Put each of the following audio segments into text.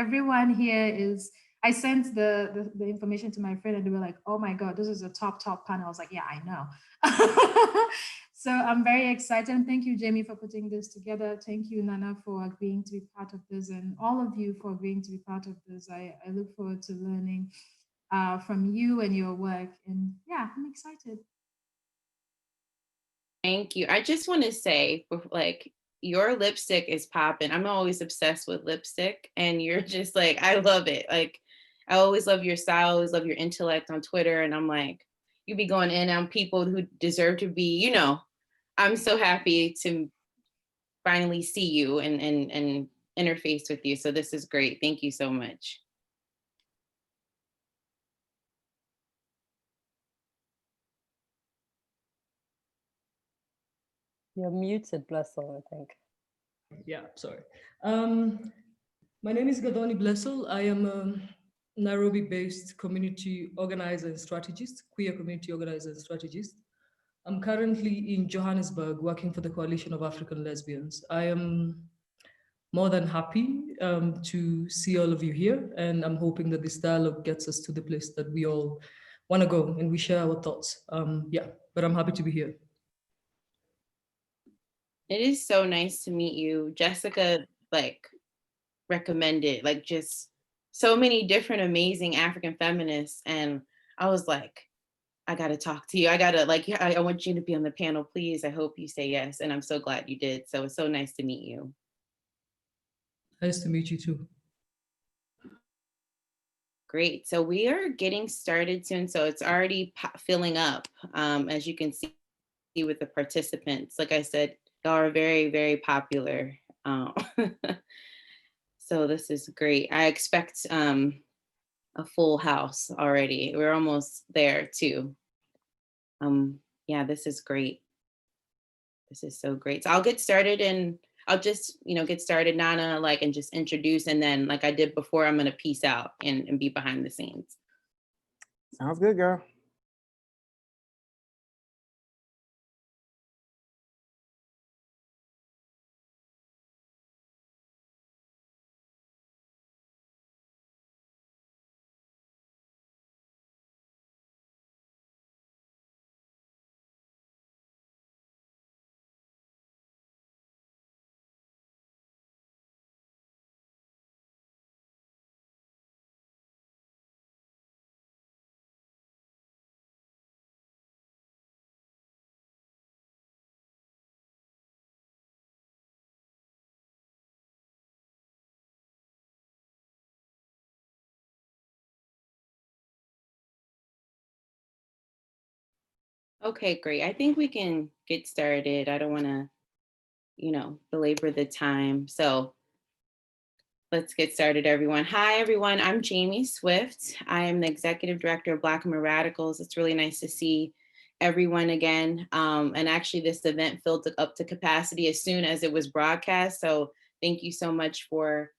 everyone here is, I sent the information to my friend and they were like, oh my God, this is a top panel. I was like, yeah, I know. So I'm very excited. And thank you, Jamie, for putting this together. Thank you, Nana, for agreeing to be part of this, and all of you for agreeing to be part of this. I look forward to learning from you and your work. And yeah, I'm excited. Thank you. I just want to say, like, your lipstick is popping. I'm always obsessed with lipstick, and you're just like, I love it. Like, I always love your style, I always love your intellect on Twitter. And I'm like, you be going in on people who deserve to be, you know, I'm so happy to finally see you and interface with you. So this is great. Thank you so much. You're muted, Blessol, I think. Yeah, sorry. My name is Gathoni Blessol. I am a Nairobi-based community organizer and strategist, queer community organizer and strategist. I'm currently in Johannesburg working for the Coalition of African Lesbians. I am more than happy to see all of you here, and I'm hoping that this dialogue gets us to the place that we all want to go and we share our thoughts. Yeah, but I'm happy to be here. It is so nice to meet you. Jessica, like, recommended, like, just so many different amazing African feminists. And I was like, I gotta talk to you. I gotta, like, I want you to be on the panel, please. I hope you say yes. And I'm so glad you did. So it's so nice to meet you. Nice to meet you too. Great. So we are getting started soon. So it's already filling up, as you can see with the participants. Like I said, y'all are very, very popular. So this is great. I expect a full house already. We're almost there too. Yeah, this is great. This is so great. So I'll get started, and I'll just, get started, Nana, like, and just introduce, and then, like I did before, I'm gonna peace out and be behind the scenes. Sounds good, girl. Okay, great. I think we can get started. I don't want to, belabor the time. So let's get started, everyone. Hi, everyone. I'm Jamie Swift. I am the Executive Director of Black Women Radicals. It's really nice to see everyone again. And actually, this event filled up to capacity as soon as it was broadcast. So thank you so much for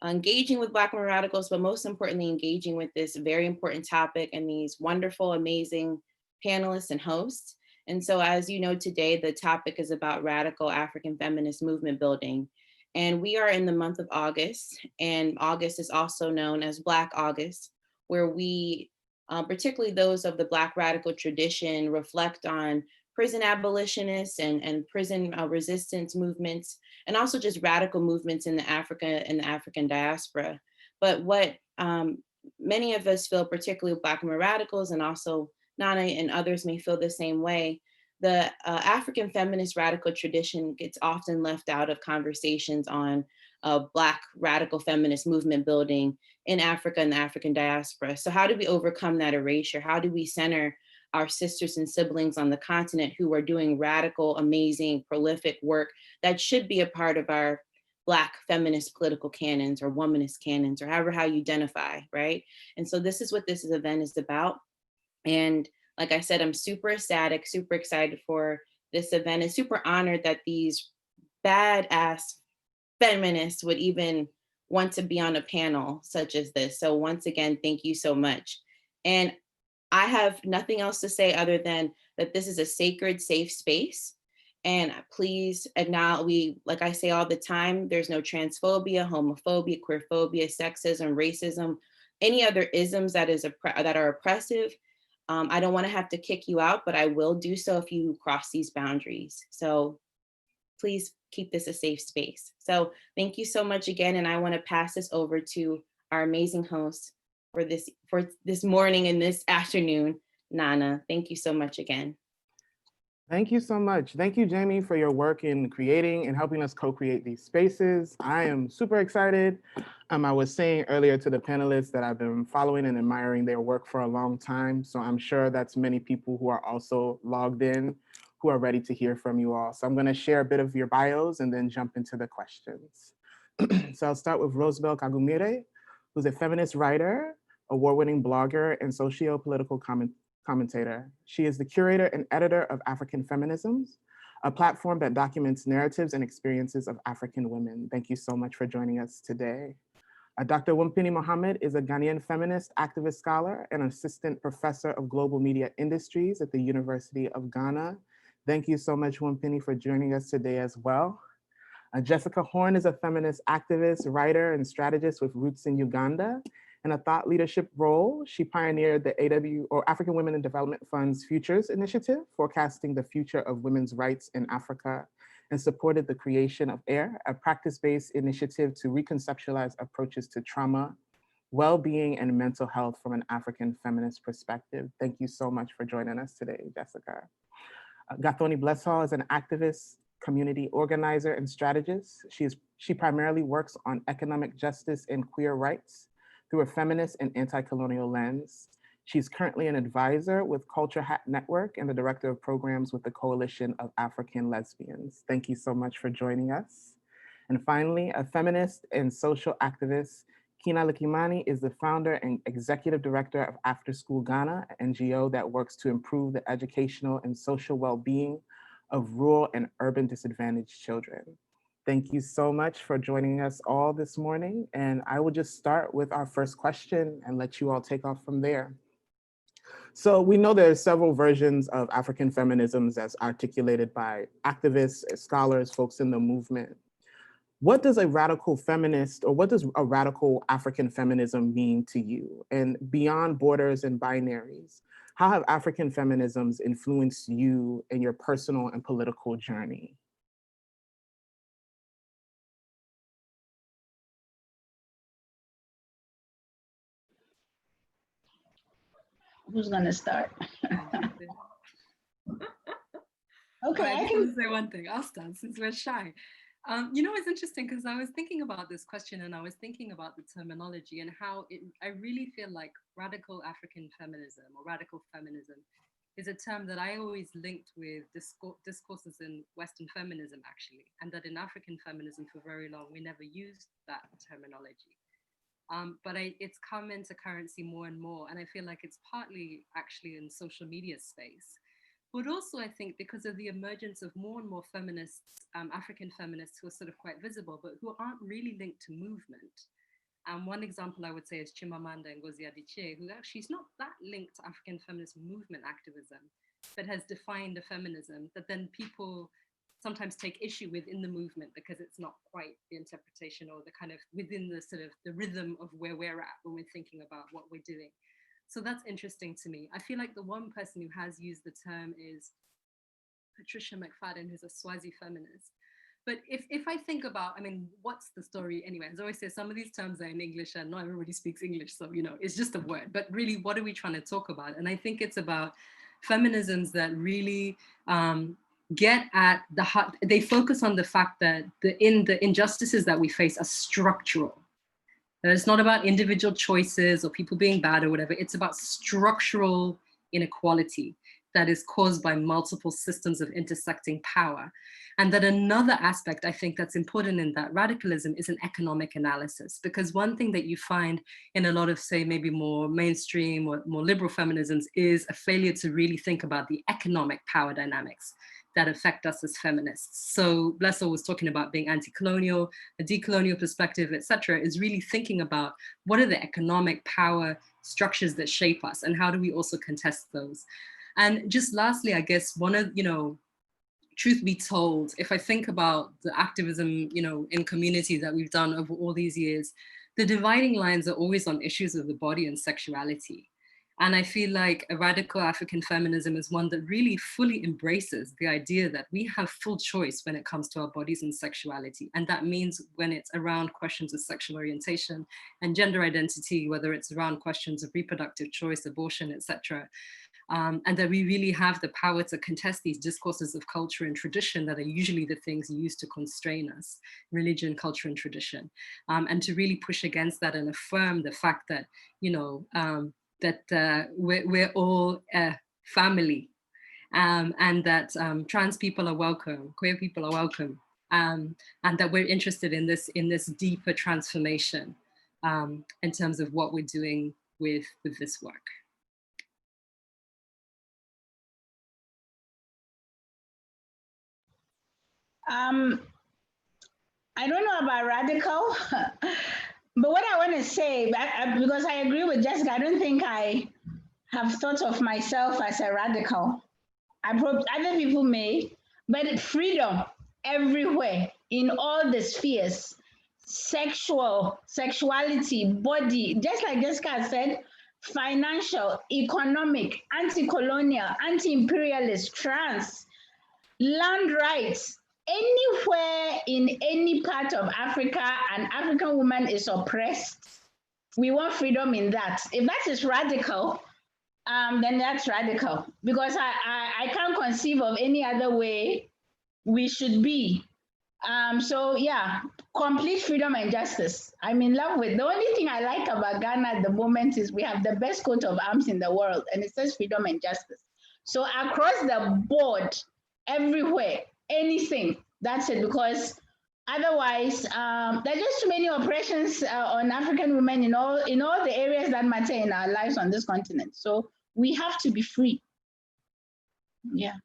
engaging with Black Women Radicals, but most importantly, engaging with this very important topic and these wonderful, amazing panelists and hosts. And so, as you know, today, the topic is about radical African feminist movement building. And we are in the month of August, and August is also known as Black August, where we, particularly those of the Black radical tradition, reflect on prison abolitionists and prison resistance movements, and also just radical movements in the African diaspora. But what many of us feel, particularly Black women radicals, and also Nana and others may feel the same way, the African feminist radical tradition gets often left out of conversations on Black radical feminist movement building in Africa and the African diaspora. So how do we overcome that erasure? How do we center our sisters and siblings on the continent who are doing radical, amazing, prolific work that should be a part of our Black feminist political canons or womanist canons, or however how you identify, right? And so this is what this event is about. And like I said, I'm super ecstatic, super excited for this event, and super honored that these badass feminists would even want to be on a panel such as this. So once again, thank you so much. And I have nothing else to say other than that this is a sacred, safe space. And please acknowledge, like I say all the time, there's no transphobia, homophobia, queerphobia, sexism, racism, any other isms that are oppressive. I don't want to have to kick you out, but I will do so if you cross these boundaries. So please keep this a safe space. So thank you so much again. And I want to pass this over to our amazing host for this morning and this afternoon, Nana. Thank you so much again. Thank you so much. Thank you, Jamie, for your work in creating and helping us co-create these spaces. I am super excited. I was saying earlier to the panelists that I've been following and admiring their work for a long time. So I'm sure that's many people who are also logged in, who are ready to hear from you all. So I'm going to share a bit of your bios and then jump into the questions. So I'll start with Rosebell Kagumire, who's a feminist writer, award-winning blogger, and socio-political commentator. She is the curator and editor of African Feminism, a platform that documents narratives and experiences of African women. Thank you so much for joining us today. Dr. Wunpini Mohammed is a Ghanaian feminist activist scholar and assistant professor of global media industries at the University of Ghana. Thank you so much, Wunpini, for joining us today as well. Jessica Horn is a feminist activist, writer, and strategist with roots in Uganda. In a thought leadership role, she pioneered the AW, or African Women in Development Fund's Futures Initiative, forecasting the future of women's rights in Africa, and supported the creation of AIR, a practice-based initiative to reconceptualize approaches to trauma, well-being, and mental health from an African feminist perspective. Thank you so much for joining us today, Jessica. Gathoni Blessol is an activist, community organizer, and strategist. She primarily works on economic justice and queer rights through a feminist and anti-colonial lens. She's currently an advisor with Culture Hat Network and the director of programs with the Coalition of African Lesbians. Thank you so much for joining us. And finally, a feminist and social activist, Kinna Likimani is the founder and executive director of After School Ghana, an NGO that works to improve the educational and social well-being of rural and urban disadvantaged children. Thank you so much for joining us all this morning. And I will just start with our first question and let you all take off from there. So we know there are several versions of African feminisms as articulated by activists, scholars, folks in the movement. What does a radical feminist, or what does a radical African feminism mean to you? And beyond borders and binaries, how have African feminisms influenced you in your personal and political journey? Who's gonna start? Okay, I I can can. say one thing. I'll start since we're shy. You know, it's interesting because I was thinking about this question and I was thinking about the terminology and how I really feel like radical African feminism or radical feminism is a term that I always linked with discourses in Western feminism, actually, and that in African feminism for very long, we never used that terminology. But it's come into currency more and more. And I feel like it's partly actually in social media space. But also, I think because of the emergence of more and more feminists, African feminists who are sort of quite visible, but who aren't really linked to movement. One example I would say is Chimamanda Ngozi Adichie, who actually is not that linked to African feminist movement activism, but has defined a feminism that then people sometimes take issue with in the movement because it's not quite the interpretation or the kind of within the sort of the rhythm of where we're at when we're thinking about what we're doing. So that's interesting to me. I feel like the one person who has used the term is Patricia McFadden, who's a Swazi feminist. But if I think about, I mean, what's the story anyway? As I always say, some of these terms are in English and not everybody speaks English. So, you know, it's just a word, but really, what are we trying to talk about? And I think it's about feminisms that really get at the heart. They focus on the fact that the injustices that we face are structural. That it's not about individual choices or people being bad or whatever. It's about structural inequality that is caused by multiple systems of intersecting power. And that another aspect I think that's important in that radicalism is an economic analysis, because one thing that you find in a lot of, say, maybe more mainstream or more liberal feminisms is a failure to really think about the economic power dynamics that affect us as feminists. So Blessol was talking about being anti-colonial, a decolonial perspective, et cetera, is really thinking about what are the economic power structures that shape us and how do we also contest those? And just lastly, I guess one of, you know, truth be told, if I think about the activism, you know, in community that we've done over all these years, the dividing lines are always on issues of the body and sexuality. And I feel like a radical African feminism is one that really fully embraces the idea that we have full choice when it comes to our bodies and sexuality. And that means when it's around questions of sexual orientation and gender identity, whether it's around questions of reproductive choice, abortion, etc. And that we really have the power to contest these discourses of culture and tradition that are usually the things used to constrain us, religion, culture, and tradition. And to really push against that and affirm the fact that, you know, that we're all a family, and that trans people are welcome, queer people are welcome, and that we're interested in this deeper transformation in terms of what we're doing with this work. I don't know about radical, but what I want to say, because I agree with Jessica, I don't think I have thought of myself as a radical. Other people may, but freedom everywhere in all the spheres, sexuality, body, just like Jessica said, financial, economic, anti-colonial, anti-imperialist, trans, land rights. Anywhere in any part of Africa, an African woman is oppressed. We want freedom in that. If that is radical, then that's radical, because I can't conceive of any other way we should be. So yeah, complete freedom and justice. I'm in love with. The only thing I like about Ghana at the moment is we have the best coat of arms in the world, and it says freedom and justice. So across the board, everywhere, anything, that's it, because otherwise there are just too many oppressions on African women in all the areas that matter in our lives on this continent. So we have to be free. Yeah.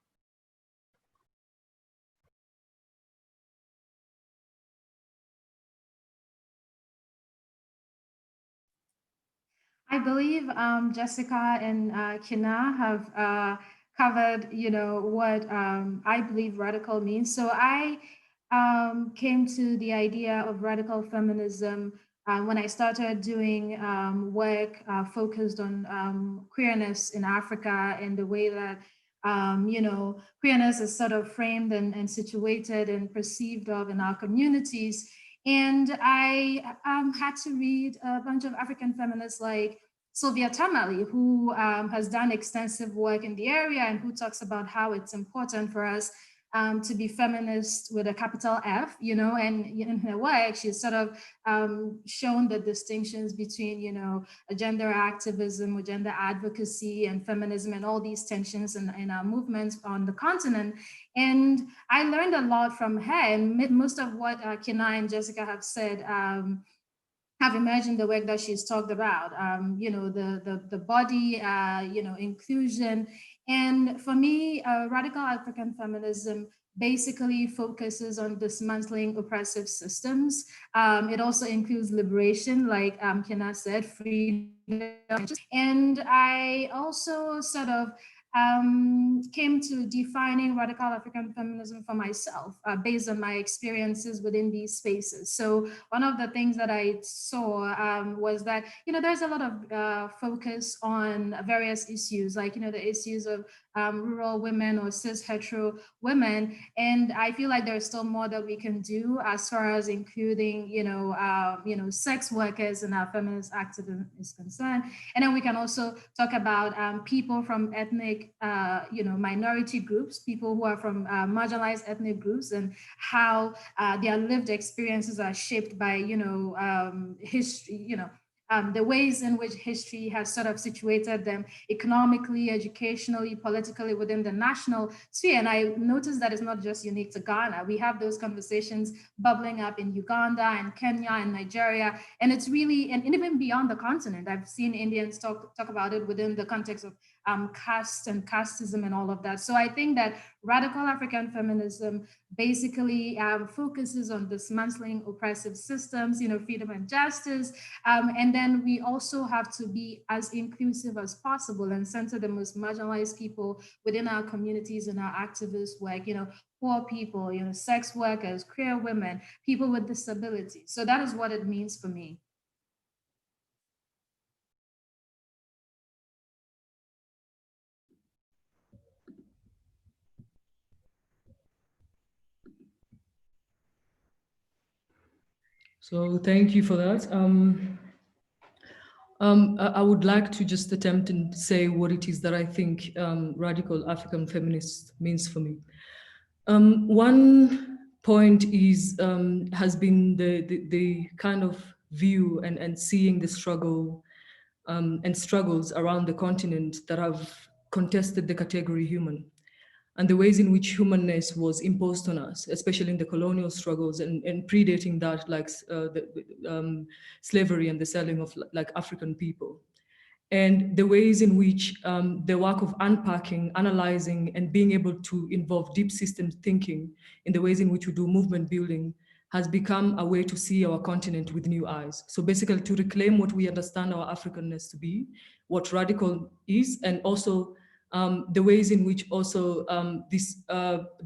I believe Jessica and Kinna have covered, you know, what I believe radical means. So I came to the idea of radical feminism when I started doing work focused on queerness in Africa, and the way that you know, queerness is sort of framed and situated and perceived of in our communities. And I had to read a bunch of African feminists like Sylvia Tamale, who has done extensive work in the area and who talks about how it's important for us to be feminist with a capital F, you know, and in her work, she's sort of shown the distinctions between, you know, gender activism or gender advocacy and feminism and all these tensions in our movements on the continent. And I learned a lot from her, and most of what Kinna and Jessica have said have imagined the work that she's talked about, you know, the body, you know, inclusion. And for me, radical African feminism basically focuses on dismantling oppressive systems. It also includes liberation, like Kinna said, freedom. And I also sort of came to defining radical African feminism for myself based on my experiences within these spaces. So one of the things that I saw was that, you know, there's a lot of focus on various issues, like, you know, the issues of rural women or cis hetero women. And I feel like there's still more that we can do as far as including, you know, sex workers in our feminist activism is concerned. And then we can also talk about people from ethnic, you know, minority groups, people who are from marginalized ethnic groups, and how their lived experiences are shaped by, you know, history, you know, the ways in which history has sort of situated them economically, educationally, politically within the national sphere. And I noticed that it's not just unique to Ghana. We have those conversations bubbling up in Uganda and Kenya and Nigeria. And it's really, and even beyond the continent, I've seen Indians talk about it within the context of caste and casteism and all of that. So I think that radical African feminism basically focuses on dismantling oppressive systems, you know, freedom and justice. And then we also have to be as inclusive as possible and center the most marginalized people within our communities and our activist work, you know, poor people, sex workers, queer women, people with disabilities. So that is what it means for me. So thank you for that. I would like to just attempt and say what it is that I think radical African feminist means for me. One point is has been the kind of view and seeing the struggle and struggles around the continent that have contested the category human, and the ways in which humanness was imposed on us, especially in the colonial struggles and predating that, like slavery and the selling of like African people. And the ways in which the work of unpacking, analyzing, and being able to involve deep systems thinking in the ways in which we do movement building has become a way to see our continent with new eyes. So basically to reclaim what we understand our Africanness to be, what radical is, and also the ways in which also this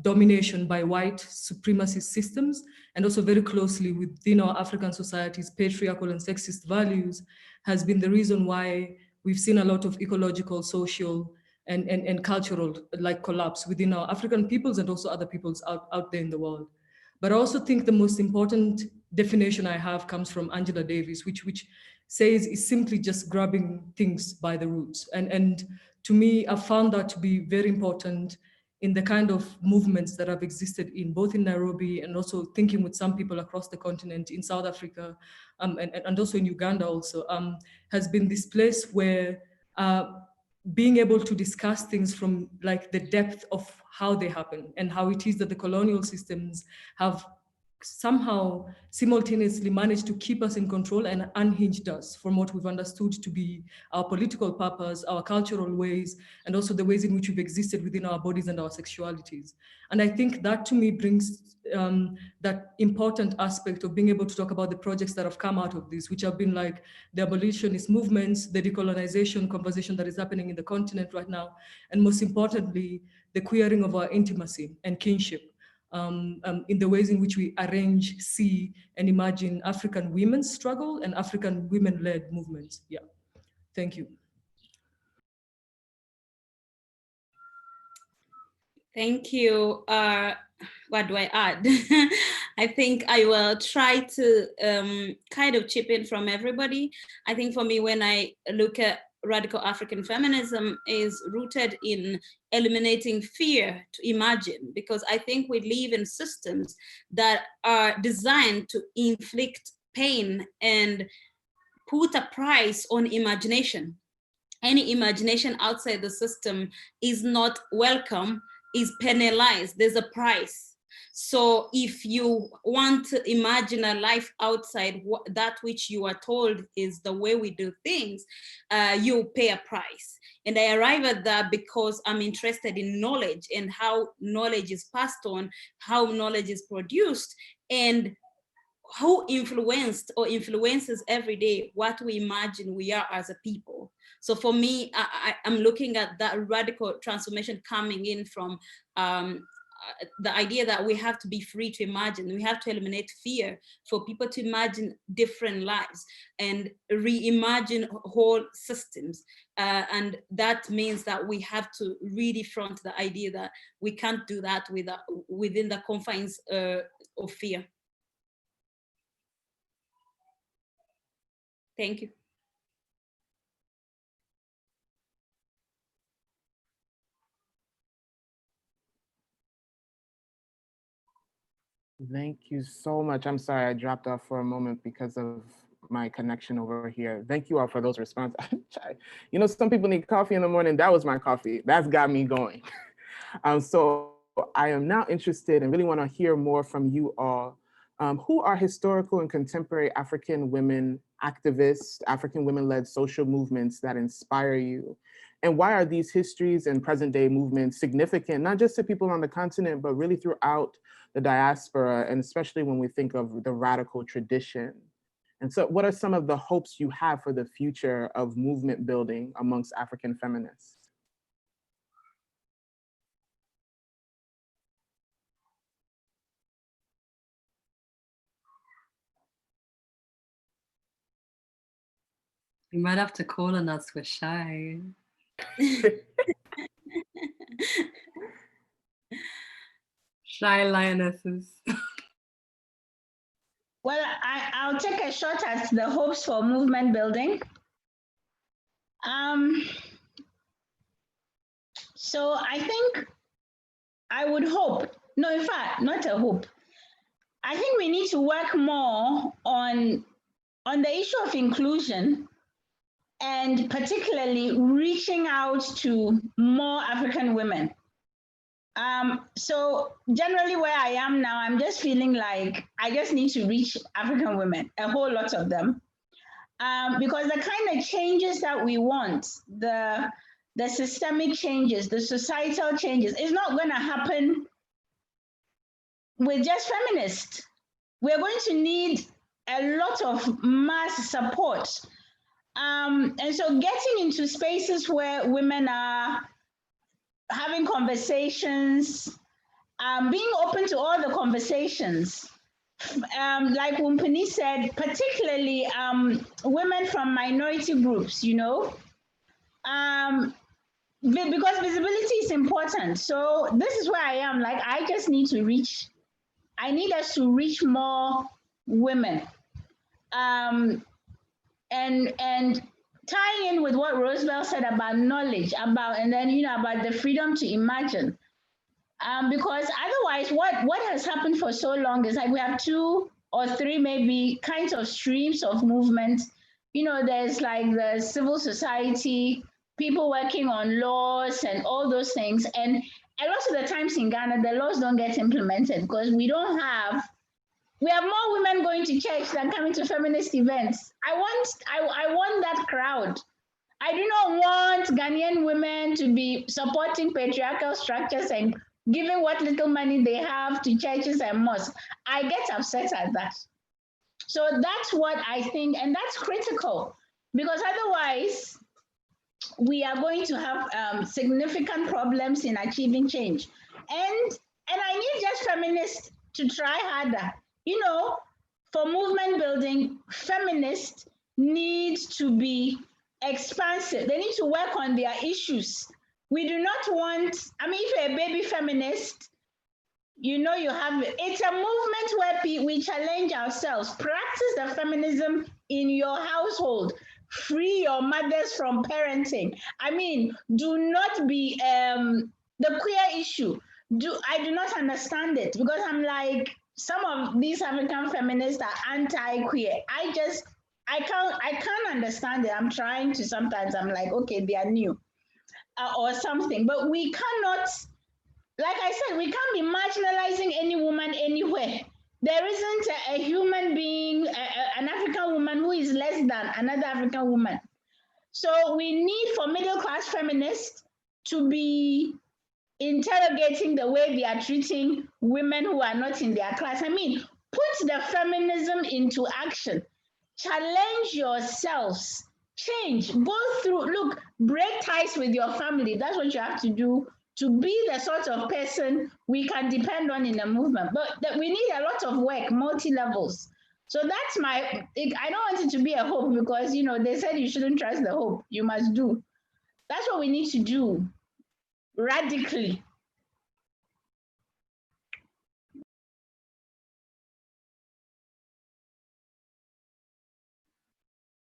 domination by white supremacist systems, and also very closely within our African societies, patriarchal and sexist values, has been the reason why we've seen a lot of ecological, social, and cultural like collapse within our African peoples and also other peoples out there in the world. But I also think the most important definition I have comes from Angela Davis, which says is simply just grabbing things by the roots. And to me, I found that to be very important in the kind of movements that have existed in both in Nairobi and also thinking with some people across the continent in South Africa and also in Uganda also, has been this place where being able to discuss things from like the depth of how they happen and how it is that the colonial systems have somehow simultaneously managed to keep us in control and unhinged us from what we've understood to be our political purpose, our cultural ways, and also the ways in which we've existed within our bodies and our sexualities. And I think that to me brings that important aspect of being able to talk about the projects that have come out of this, which have been like the abolitionist movements, the decolonization conversation that is happening in the continent right now, and most importantly, the queering of our intimacy and kinship. In the ways in which we arrange, see, and imagine African women's struggle and African women-led movements. Yeah, thank you. Thank you. What do I add? I think I will try to kind of chip in from everybody. I think for me, when I look at radical African feminism, is rooted in eliminating fear to imagine, because I think we live in systems that are designed to inflict pain and put a price on imagination. Any imagination outside the system is not welcome, is penalized, there's a price. So if you want to imagine a life outside that which you are told is the way we do things, you pay a price. And I arrive at that because I'm interested in knowledge and how knowledge is passed on, how knowledge is produced, and who influenced or influences every day what we imagine we are as a people. So for me, I'm looking at that radical transformation coming in from the idea that we have to be free to imagine. We have to eliminate fear for people to imagine different lives and reimagine whole systems. And that means that we have to really front the idea that we can't do that within the confines of fear. Thank you. Thank you so much. I'm sorry I dropped off for a moment because of my connection over here. Thank you all for those responses. You know, some people need coffee in the morning. That was my coffee. That's got me going. So I am now interested and really want to hear more from you all. Who are historical and contemporary African women activists, African women-led social movements that inspire you? And why are these histories and present day movements significant, not just to people on the continent, but really throughout the diaspora, and especially when we think of the radical tradition? And so what are some of the hopes you have for the future of movement building amongst African feminists? You might have to call on us, we're shy. Shy lionesses. Well, I'll take a shot at the hopes for movement building. So I think I would hope, no, in fact, not a hope. I think we need to work more on the issue of inclusion, and particularly reaching out to more African women. So generally where I am now, I'm just feeling like I just need to reach African women, a whole lot of them. Because the kind of changes that we want, the systemic changes, the societal changes, is not going to happen with just feminists. We're going to need a lot of mass support. And so getting into spaces where women are having conversations, being open to all the conversations, like Wunpini said, particularly women from minority groups, you know, because visibility is important. So this is where I am, like, I just need to reach, I need us to reach more women. And tying in with what Rosebell said about knowledge, and then, you know, about the freedom to imagine. Because otherwise, what has happened for so long is like we have 2 or 3 maybe kinds of streams of movement. You know, there's like the civil society, people working on laws and all those things. And a lot of the times in Ghana, the laws don't get implemented because we have more women going to church than coming to feminist events. I want that crowd. I do not want Ghanaian women to be supporting patriarchal structures and giving what little money they have to churches and mosques. I get upset at that. So that's what I think, and that's critical, because otherwise we are going to have significant problems in achieving change. And I need just feminists to try harder. You know, for movement building, feminists need to be expansive. They need to work on their issues. We do not want, I mean, if you're a baby feminist, you know, it's a movement where we challenge ourselves. Practice the feminism in your household. Free your mothers from parenting. I mean, do not be, the queer issue. I do not understand it, because I'm like, some of these African feminists are anti-queer. I can't understand it. I'm trying to, sometimes I'm like, okay, they are new or something, but we cannot, like I said, we can't be marginalizing any woman anywhere. There isn't a human being, an African woman who is less than another African woman. So we need for middle-class feminists to be interrogating the way they are treating women who are not in their class. I mean, put the feminism into action. Challenge yourselves. Change. Go through. Look, break ties with your family. That's what you have to do to be the sort of person we can depend on in the movement. But we need a lot of work, multi-levels. So that's I don't want it to be a hope, because, you know, they said you shouldn't trust the hope. You must do. That's what we need to do. Radically.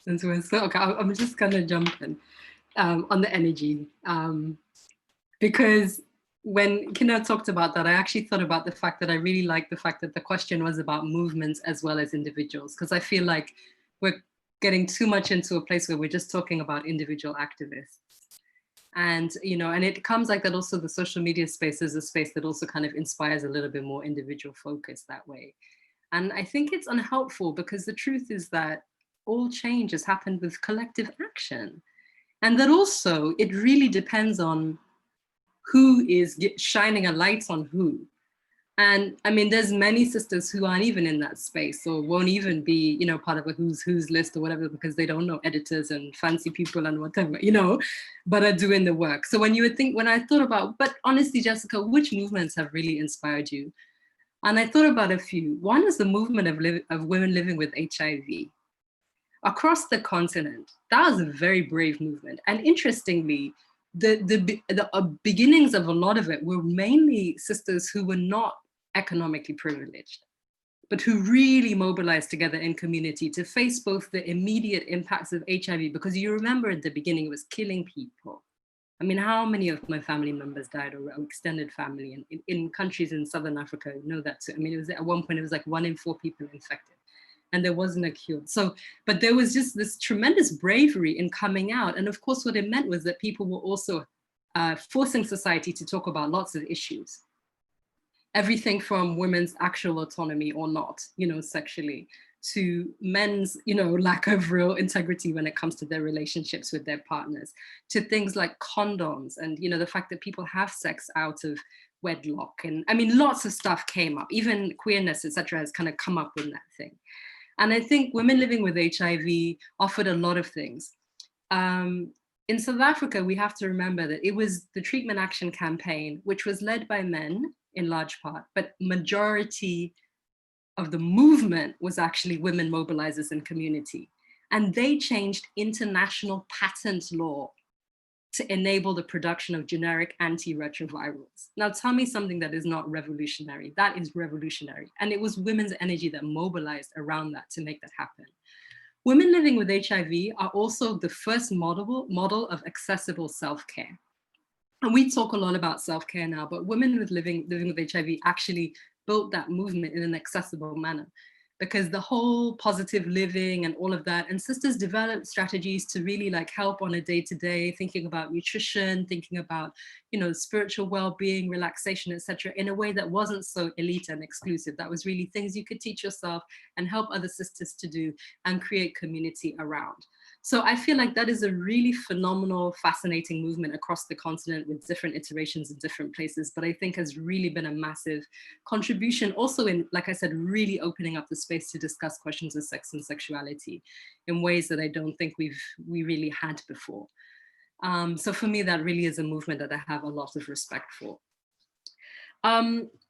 Since we're so, okay, I'm just gonna jump in on the energy, because when Kinna talked about that, I actually thought about the fact that I really like the fact that the question was about movements as well as individuals, because I feel like we're getting too much into a place where we're just talking about individual activists. And, you know, and it comes like that also, the social media space is a space that also kind of inspires a little bit more individual focus that way. And I think it's unhelpful, because the truth is that all change has happened with collective action. And that also, it really depends on who is shining a light on who. And I mean, there's many sisters who aren't even in that space, or won't even be, you know, part of a who's list or whatever, because they don't know editors and fancy people and whatever, you know, but are doing the work. So when I thought about, but honestly, Jessica, which movements have really inspired you? And I thought about a few. One is the movement of women living with HIV. across the continent. That was a very brave movement. And interestingly, the beginnings of a lot of it were mainly sisters who were not economically privileged, but who really mobilized together in community to face both the immediate impacts of HIV, because you remember at the beginning, it was killing people. I mean, how many of my family members died, or extended family, and in countries in Southern Africa, you know that too. I mean, it was at one point, it was like 1 in 4 people infected, and there wasn't a cure. So, but there was just this tremendous bravery in coming out. And of course, what it meant was that people were also forcing society to talk about lots of issues. Everything from women's actual autonomy or not, you know, sexually, to men's, you know, lack of real integrity when it comes to their relationships with their partners, to things like condoms and, you know, the fact that people have sex out of wedlock. And I mean, lots of stuff came up, even queerness, etc., has kind of come up in that thing. And I think women living with HIV offered a lot of things. In South Africa, we have to remember that it was the Treatment Action Campaign, which was led by men in large part, but majority of the movement was actually women mobilizers in community. And they changed international patent law to enable the production of generic antiretrovirals. Now tell me something that is not revolutionary. That is revolutionary. And it was women's energy that mobilized around that to make that happen. Women living with HIV are also the first model of accessible self-care. And we talk a lot about self-care now, but women living with HIV actually built that movement in an accessible manner, because the whole positive living and all of that, and sisters developed strategies to really like help on a day-to-day, thinking about nutrition, thinking about, you know, spiritual well-being, relaxation, etc., in a way that wasn't so elite and exclusive. That was really things you could teach yourself and help other sisters to do and create community around. So I feel like that is a really phenomenal, fascinating movement across the continent with different iterations in different places, but I think has really been a massive contribution also in, like I said, really opening up the space to discuss questions of sex and sexuality in ways that I don't think we really had before. So for me, that really is a movement that I have a lot of respect for.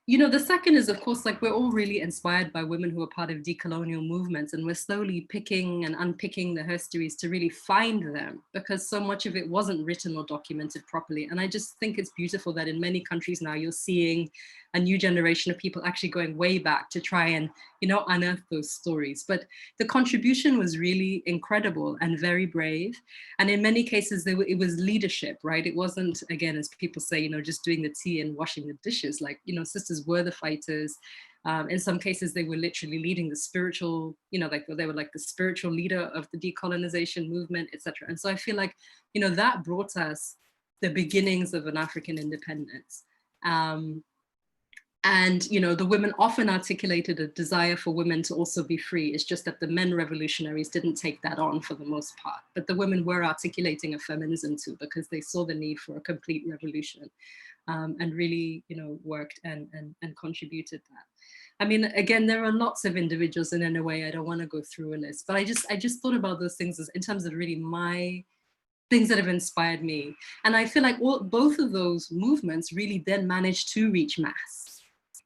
You know, the second is, of course, like we're all really inspired by women who are part of decolonial movements, and we're slowly picking and unpicking the histories to really find them, because so much of it wasn't written or documented properly. And I just think it's beautiful that in many countries now you're seeing a new generation of people actually going way back to try and, you know, unearth those stories. But the contribution was really incredible and very brave. And in many cases, it was leadership, right? It wasn't, again, as people say, you know, just doing the tea and washing the dishes. Like, you know, sisters were the fighters. In some cases, they were literally leading the spiritual, you know, like they were like the spiritual leader of the decolonization movement, etc. And so I feel like, you know, that brought us the beginnings of an African independence. And, you know, the women often articulated a desire for women to also be free. It's just that the men revolutionaries didn't take that on for the most part. But the women were articulating a feminism too, because they saw the need for a complete revolution, and really, you know, worked and contributed that. I mean, again, there are lots of individuals, and in a way, I don't want to go through a list, but I just thought about those things as in terms of really my things that have inspired me. And I feel like both of those movements really then managed to reach mass.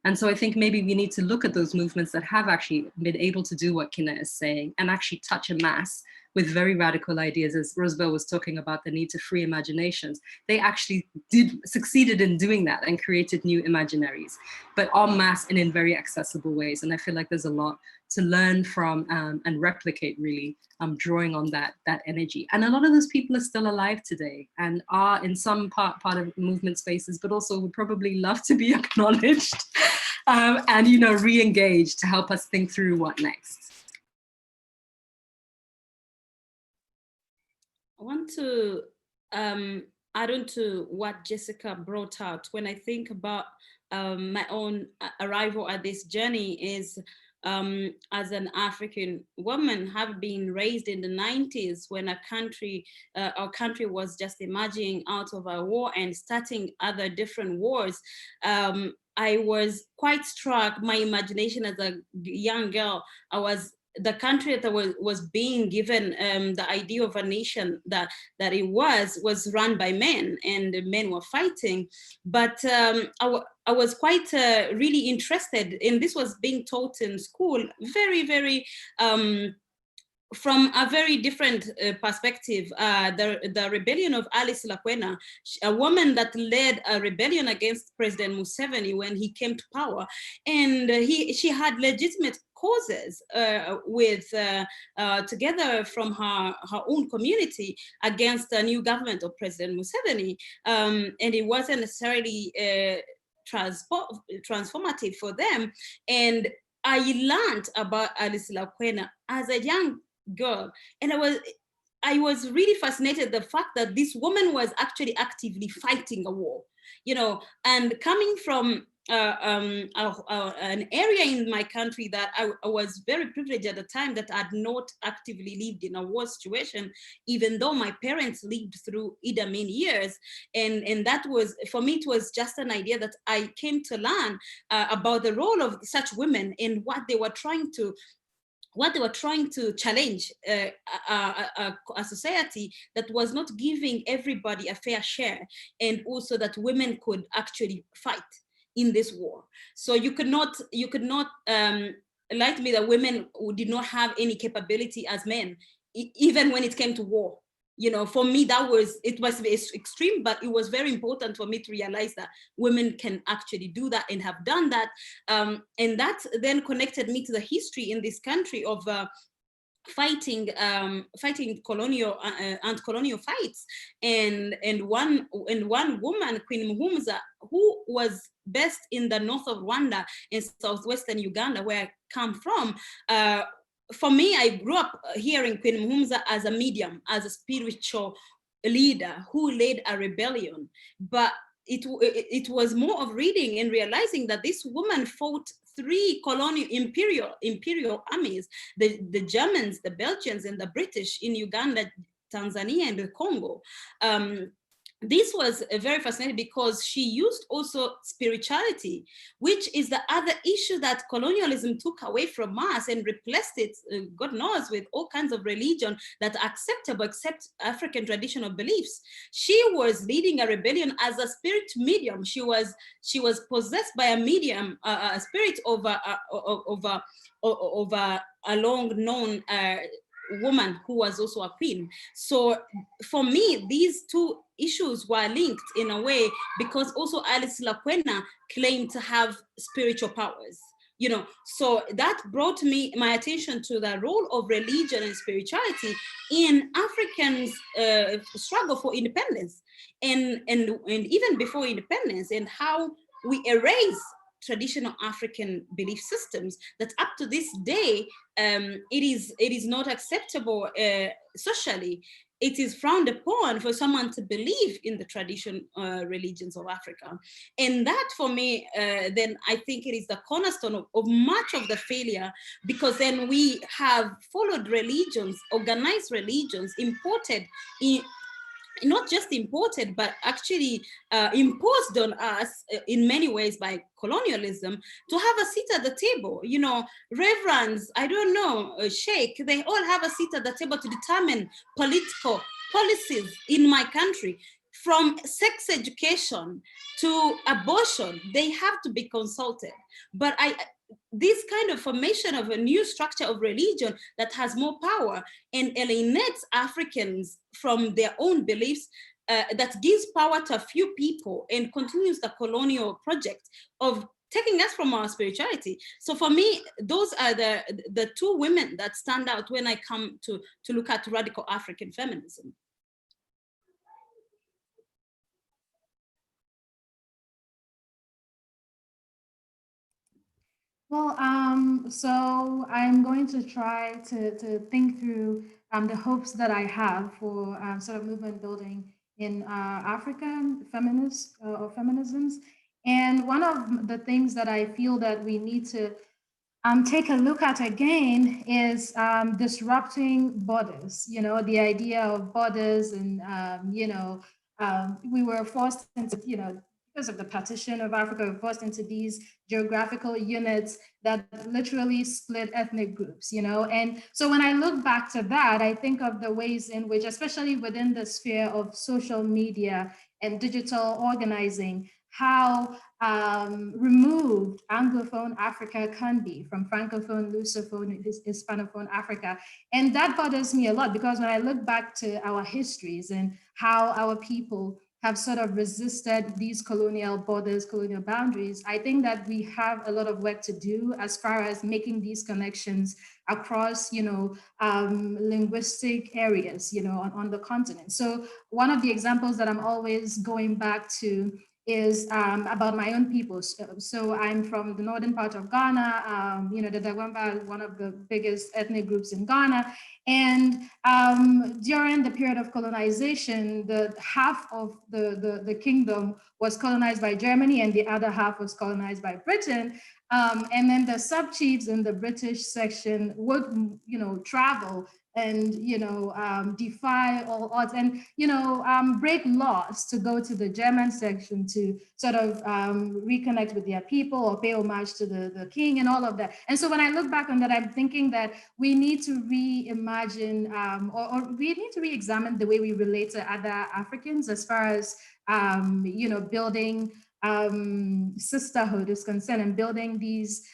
And so I think maybe we need to look at those movements that have actually been able to do what Kinna is saying and actually touch a mass with very radical ideas, as Rosebell was talking about the need to free imaginations. They actually succeeded in doing that and created new imaginaries, but en masse and in very accessible ways. And I feel like there's a lot to learn from and replicate, really, drawing on that energy. And a lot of those people are still alive today and are in some part of movement spaces, but also would probably love to be acknowledged and, you know, re-engaged to help us think through what next. I want to add on to what Jessica brought out. When I think about my own arrival at this journey is as an African woman, have been raised in the 90s when our country was just emerging out of a war and starting other different wars. I was quite struck, my imagination as a young girl, the country that was being given the idea of a nation that it was run by men, and the men were fighting. But I was quite really interested, and this was being taught in school, very, very from a very different perspective, the rebellion of Alice Lakwena, a woman that led a rebellion against President Museveni when he came to power, and she had legitimate causes together from her own community against the new government of President Museveni, and it wasn't necessarily transformative for them. And I learned about Alice Lakwena as a young girl, and I was really fascinated the fact that this woman was actually actively fighting a war, you know, and coming from an area in my country that I was very privileged at the time that I'd not actively lived in a war situation, even though my parents lived through Idi Amin years. And that was, for me, it was just an idea that I came to learn about the role of such women and what they were trying to challenge, a society that was not giving everybody a fair share, and also that women could actually fight in this war. So you could not lie to me that women did not have any capability as men, even when it came to war. You know, for me, it was extreme, but it was very important for me to realize that women can actually do that and have done that. And that then connected me to the history in this country of fighting colonial anti-colonial fights, and one woman, Queen Muhumuza, who was based in the north of Rwanda in southwestern Uganda, where I come from. For me, I grew up hearing Queen Muhumuza as a medium, as a spiritual leader who led a rebellion, but it was more of reading and realizing that this woman fought 3 colonial imperial armies, the Germans, the Belgians, and the British in Uganda, Tanzania, and the Congo. This was very fascinating because she used also spirituality, which is the other issue that colonialism took away from us and replaced it, God knows, with all kinds of religion that are acceptable except African traditional beliefs. She was leading a rebellion as a spirit medium. She was possessed by a medium, a spirit of a long-known woman who was also a queen. So for me, these two issues were linked in a way, because also Alice Lakwena claimed to have spiritual powers, you know. So that brought my attention to the role of religion and spirituality in Africans' struggle for independence, and even before independence, and how we erase traditional African belief systems that up to this day, it is not acceptable socially. It is frowned upon for someone to believe in the traditional religions of Africa. And that for me, then I think it is the cornerstone of much of the failure, because then we have followed religions, organized religions, imported in, not just imported, but actually imposed on us in many ways by colonialism, to have a seat at the table. You know, reverends, I don't know, sheikh, they all have a seat at the table to determine political policies in my country. From sex education to abortion, they have to be consulted. But this kind of formation of a new structure of religion that has more power and alienates Africans from their own beliefs, that gives power to a few people and continues the colonial project of taking us from our spirituality. So for me, those are the two women that stand out when I come to look at radical African feminism. Well, so I'm going to try to think through the hopes that I have for sort of movement building in African feminists or feminisms. And one of the things that I feel that we need to take a look at again is disrupting borders. You know, the idea of borders, and you know, we were forced into, you know, because of the partition of Africa, we were forced into these geographical units that literally split ethnic groups, you know. And so when I look back to that, I think of the ways in which, especially within the sphere of social media and digital organizing, how removed Anglophone Africa can be from Francophone, Lusophone, Hispanophone Africa. And that bothers me a lot, because when I look back to our histories and how our people have sort of resisted these colonial borders, colonial boundaries, I think that we have a lot of work to do as far as making these connections across, linguistic areas, on the continent. So one of the examples that I'm always going back to is about my own people. So I'm from the northern part of Ghana, the Dagwamba is one of the biggest ethnic groups in Ghana. And during the period of colonization, the half of the kingdom was colonized by Germany and the other half was colonized by Britain. And then the sub-chiefs in the British section would, travel and, defy all odds and, break laws to go to the German section to sort of reconnect with their people or pay homage to the king and all of that. And so when I look back on that, I'm thinking that we need to reimagine or we need to re-examine the way we relate to other Africans as far as, building sisterhood is concerned and building these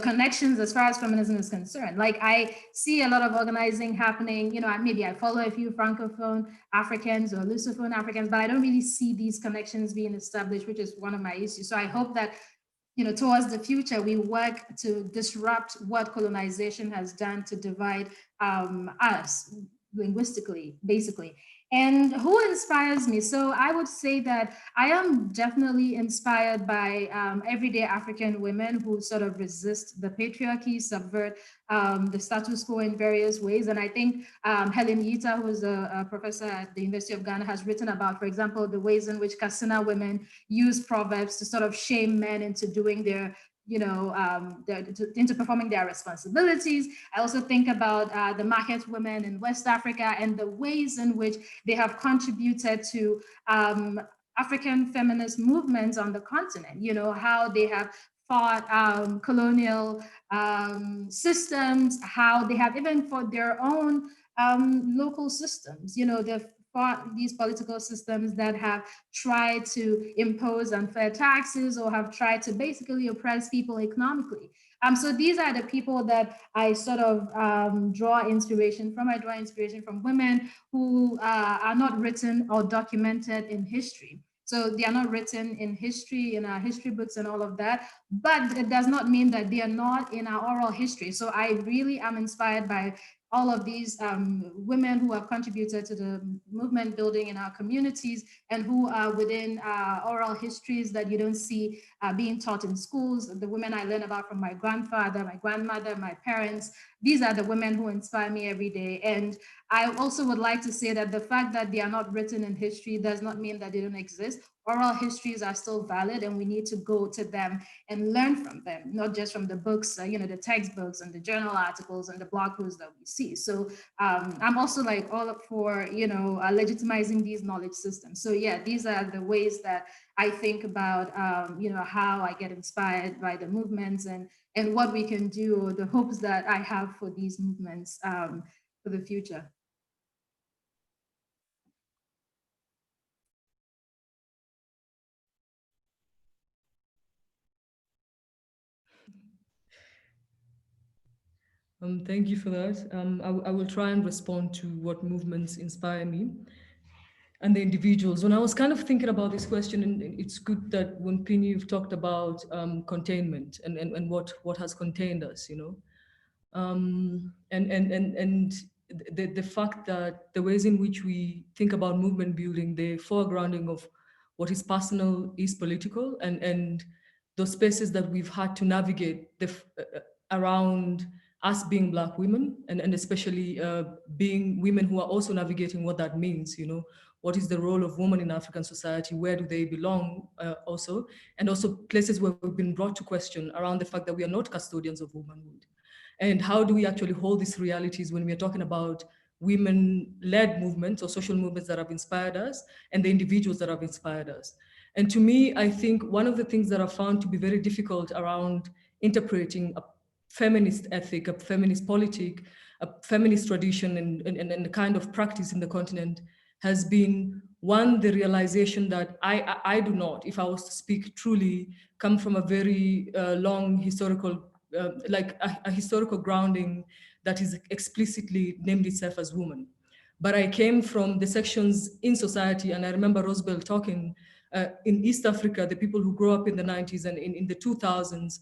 connections as far as feminism is concerned. Like I see a lot of organizing happening, maybe I follow a few Francophone Africans or Lusophone Africans, but I don't really see these connections being established, which is one of my issues. So I hope that, towards the future, we work to disrupt what colonization has done to divide us linguistically, basically. And who inspires me? So I would say that I am definitely inspired by everyday African women who sort of resist the patriarchy, subvert the status quo in various ways. And I think Helen Yita, who is a professor at the University of Ghana, has written about, for example, the ways in which Kassina women use proverbs to sort of shame men into doing their into performing their responsibilities. I also think about the market women in West Africa and the ways in which they have contributed to African feminist movements on the continent, how they have fought colonial systems, how they have even fought their own local systems, they've fought these political systems that have tried to impose unfair taxes or have tried to basically oppress people economically. So these are the people that I sort of draw inspiration from. I draw inspiration from women who are not written or documented in history. So they are not written in history, in our history books and all of that, but it does not mean that they are not in our oral history. So I really am inspired by all of these women who have contributed to the movement building in our communities and who are within oral histories that you don't see being taught in schools. The women I learn about from my grandfather, my grandmother, my parents, these are the women who inspire me every day. And I also would like to say that the fact that they are not written in history does not mean that they don't exist. Oral histories are still valid and we need to go to them and learn from them, not just from the books, the textbooks and the journal articles and the blog posts that we see. So I'm also like all up for, legitimizing these knowledge systems. So yeah, these are the ways that I think about, how I get inspired by the movements and what we can do, or the hopes that I have for these movements for the future. Thank you for that. I will try and respond to what movements inspire me and the individuals. When I was kind of thinking about this question, and it's good that Wunpini, you've talked about containment and what has contained us, and the fact that the ways in which we think about movement building, the foregrounding of what is personal is political, and those spaces that we've had to navigate around us being Black women, and especially being women who are also navigating what that means, what is the role of women in African society, where do they belong also, and also places where we've been brought to question around the fact that we are not custodians of womanhood. And how do we actually hold these realities when we are talking about women-led movements or social movements that have inspired us and the individuals that have inspired us? And to me, I think one of the things that I found to be very difficult around interpreting a feminist ethic, a feminist politic, a feminist tradition and the kind of practice in the continent has been one, the realization that I do not, if I was to speak truly, come from a very long historical, like a historical grounding that is explicitly named itself as woman. But I came from the sections in society, and I remember Rosebell talking in East Africa, the people who grew up in the 90s and in the 2000s,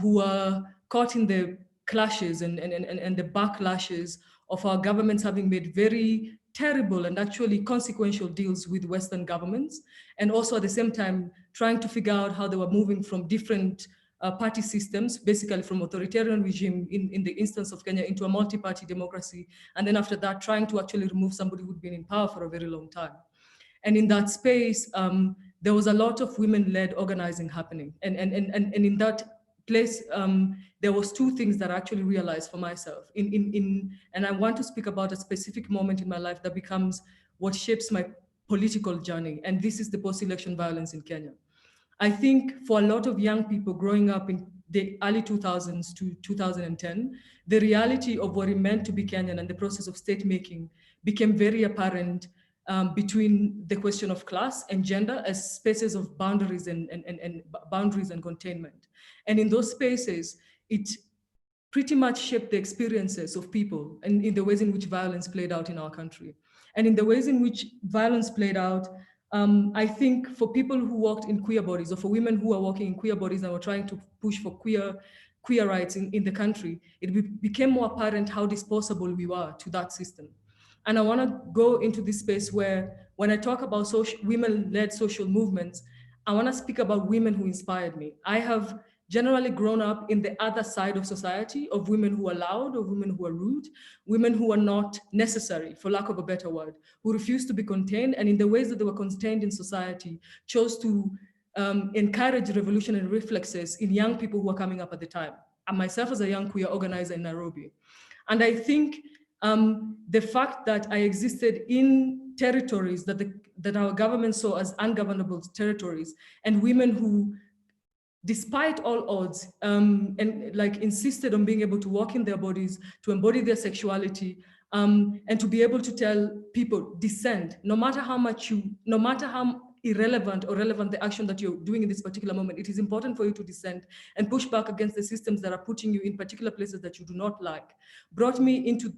who are caught in the clashes and the backlashes of our governments having made very terrible and actually consequential deals with Western governments, and also at the same time trying to figure out how they were moving from different party systems, basically from authoritarian regime in the instance of Kenya into a multi-party democracy, and then after that trying to actually remove somebody who'd been in power for a very long time. And in that space, there was a lot of women-led organizing happening. And in that place, there was two things that I actually realized for myself. And I want to speak about a specific moment in my life that becomes what shapes my political journey. And this is the post-election violence in Kenya. I think for a lot of young people growing up in the early 2000s to 2010, the reality of what it meant to be Kenyan and the process of state making became very apparent between the question of class and gender as spaces of boundaries and boundaries and containment. And in those spaces, it pretty much shaped the experiences of people and in the ways in which violence played out in our country. And in the ways in which violence played out, I think for people who worked in queer bodies, or for women who are working in queer bodies and were trying to push for queer rights in the country, it became more apparent how disposable we were to that system. And I want to go into this space where, when I talk about women-led social movements, I want to speak about women who inspired me. I have generally grown up in the other side of society, of women who are loud, of women who are rude, women who are not necessary, for lack of a better word, who refused to be contained, and in the ways that they were contained in society, chose to encourage revolutionary reflexes in young people who are coming up at the time. And myself as a young queer organizer in Nairobi. And I think the fact that I existed in territories that our government saw as ungovernable territories, and women who, despite all odds, and like insisted on being able to walk in their bodies, to embody their sexuality, and to be able to tell people, dissent, no matter how irrelevant or relevant the action that you're doing in this particular moment, it is important for you to dissent and push back against the systems that are putting you in particular places that you do not like, brought me into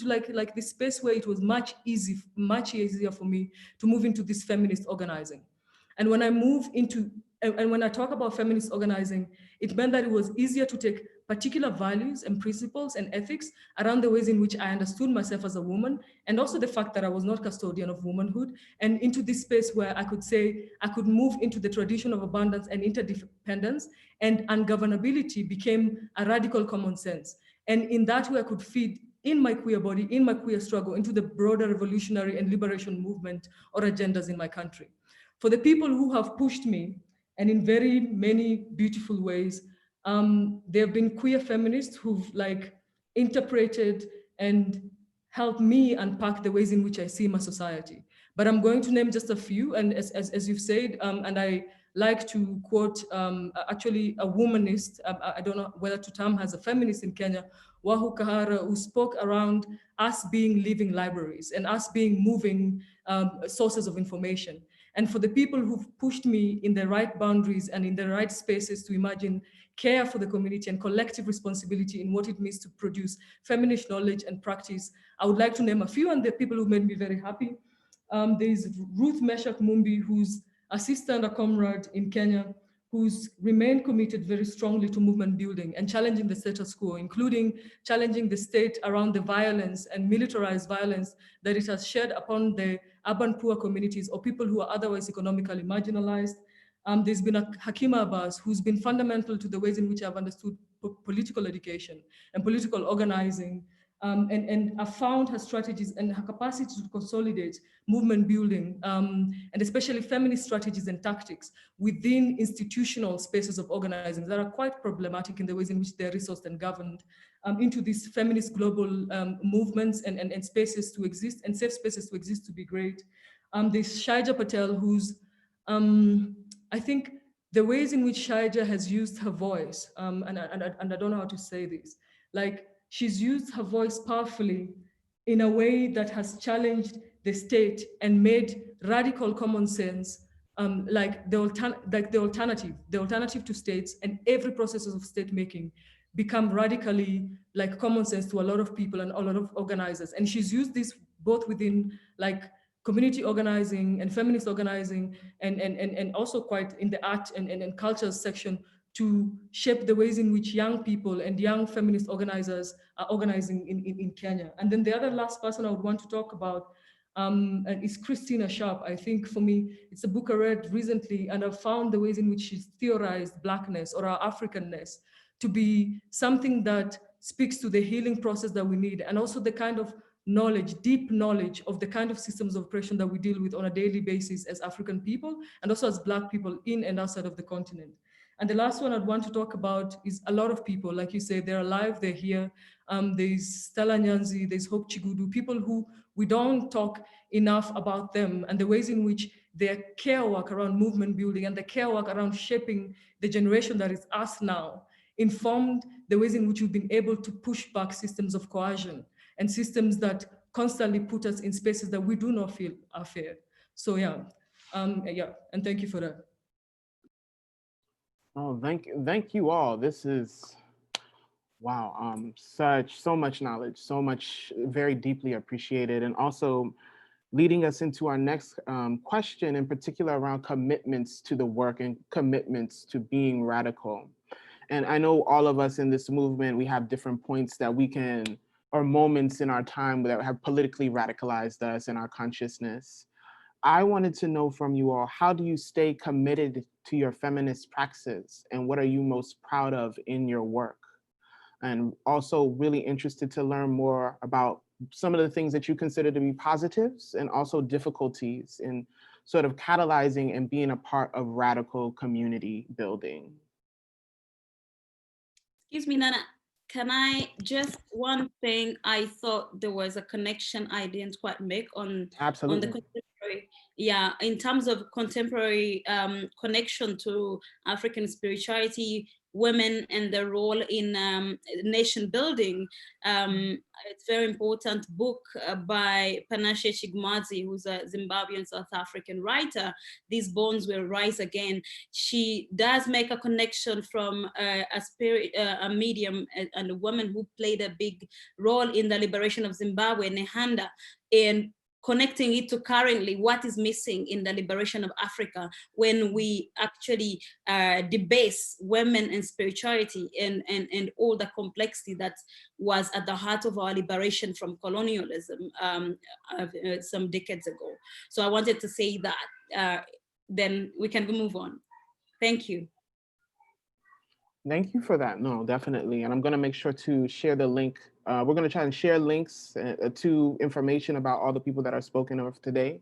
like this space where it was much easier for me to move into this feminist organizing. And when I talk about feminist organizing, it meant that it was easier to take particular values and principles and ethics around the ways in which I understood myself as a woman, and also the fact that I was not custodian of womanhood, and into this space where I could say, I could move into the tradition of abundance and interdependence, and ungovernability became a radical common sense. And in that way, I could feed in my queer body, in my queer struggle, into the broader revolutionary and liberation movement or agendas in my country. For the people who have pushed me, and in very many beautiful ways, there have been queer feminists who've like interpreted and helped me unpack the ways in which I see my society. But I'm going to name just a few, and as you've said, and I like to quote actually a womanist, I don't know whether Tutam has a feminist in Kenya, Wahu Kahara, who spoke around us being living libraries and us being moving sources of information. And for the people who've pushed me in the right boundaries and in the right spaces to imagine care for the community and collective responsibility in what it means to produce feminist knowledge and practice, I would like to name a few, and the people who made me very happy. There's Ruth Meshach Mumbi, who's a sister and a comrade in Kenya, who's remained committed very strongly to movement building and challenging the status quo, including challenging the state around the violence and militarized violence that it has shed upon the urban poor communities or people who are otherwise economically marginalized. There's been a Hakima Abbas, who's been fundamental to the ways in which I've understood political education and political organizing, and have found her strategies and her capacity to consolidate movement building, and especially feminist strategies and tactics within institutional spaces of organizing that are quite problematic in the ways in which they're resourced and governed, into these feminist global movements and spaces to exist, and safe spaces to exist to be great. There's Shaija Patel, who's, I think the ways in which Shaija has used her voice, and I don't know how to say this, like she's used her voice powerfully in a way that has challenged the state and made radical common sense, like the alternative to states, and every process of state making become radically like common sense to a lot of people and a lot of organizers. And she's used this both within like community organizing and feminist organizing, and also quite in the art and culture section, to shape the ways in which young people and young feminist organizers are organizing in Kenya. And then the other last person I would want to talk about is Christina Sharp. I think for me, it's a book I read recently, and I've found the ways in which she's theorized Blackness or our Africanness to be something that speaks to the healing process that we need, and also the kind of knowledge, deep knowledge of the kind of systems of oppression that we deal with on a daily basis as African people, and also as Black people in and outside of the continent. And the last one I'd want to talk about is a lot of people, like you say, they're alive, they're here. There's Stella Nyanzi, there's Hope Chigudu, people who we don't talk enough about them, and the ways in which their care work around movement building and the care work around shaping the generation that is us now informed the ways in which we've been able to push back systems of coercion and systems that constantly put us in spaces that we do not feel are fair. So yeah, and thank you for that. Oh, thank you all. This is, wow, so much knowledge, so much very deeply appreciated, and also leading us into our next question, in particular around commitments to the work and commitments to being radical. And I know all of us in this movement, we have different points that we can, or moments in our time that have politically radicalized us in our consciousness. I wanted to know from you all, how do you stay committed to your feminist praxis, and what are you most proud of in your work? And also really interested to learn more about some of the things that you consider to be positives and also difficulties in sort of catalyzing and being a part of radical community building. Excuse me, Nana, can I just, one thing, I thought there was a connection I didn't quite make on, Absolutely. on the contemporary, yeah, in terms of contemporary connection to African spirituality, women and their role in nation building. It's a very important book by Panashe Chigmazi, who's a Zimbabwean South African writer, These Bones Will Rise Again. She does make a connection from a medium and a woman who played a big role in the liberation of Zimbabwe, Nehanda, and connecting it to currently what is missing in the liberation of Africa when we actually debase women and spirituality and all the complexity that was at the heart of our liberation from colonialism some decades ago. So I wanted to say that, then we can move on. Thank you. Thank you for that. No, definitely. And I'm going to make sure to share the link. We're going to try and share links to information about all the people that are spoken of today.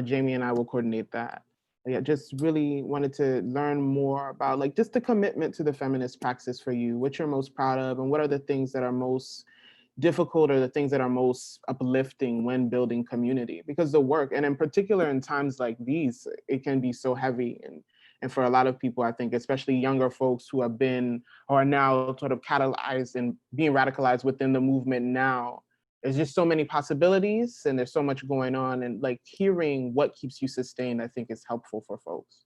Jamie and I will coordinate that. Yeah, just really wanted to learn more about like just the commitment to the feminist praxis for you, what you're most proud of, and what are the things that are most difficult or the things that are most uplifting when building community. Because the work, and in particular in times like these, it can be so heavy. And for a lot of people, I think, especially younger folks who have been or are now sort of catalyzed and being radicalized within the movement now, there's just so many possibilities and there's so much going on, and like hearing what keeps you sustained, I think is helpful for folks.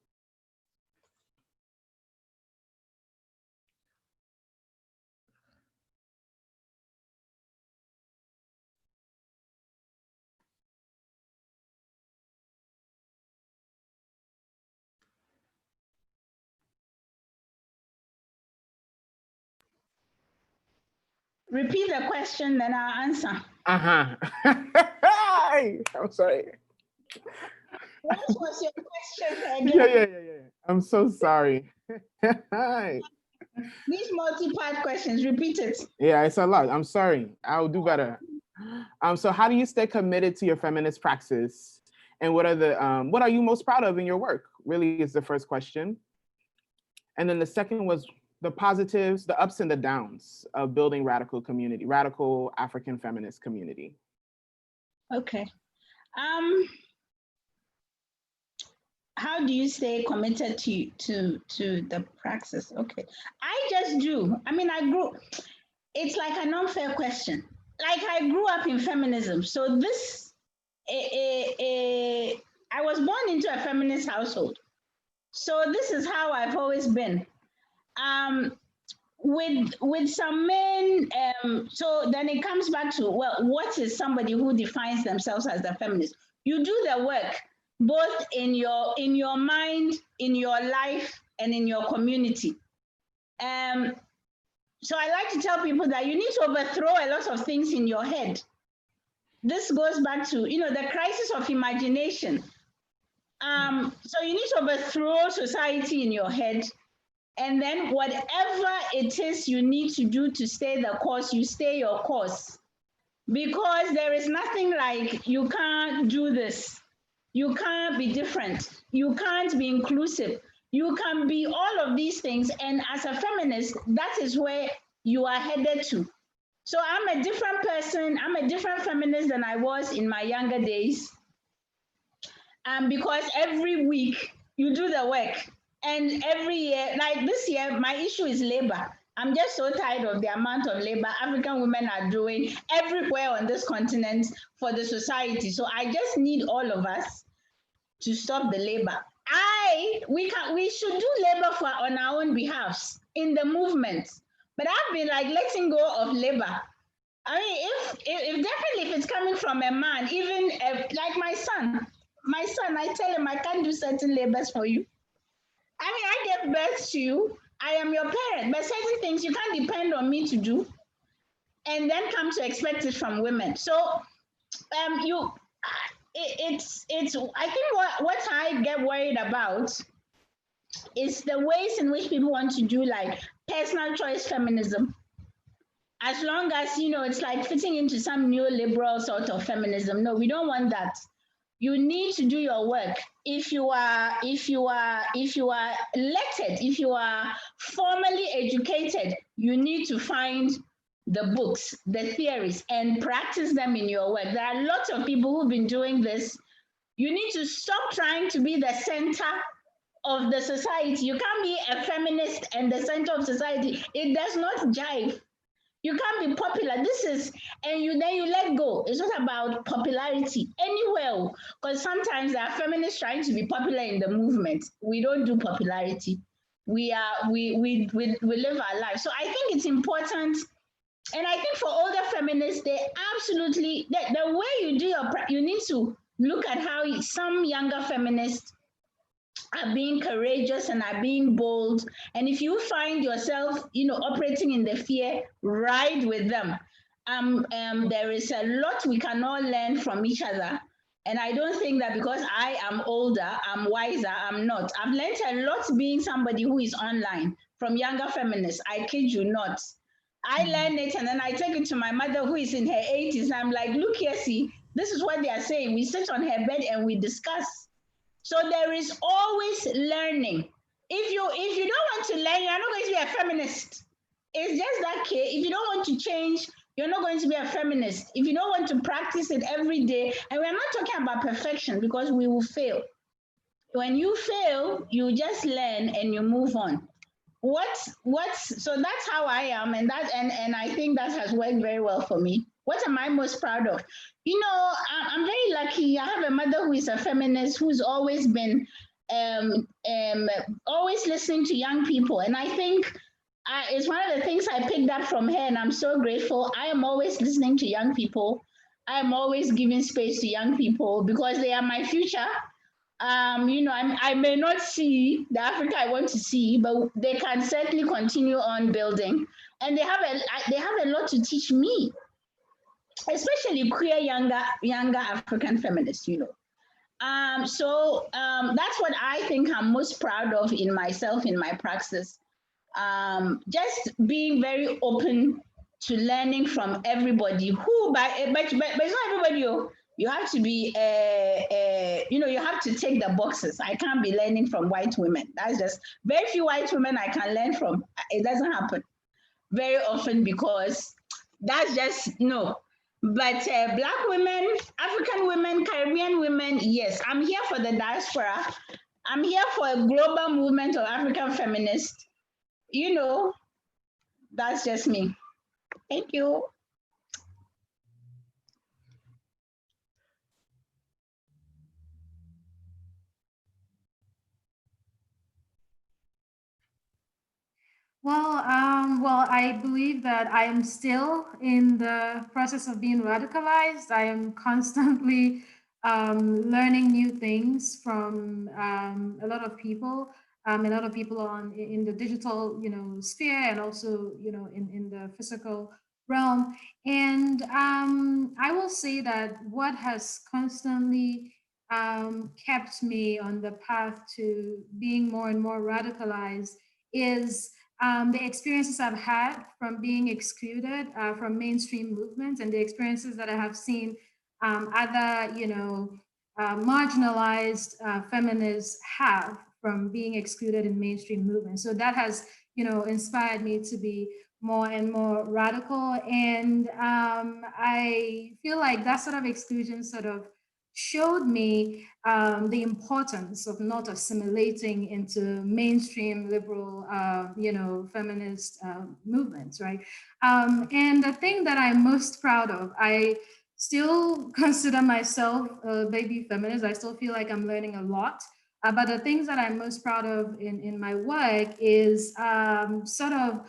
Repeat the question, then I'll answer. I'm sorry. What was your question again? Yeah. I'm so sorry. These multi-part questions, repeat it. Yeah, it's a lot. I'm sorry. I'll do better. So how do you stay committed to your feminist praxis? And what are you most proud of in your work? Really is the first question. And then the second was the positives, the ups and the downs of building radical community, radical African feminist community. Okay. How do you stay committed to the praxis? Okay. I just do. I mean, it's like an unfair question. Like I grew up in feminism. So this, I I was born into a feminist household. So this is how I've always been. With some men, so then it comes back to, well, what is somebody who defines themselves as a feminist? You do the work, both in your mind, in your life, and in your community. So I like to tell people that you need to overthrow a lot of things in your head. This goes back to, the crisis of imagination. So you need to overthrow society in your head. And then whatever it is you need to do to stay the course, you stay your course. Because there is nothing like, you can't do this. You can't be different. You can't be inclusive. You can be all of these things. And as a feminist, that is where you are headed to. So I'm a different person. I'm a different feminist than I was in my younger days. Because every week you do the work. And every year, like this year, my issue is labor. I'm just so tired of the amount of labor African women are doing everywhere on this continent for the society. So I just need all of us to stop the labor. We should do labor on our own behalves in the movement. But I've been like letting go of labor. I mean, if definitely if it's coming from a man, even like my son, I tell him I can't do certain labors for you. I mean, I gave birth to you. I am your parent, but certain things you can't depend on me to do, and then come to expect it from women. So, it's. I think what I get worried about is the ways in which people want to do like personal choice feminism. As long as it's like fitting into some neoliberal sort of feminism. No, we don't want that. You need to do your work. If you are elected, if you are formally educated, you need to find the books, the theories, and practice them in your work. There are lots of people who've been doing this. You need to stop trying to be the center of the society. You can't be a feminist and the center of society. It does not jive. You can't be popular. Then you let go. It's not about popularity anywhere. Because sometimes there are feminists trying to be popular in the movement. We don't do popularity. We live our life. So I think it's important. And I think for older feminists, they absolutely, the way you do you need to look at how some younger feminists are being courageous and are being bold. And if you find yourself, operating in the fear, ride with them. There is a lot we can all learn from each other. And I don't think that because I am older, I'm wiser, I'm not. I've learned a lot being somebody who is online from younger feminists. I kid you not. I learned it and then I take it to my mother who is in her 80s. And I'm like, look here, see, this is what they are saying. We sit on her bed and we discuss. So there is always learning. If you don't want to learn, you're not going to be a feminist. It's just that case. If you don't want to change, you're not going to be a feminist. If you don't want to practice it every day, and we're not talking about perfection because we will fail. When you fail, you just learn and you move on. So that's how I am, and I think that has worked very well for me. What am I most proud of? I'm very lucky. I have a mother who is a feminist who's always been always listening to young people. And I think it's one of the things I picked up from her, and I'm so grateful. I am always listening to young people. I am always giving space to young people because they are my future. I may not see the Africa I want to see, but they can certainly continue on building. And they have a lot to teach me, especially queer younger African feminists, that's what I think I'm most proud of in myself, in my praxis. Just being very open to learning from everybody but it's not everybody. You have to be, you have to take the boxes. I can't be learning from white women. That's just very few white women I can learn from. It doesn't happen very often because that's just, no. But Black women, African women, Caribbean women, yes, I'm here for the diaspora. I'm here for a global movement of African feminists. That's just me. Thank you. Well, I believe that I am still in the process of being radicalized. I am constantly learning new things from a lot of people. A lot of people on in the digital, sphere, and also, in the physical realm. And I will say that what has constantly kept me on the path to being more and more radicalized is the experiences I've had from being excluded from mainstream movements, and the experiences that I have seen other, marginalized feminists have from being excluded in mainstream movements. So that has, inspired me to be more and more radical. And I feel like that sort of exclusion sort of showed me the importance of not assimilating into mainstream liberal, feminist movements, right? And the thing that I'm most proud of, I still consider myself a baby feminist. I still feel like I'm learning a lot. But the things that I'm most proud of in my work is sort of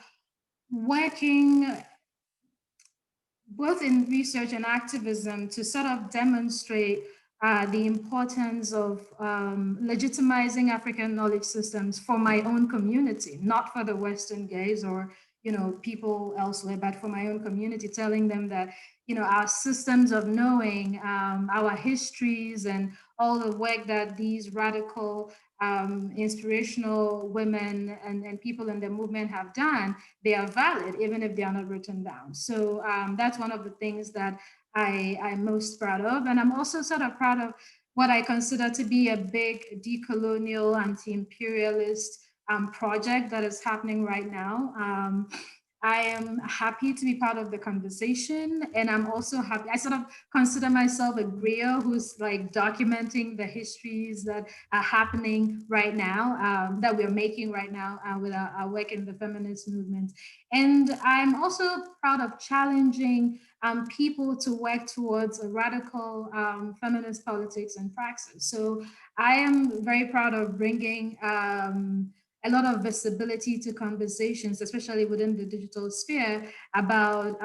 working both in research and activism to sort of demonstrate the importance of legitimizing African knowledge systems for my own community, not for the Western gaze or people elsewhere, but for my own community, telling them that our systems of knowing, our histories, and all the work that these radical, inspirational women and people in the movement have done, they are valid, even if they are not written down. So that's one of the things that I'm most proud of. And I'm also sort of proud of what I consider to be a big decolonial, anti-imperialist project that is happening right now. I am happy to be part of the conversation, and I'm also happy. I sort of consider myself a griot who's like documenting the histories that are happening right now, that we're making right now with our work in the feminist movement. And I'm also proud of challenging people to work towards a radical feminist politics and praxis. So I am very proud of bringing a lot of visibility to conversations, especially within the digital sphere, about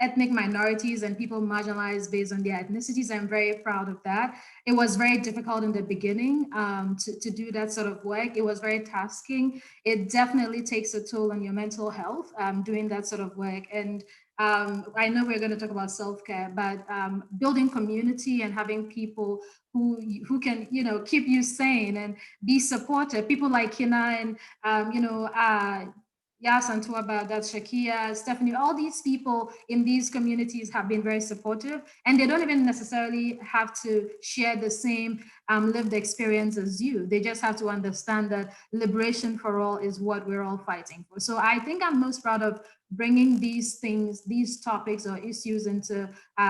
ethnic minorities and people marginalized based on their ethnicities. I'm very proud of that. It was very difficult in the beginning to do that sort of work. It was very tasking. It definitely takes a toll on your mental health doing that sort of work. And I know we're going to talk about self-care, but building community and having people who can, keep you sane and be supportive. People like Kinna and, Yas and Tuaba, that's Shakia, Stephanie, all these people in these communities have been very supportive, and they don't even necessarily have to share the same lived experience as you. They just have to understand that liberation for all is what we're all fighting for. So I think I'm most proud of bringing these things, these topics or issues into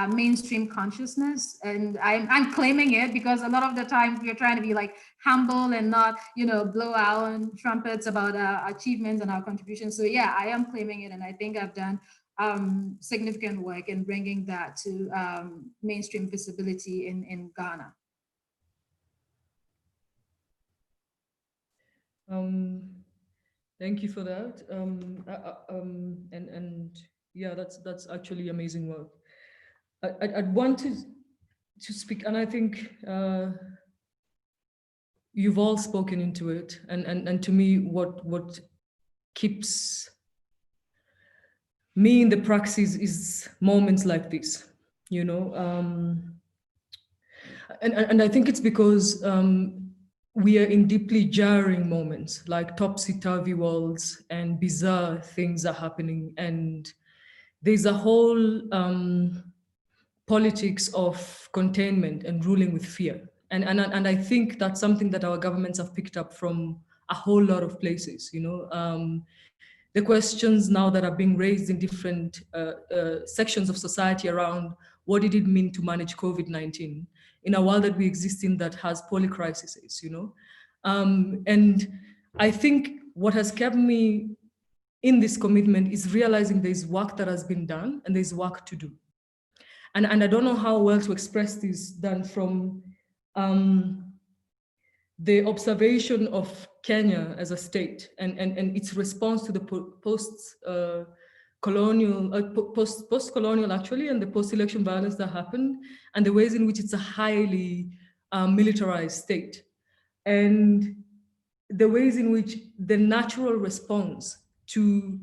mainstream consciousness. And I'm claiming it because a lot of the time we're trying to be like humble and not, blow our own trumpets about our achievements and our contributions. So yeah, I am claiming it. And I think I've done significant work in bringing that to mainstream visibility in Ghana. Thank you for that. And yeah, that's actually amazing work. I'd want to speak, and I think you've all spoken into it. And to me, what keeps me in the praxis is moments like this, and I think it's because we are in deeply jarring moments, like topsy-turvy worlds and bizarre things are happening. And there's a whole politics of containment and ruling with fear. And I think that's something that our governments have picked up from a whole lot of places, the questions now that are being raised in different sections of society around what did it mean to manage COVID-19 in a world that we exist in that has polycrises, and I think what has kept me in this commitment is realizing there's work that has been done and there's work to do. And I don't know how well to express this than from the observation of Kenya as a state and its response to the post-colonial actually, and the post-election violence that happened, and the ways in which it's a highly militarized state, and the ways in which the natural response to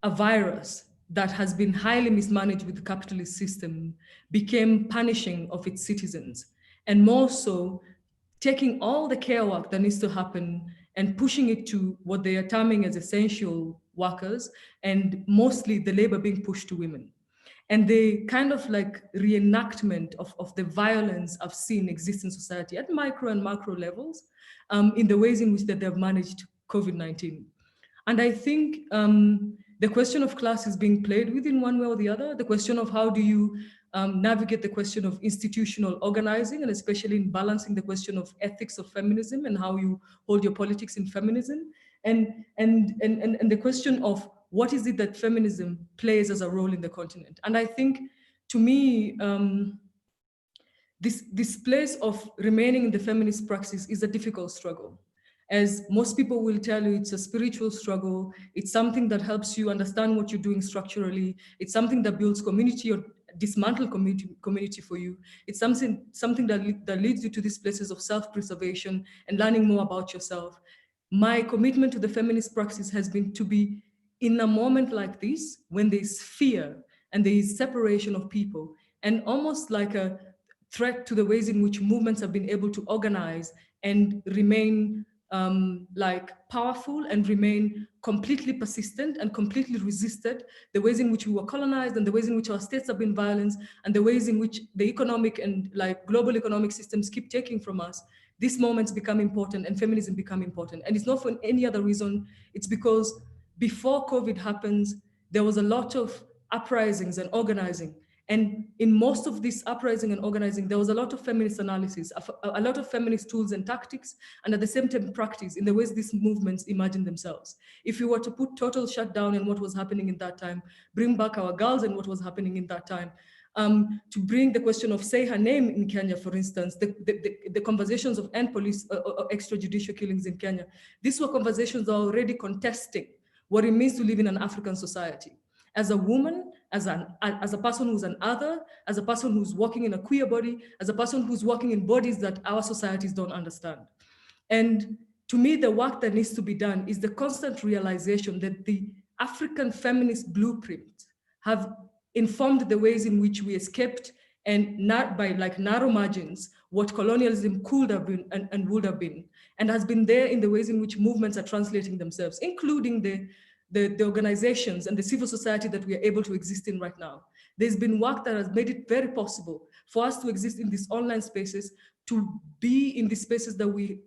a virus that has been highly mismanaged with the capitalist system became punishing of its citizens, and more so taking all the care work that needs to happen and pushing it to what they are terming as essential workers, and mostly the labor being pushed to women. And the kind of like reenactment of the violence I've seen exist in society at micro and macro levels in the ways in which that they've managed COVID-19. And I think the question of class is being played with in one way or the other. The question of how do you navigate the question of institutional organizing, and especially in balancing the question of ethics of feminism and how you hold your politics in feminism, and the question of what is it that feminism plays as a role in the continent. And I think, to me, this place of remaining in the feminist praxis is a difficult struggle. As most people will tell you, it's a spiritual struggle. It's something that helps you understand what you're doing structurally. It's something that builds community or dismantle community for you. It's something that leads you to these places of self-preservation and learning more about yourself. My commitment to the feminist praxis has been to be in a moment like this, when there's fear and there is separation of people, and almost like a threat to the ways in which movements have been able to organize and remain like powerful and remain completely persistent and completely resisted the ways in which we were colonized, and the ways in which our states have been violent, and the ways in which the economic and like global economic systems keep taking from us. These moments become important and feminism become important. And it's not for any other reason. It's because before COVID happens, there was a lot of uprisings and organizing. And in most of this uprising and organizing, there was a lot of feminist analysis, a lot of feminist tools and tactics, and at the same time practice in the ways these movements imagine themselves. If you were to put total shutdown and what was happening in that time, bring back our girls and what was happening in that time, to bring the question of say her name in Kenya, for instance, the conversations of end police or extrajudicial killings in Kenya, these were conversations that are already contesting what it means to live in an African society. As a woman, as a person who's an other, as a person who's walking in a queer body, as a person who's walking in bodies that our societies don't understand. And to me, the work that needs to be done is the constant realization that the African feminist blueprint have informed the ways in which we escaped, and not by like narrow margins, what colonialism could have been and would have been, and has been there in the ways in which movements are translating themselves, including the organizations and the civil society that we are able to exist in right now. There's been work that has made it very possible for us to exist in these online spaces, to be in these spaces that we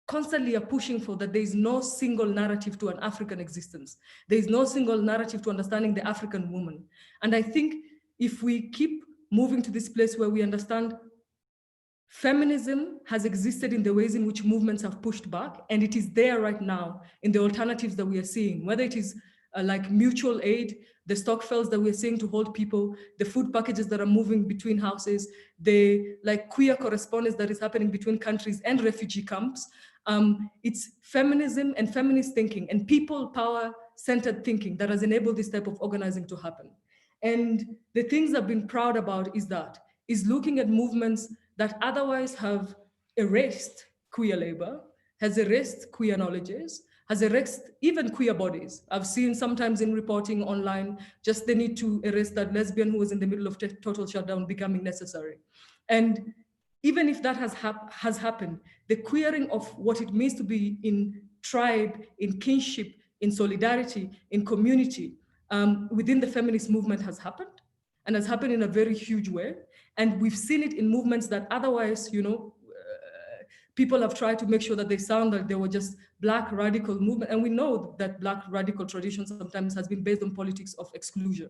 constantly are pushing for, that there is no single narrative to an African existence. There is no single narrative to understanding the African woman. And I think if we keep moving to this place where we understand feminism has existed in the ways in which movements have pushed back, and it is there right now in the alternatives that we are seeing, whether it is like mutual aid, the stockfells that we're seeing to hold people, the food packages that are moving between houses, the like queer correspondence that is happening between countries and refugee camps. It's feminism and feminist thinking and people power-centered thinking that has enabled this type of organizing to happen. And the things I've been proud about is looking at movements that otherwise have erased queer labor, has erased queer knowledges, has erased even queer bodies. I've seen sometimes in reporting online, just the need to erase that lesbian who was in the middle of total shutdown becoming necessary. And even if that has happened, the queering of what it means to be in tribe, in kinship, in solidarity, in community, within the feminist movement has happened, and has happened in a very huge way. And we've seen it in movements that otherwise, people have tried to make sure that they sound like they were just Black radical movement. And we know that Black radical tradition sometimes has been based on politics of exclusion.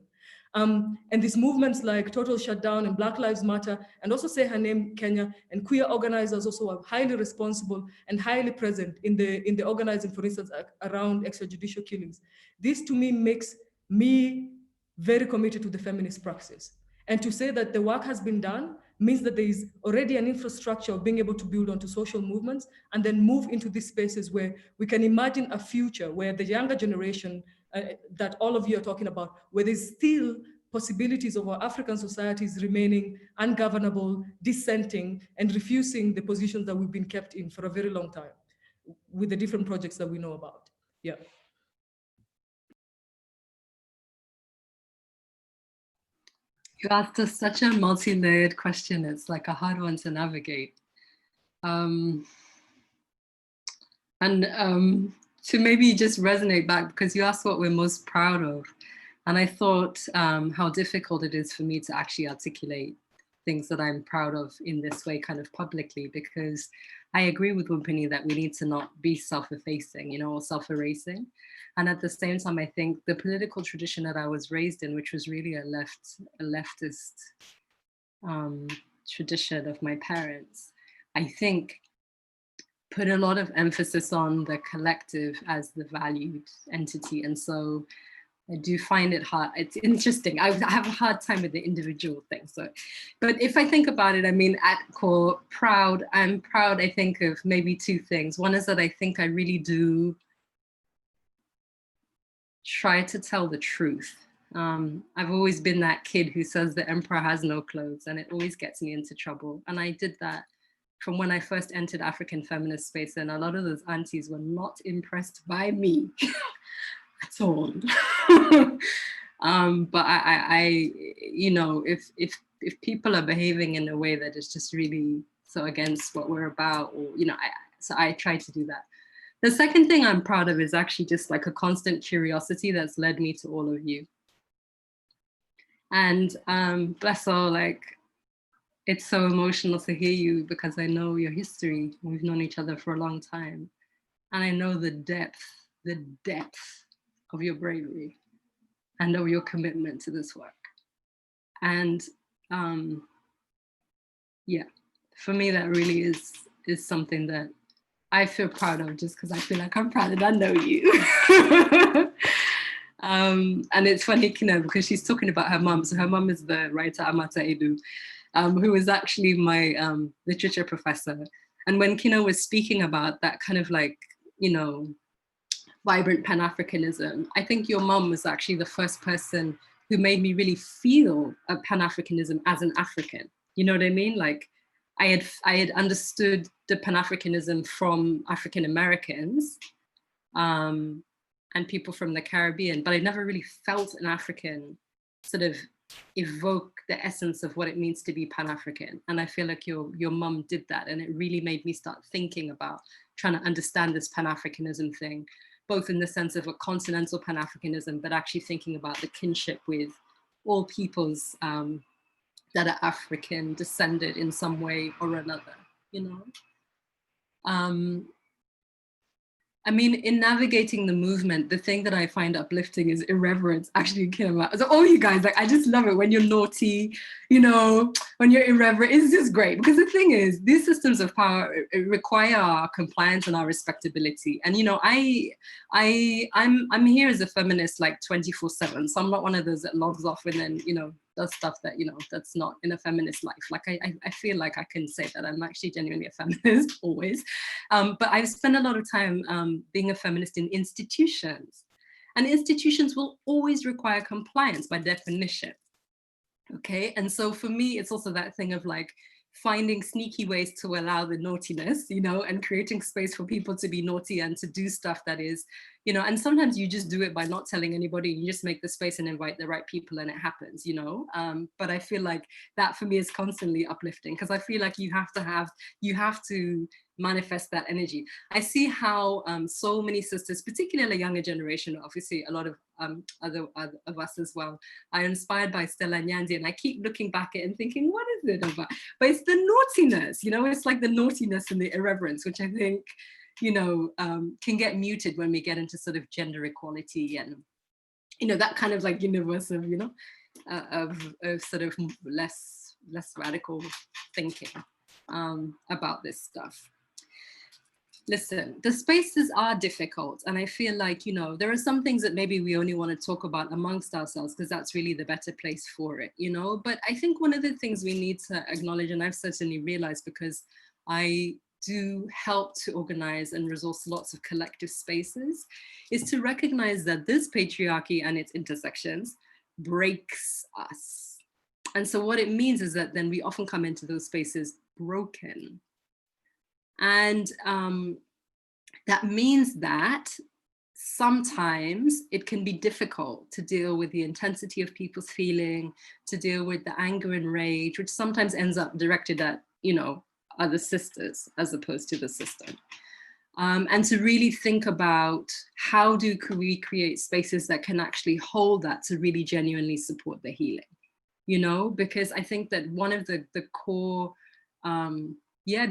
And these movements like Total Shutdown and Black Lives Matter, and also Say Her Name Kenya, and queer organizers also are highly responsible and highly present in the organizing, for instance, around extrajudicial killings. This to me makes me very committed to the feminist praxis. And to say that the work has been done, means that there is already an infrastructure of being able to build onto social movements and then move into these spaces where we can imagine a future where the younger generation that all of you are talking about, where there's still possibilities of our African societies remaining ungovernable, dissenting, and refusing the positions that we've been kept in for a very long time with the different projects that we know about. Yeah. You asked us such a multi-layered question. It's like a hard one to navigate. To maybe just resonate back, because you asked what we're most proud of. And I thought how difficult it is for me to actually articulate things that I'm proud of in this way, kind of publicly, because I agree with Wunpini that we need to not be self-effacing, you know, or self-erasing. And at the same time, I think the political tradition that I was raised in, which was really a leftist tradition of my parents, I think put a lot of emphasis on the collective as the valued entity. And so I do find it hard. It's interesting. I have a hard time with the individual thing. So, but if I think about it, I mean, at core, proud, I'm proud, I think, of maybe two things. One is that I think I really do try to tell the truth. I've always been that kid who says the emperor has no clothes, and it always gets me into trouble. And I did that from when I first entered African feminist space, and a lot of those aunties were not impressed by me at all. But I, you know, if people are behaving in a way that is just really so against what we're about, or, you know, so I try to do that. The second thing I'm proud of is actually just like a constant curiosity that's led me to all of you. And Blessol, like, it's so emotional to hear you because I know your history. We've known each other for a long time. And I know the depth of your bravery and of your commitment to this work. And yeah, for me, that really is something that I feel proud of, just because I feel like I'm proud that I know you. And it's funny, Kinna, because she's talking about her mum. So her mum is the writer Amata Edu, who was actually my literature professor. And when Kinna was speaking about that kind of like, you know, vibrant Pan-Africanism, I think your mum was actually the first person who made me really feel a Pan-Africanism as an African. You know what I mean? Like, I had understood the Pan-Africanism from African Americans and people from the Caribbean, but I never really felt an African sort of evoke the essence of what it means to be Pan-African. And I feel like your mum did that, and it really made me start thinking about trying to understand this Pan-Africanism thing, both in the sense of a continental Pan-Africanism, but actually thinking about the kinship with all peoples that are African descended in some way or another, you know? I mean, in navigating the movement, the thing that I find uplifting is irreverence, actually. So all you guys, like, I just love it when you're naughty, you know, when you're irreverent. It's just great, because the thing is, these systems of power require our compliance and our respectability. And, you know, I'm here as a feminist like 24/7. So I'm not one of those that logs off and then, you know, does stuff that, you know, that's not in a feminist life. Like I feel like I can say that I'm actually genuinely a feminist always. But I've spent a lot of time being a feminist in institutions, and institutions will always require compliance by definition. Okay, and so for me, it's also that thing of like finding sneaky ways to allow the naughtiness, you know, and creating space for people to be naughty and to do stuff that is, you know, and sometimes you just do it by not telling anybody. You just make the space and invite the right people and it happens, you know. But I feel like that for me is constantly uplifting, because I feel like you have to manifest that energy. I see how so many sisters, particularly the younger generation, obviously a lot of other of us as well, are inspired by Stella Nyandi, and I keep looking back at it and thinking, what is it about? But it's the naughtiness, you know, it's like the naughtiness and the irreverence, which I think, you know, can get muted when we get into sort of gender equality and, you know, that kind of like universe of, you know, of sort of less radical thinking about this stuff. listen, the spaces are difficult. And I feel like, you know, there are some things that maybe we only want to talk about amongst ourselves because that's really the better place for it, you know. But I think one of the things we need to acknowledge, and I've certainly realized because I do help to organize and resource lots of collective spaces, is to recognize that this patriarchy and its intersections breaks us. And so what it means is that then we often come into those spaces broken. And that means that sometimes it can be difficult to deal with the intensity of people's feeling, to deal with the anger and rage, which sometimes ends up directed at, you know, other sisters as opposed to the system. And to really think about how do we create spaces that can actually hold that to really genuinely support the healing, you know, because I think that one of the core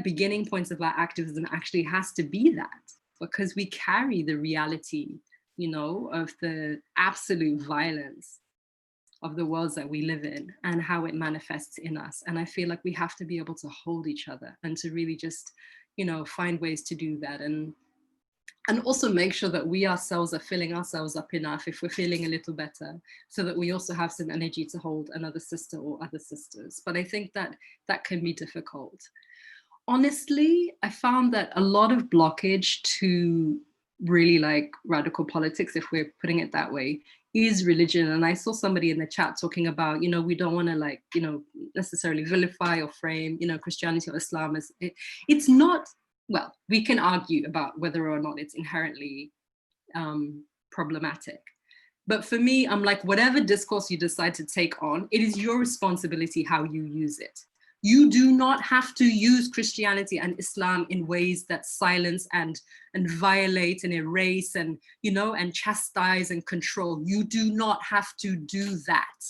beginning points of our activism actually has to be that, because we carry the reality, you know, of the absolute violence of the worlds that we live in and how it manifests in us. And I feel like we have to be able to hold each other and to really just, you know, find ways to do that. And also make sure that we ourselves are filling ourselves up enough if we're feeling a little better, so that we also have some energy to hold another sister or other sisters. But I think that that can be difficult. Honestly, I found that a lot of blockage to really like radical politics, if we're putting it that way, is religion. And I saw somebody in the chat talking about, you know, we don't want to like, you know, necessarily vilify or frame, you know, Christianity or Islam as, it's not, well, we can argue about whether or not it's inherently problematic. But for me, I'm like, whatever discourse you decide to take on, it is your responsibility how you use it. You do not have to use Christianity and Islam in ways that silence and violate and erase and, you know, and chastise and control. You do not have to do that.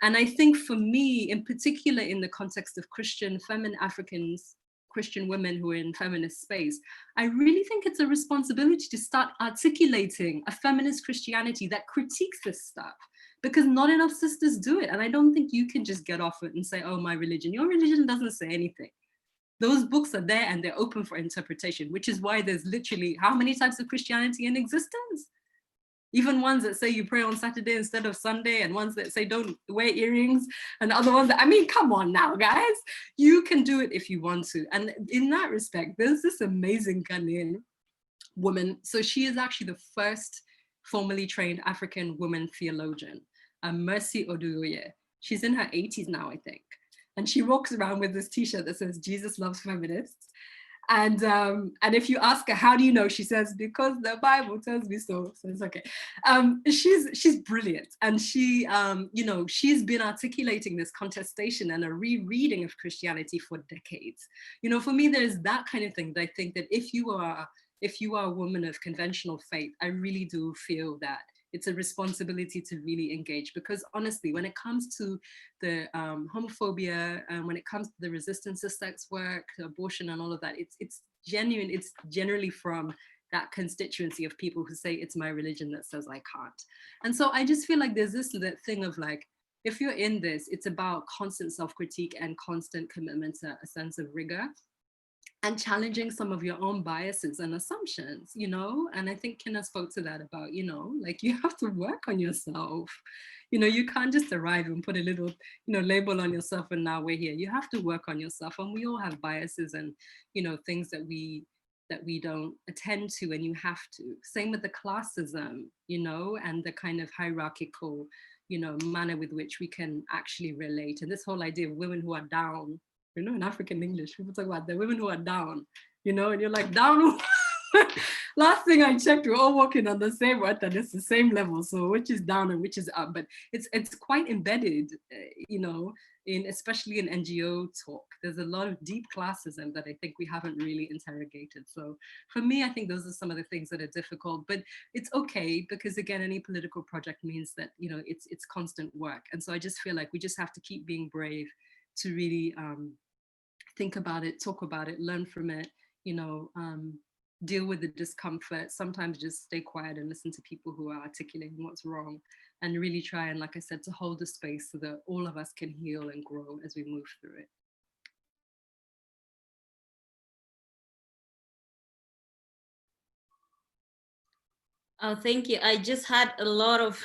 And I think for me, in particular, in the context of Christian, feminine Africans, Christian women who are in feminist space, I really think it's a responsibility to start articulating a feminist Christianity that critiques this stuff, because not enough sisters do it. And I don't think you can just get off it and say, oh, my religion. Your religion doesn't say anything. Those books are there and they're open for interpretation, which is why there's literally how many types of Christianity in existence? Even ones that say you pray on Saturday instead of Sunday, and ones that say don't wear earrings, and other ones that, I mean, come on now, guys. You can do it if you want to. And in that respect, there's this amazing Ghanaian woman. So she is actually the first formally trained African woman theologian, Mercy Oduyoye. She's in her 80s now, I think. And she walks around with this t-shirt that says, Jesus loves feminists. And if you ask her, how do you know? She says, because the Bible tells me so. So it's okay. She's brilliant. And she, you know, she's been articulating this contestation and a rereading of Christianity for decades. You know, for me, there's that kind of thing that I think that if you are a woman of conventional faith, I really do feel that it's a responsibility to really engage, because honestly, when it comes to the homophobia and when it comes to the resistance to sex work, abortion and all of that, it's genuine. It's generally from that constituency of people who say it's my religion that says I can't. And so I just feel like there's this thing of like, if you're in this, it's about constant self-critique and constant commitment to a sense of rigor and challenging some of your own biases and assumptions, you know? And I think Kinna spoke to that about, you know, like you have to work on yourself. You know, you can't just arrive and put a little, you know, label on yourself and now we're here. You have to work on yourself, and we all have biases and, you know, things that we don't attend to, and you have to. Same with the classism, you know, and the kind of hierarchical, you know, manner with which we can actually relate. And this whole idea of women who are down, you know, in African English, people talk about the women who are down, you know, and you're like, down? Last thing I checked, we're all walking on the same earth and it's the same level. So which is down and which is up? But it's quite embedded, you know, especially in NGO talk. There's a lot of deep classism that I think we haven't really interrogated. So for me, I think those are some of the things that are difficult, but it's okay, because again, any political project means that, you know, it's constant work. And so I just feel like we just have to keep being brave to really think about it, talk about it, learn from it, you know, deal with the discomfort, sometimes just stay quiet and listen to people who are articulating what's wrong, and really try and, like I said, to hold the space so that all of us can heal and grow as we move through it. Oh, thank you. I just had a lot of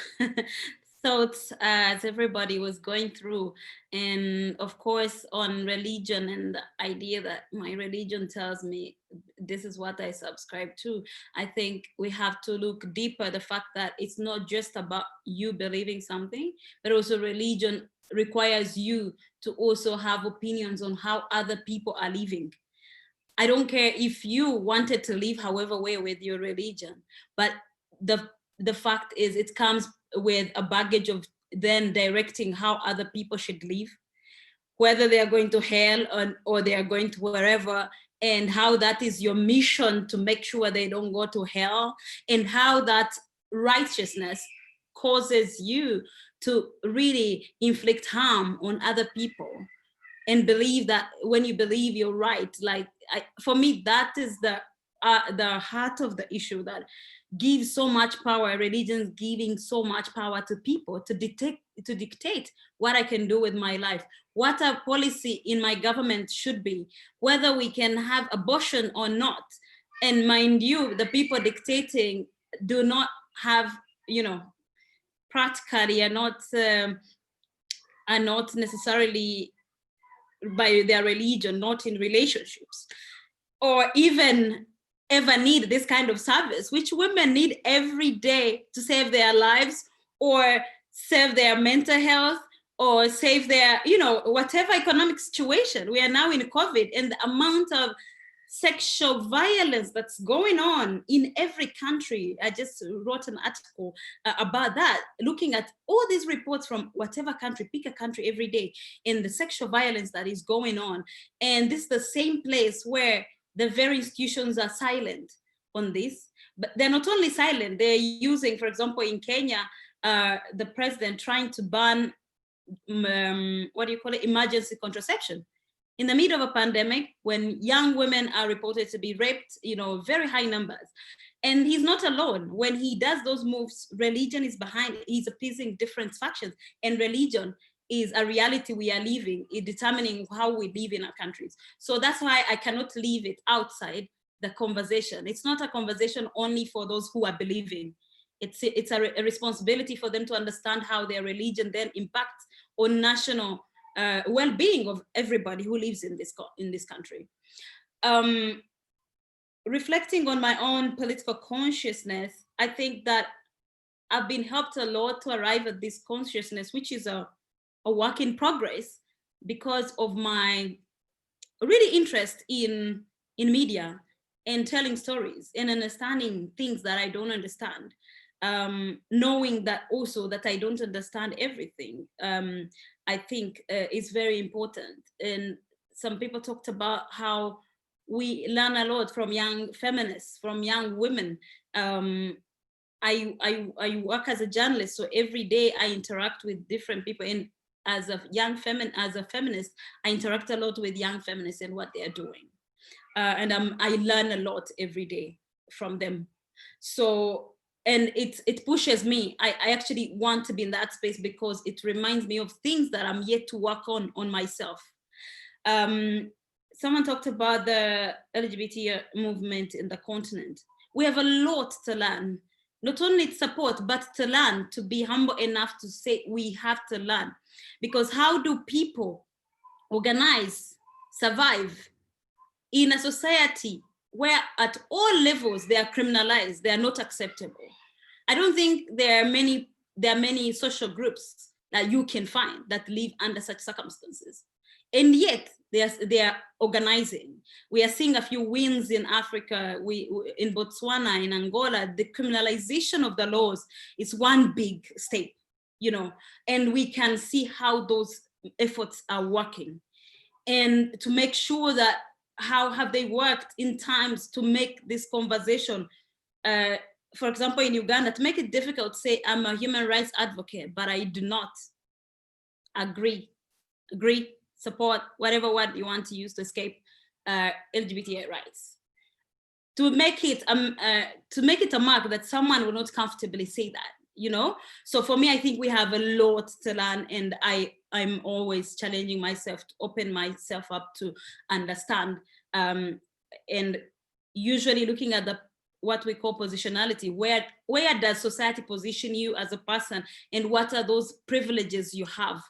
thoughts as everybody was going through. And of course, on religion and the idea that my religion tells me this is what I subscribe to. I think we have to look deeper, the fact that it's not just about you believing something, but also religion requires you to also have opinions on how other people are living. I don't care if you wanted to live however way with your religion, but the fact is it comes with a baggage of then directing how other people should live, whether they are going to hell or they are going to wherever, and how that is your mission to make sure they don't go to hell, and how that righteousness causes you to really inflict harm on other people and believe that when you believe you're right. Like for me, that is the heart of the issue that gives so much power, religions giving so much power to people to dictate what I can do with my life, what a policy in my government should be, whether we can have abortion or not. And mind you, the people dictating do not have, practically are not necessarily by their religion, not in relationships, or even ever need this kind of service, which women need every day to save their lives or save their mental health or save their, whatever economic situation. We are now in COVID, and the amount of sexual violence that's going on in every country. I just wrote an article about that, looking at all these reports from whatever country, pick a country every day, and the sexual violence that is going on. And this is the same place where the very institutions are silent on this. But they're not only silent, they're using, for example, in Kenya, the president trying to ban, emergency contraception. In the middle of a pandemic, when young women are reported to be raped, very high numbers. And he's not alone. When he does those moves, religion is behind it. He's appeasing different factions. And religion is a reality we are living, in determining how we live in our countries. So that's why I cannot leave it outside the conversation. It's not a conversation only for those who are believing. It's a responsibility for them to understand how their religion then impacts on national well-being of everybody who lives in this country. Reflecting on my own political consciousness, I think that I've been helped a lot to arrive at this consciousness, which is a work in progress, because of my really interest in media and telling stories and understanding things that I don't understand. Knowing that also that I don't understand everything, I think is very important. And some people talked about how we learn a lot from young feminists, from young women. I work as a journalist, so every day I interact with different people. And as a feminist, I interact a lot with young feminists and what they are doing. And I learn a lot every day from them. So, and it pushes me. I actually want to be in that space because it reminds me of things that I'm yet to work on myself. Someone talked about the LGBT movement in the continent. We have a lot to learn, not only to support, but to learn, to be humble enough to say we have to learn. Because how do people organize, survive in a society where at all levels they are criminalized, they are not acceptable? I don't think there are many social groups that you can find that live under such circumstances. And yet they are organizing. We are seeing a few wins in Africa, in Botswana, in Angola. The criminalization of the laws is one big step, and we can see how those efforts are working. And to make sure that how have they worked in times to make this conversation, for example, in Uganda, to make it difficult to say I'm a human rights advocate, but I do not agree, support, whatever word you want to use to escape LGBTI rights. To make it a mark that someone will not comfortably say that, So for me, I think we have a lot to learn, and I'm always challenging myself to open myself up to understand, and usually looking at the what we call positionality. Where does society position you as a person, and what are those privileges you have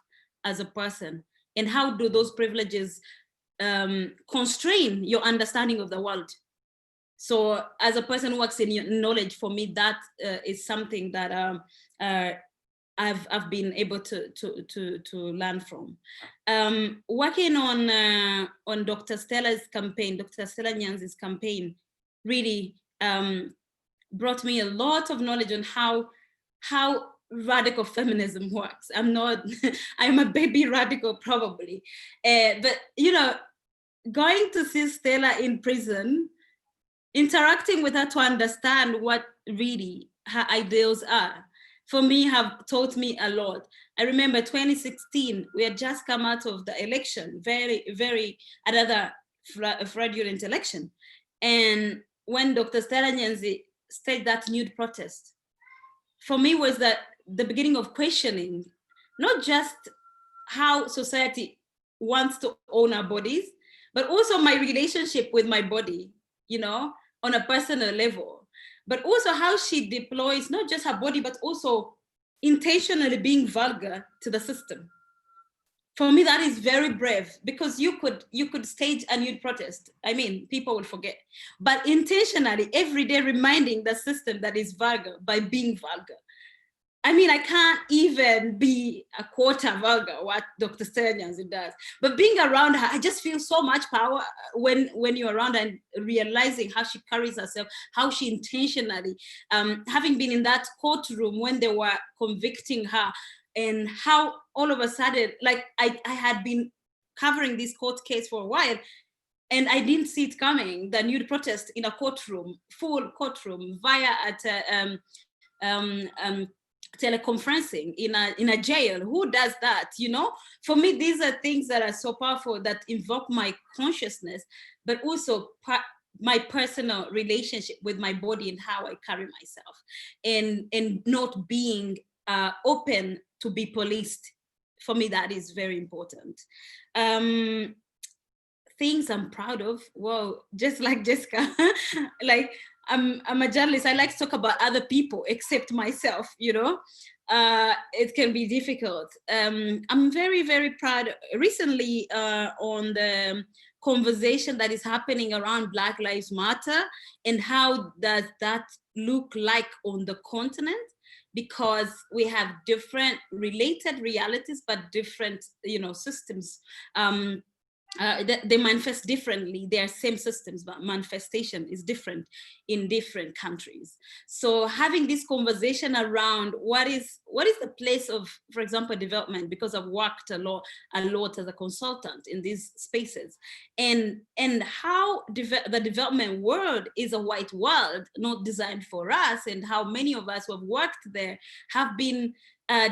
as a person, and how do those privileges constrain your understanding of the world? So as a person who works in knowledge, for me, that is something that I've been able to learn from. Working on Dr. Stella's campaign, Dr. Stella Nyanzi's campaign, really brought me a lot of knowledge on how radical feminism works. I'm a baby radical probably, but going to see Stella in prison, interacting with her to understand what really her ideals are, for me, have taught me a lot. I remember 2016, we had just come out of the election, another fraudulent election. And when Dr. Stella Nyanzi staged that nude protest, for me was the beginning of questioning, not just how society wants to own our bodies, but also my relationship with my body, on a personal level. But also how she deploys not just her body, but also intentionally being vulgar to the system. For me, that is very brave, because you could stage a nude protest. I mean, people will forget. But intentionally, every day reminding the system that is vulgar by being vulgar. I mean, I can't even be a quarter vulgar what Dr. Stella Nyanzi does. But being around her, I just feel so much power when you're around her and realizing how she carries herself, how she intentionally, having been in that courtroom when they were convicting her, and how all of a sudden, like I had been covering this court case for a while, and I didn't see it coming, the nude protest in a courtroom, full courtroom, via teleconferencing in a jail. Who does that? For me, these are things that are so powerful, that invoke my consciousness, but also my personal relationship with my body and how I carry myself, and not being open to be policed. For me, that is very important. Things I'm proud of, well, just like Jessica, like I'm a journalist. I like to talk about other people except myself, it can be difficult. I'm very, very proud recently on the conversation that is happening around Black Lives Matter, and how does that look like on the continent, because we have different related realities, but different, systems. They manifest differently. They are same systems, but manifestation is different in different countries. So having this conversation around what is the place of, for example, development, because I've worked a lot as a consultant in these spaces, and how the development world is a white world, not designed for us, and how many of us who have worked there have been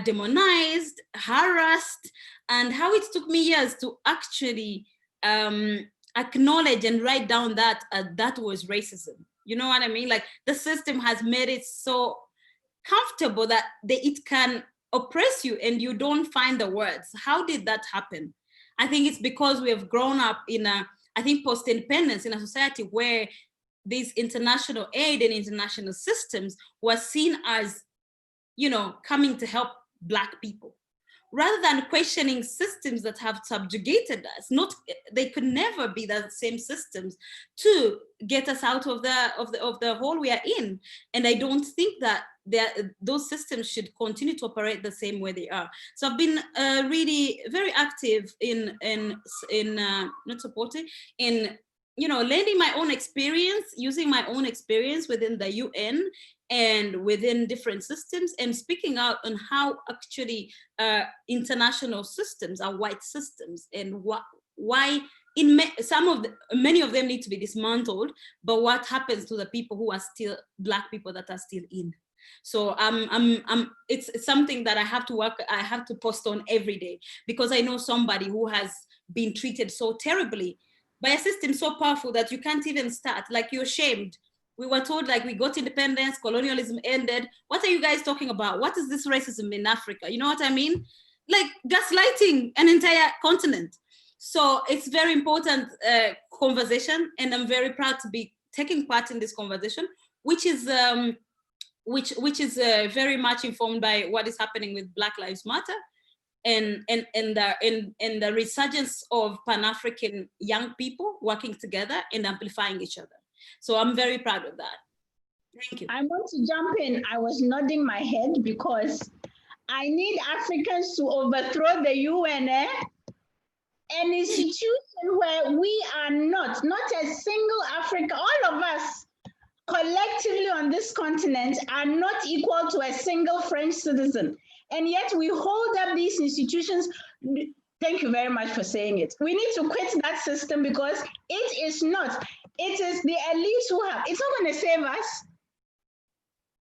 demonized, harassed, and how it took me years to actually acknowledge and write down that that was racism. You know what I mean? Like, the system has made it so comfortable that it can oppress you and you don't find the words. How did that happen? I think it's because we have grown up in post-independence, in a society where these international aid and international systems were seen as, coming to help Black people, rather than questioning systems that have subjugated us. They could never be the same systems to get us out of the hole we are in. And I don't think that those systems should continue to operate the same way they are. So I've been really very active in not supporting, in lending my own experience, using my own experience within the UN and within different systems, and speaking out on how actually international systems are white systems, and why many of them need to be dismantled, but what happens to the people who are still Black people that are still in. So it's something that I have to post on every day, because I know somebody who has been treated so terribly by a system so powerful that you can't even start. Like, you're shamed. We were told, like, we got independence, colonialism ended. What are you guys talking about? What is this racism in Africa? You know what I mean? Like, gaslighting an entire continent. So it's very important conversation, and I'm very proud to be taking part in this conversation which is very much informed by what is happening with Black Lives Matter and the resurgence of Pan-African young people working together and amplifying each other. So I'm very proud of that. Thank you. I want to jump in. I was nodding my head because I need Africans to overthrow the UN, an institution where we are not a single Africa, all of us collectively on this continent are not equal to a single French citizen. And yet we hold up these institutions. Thank you very much for saying it. We need to quit that system because it is not. It is the elites who have. It's not going to save us.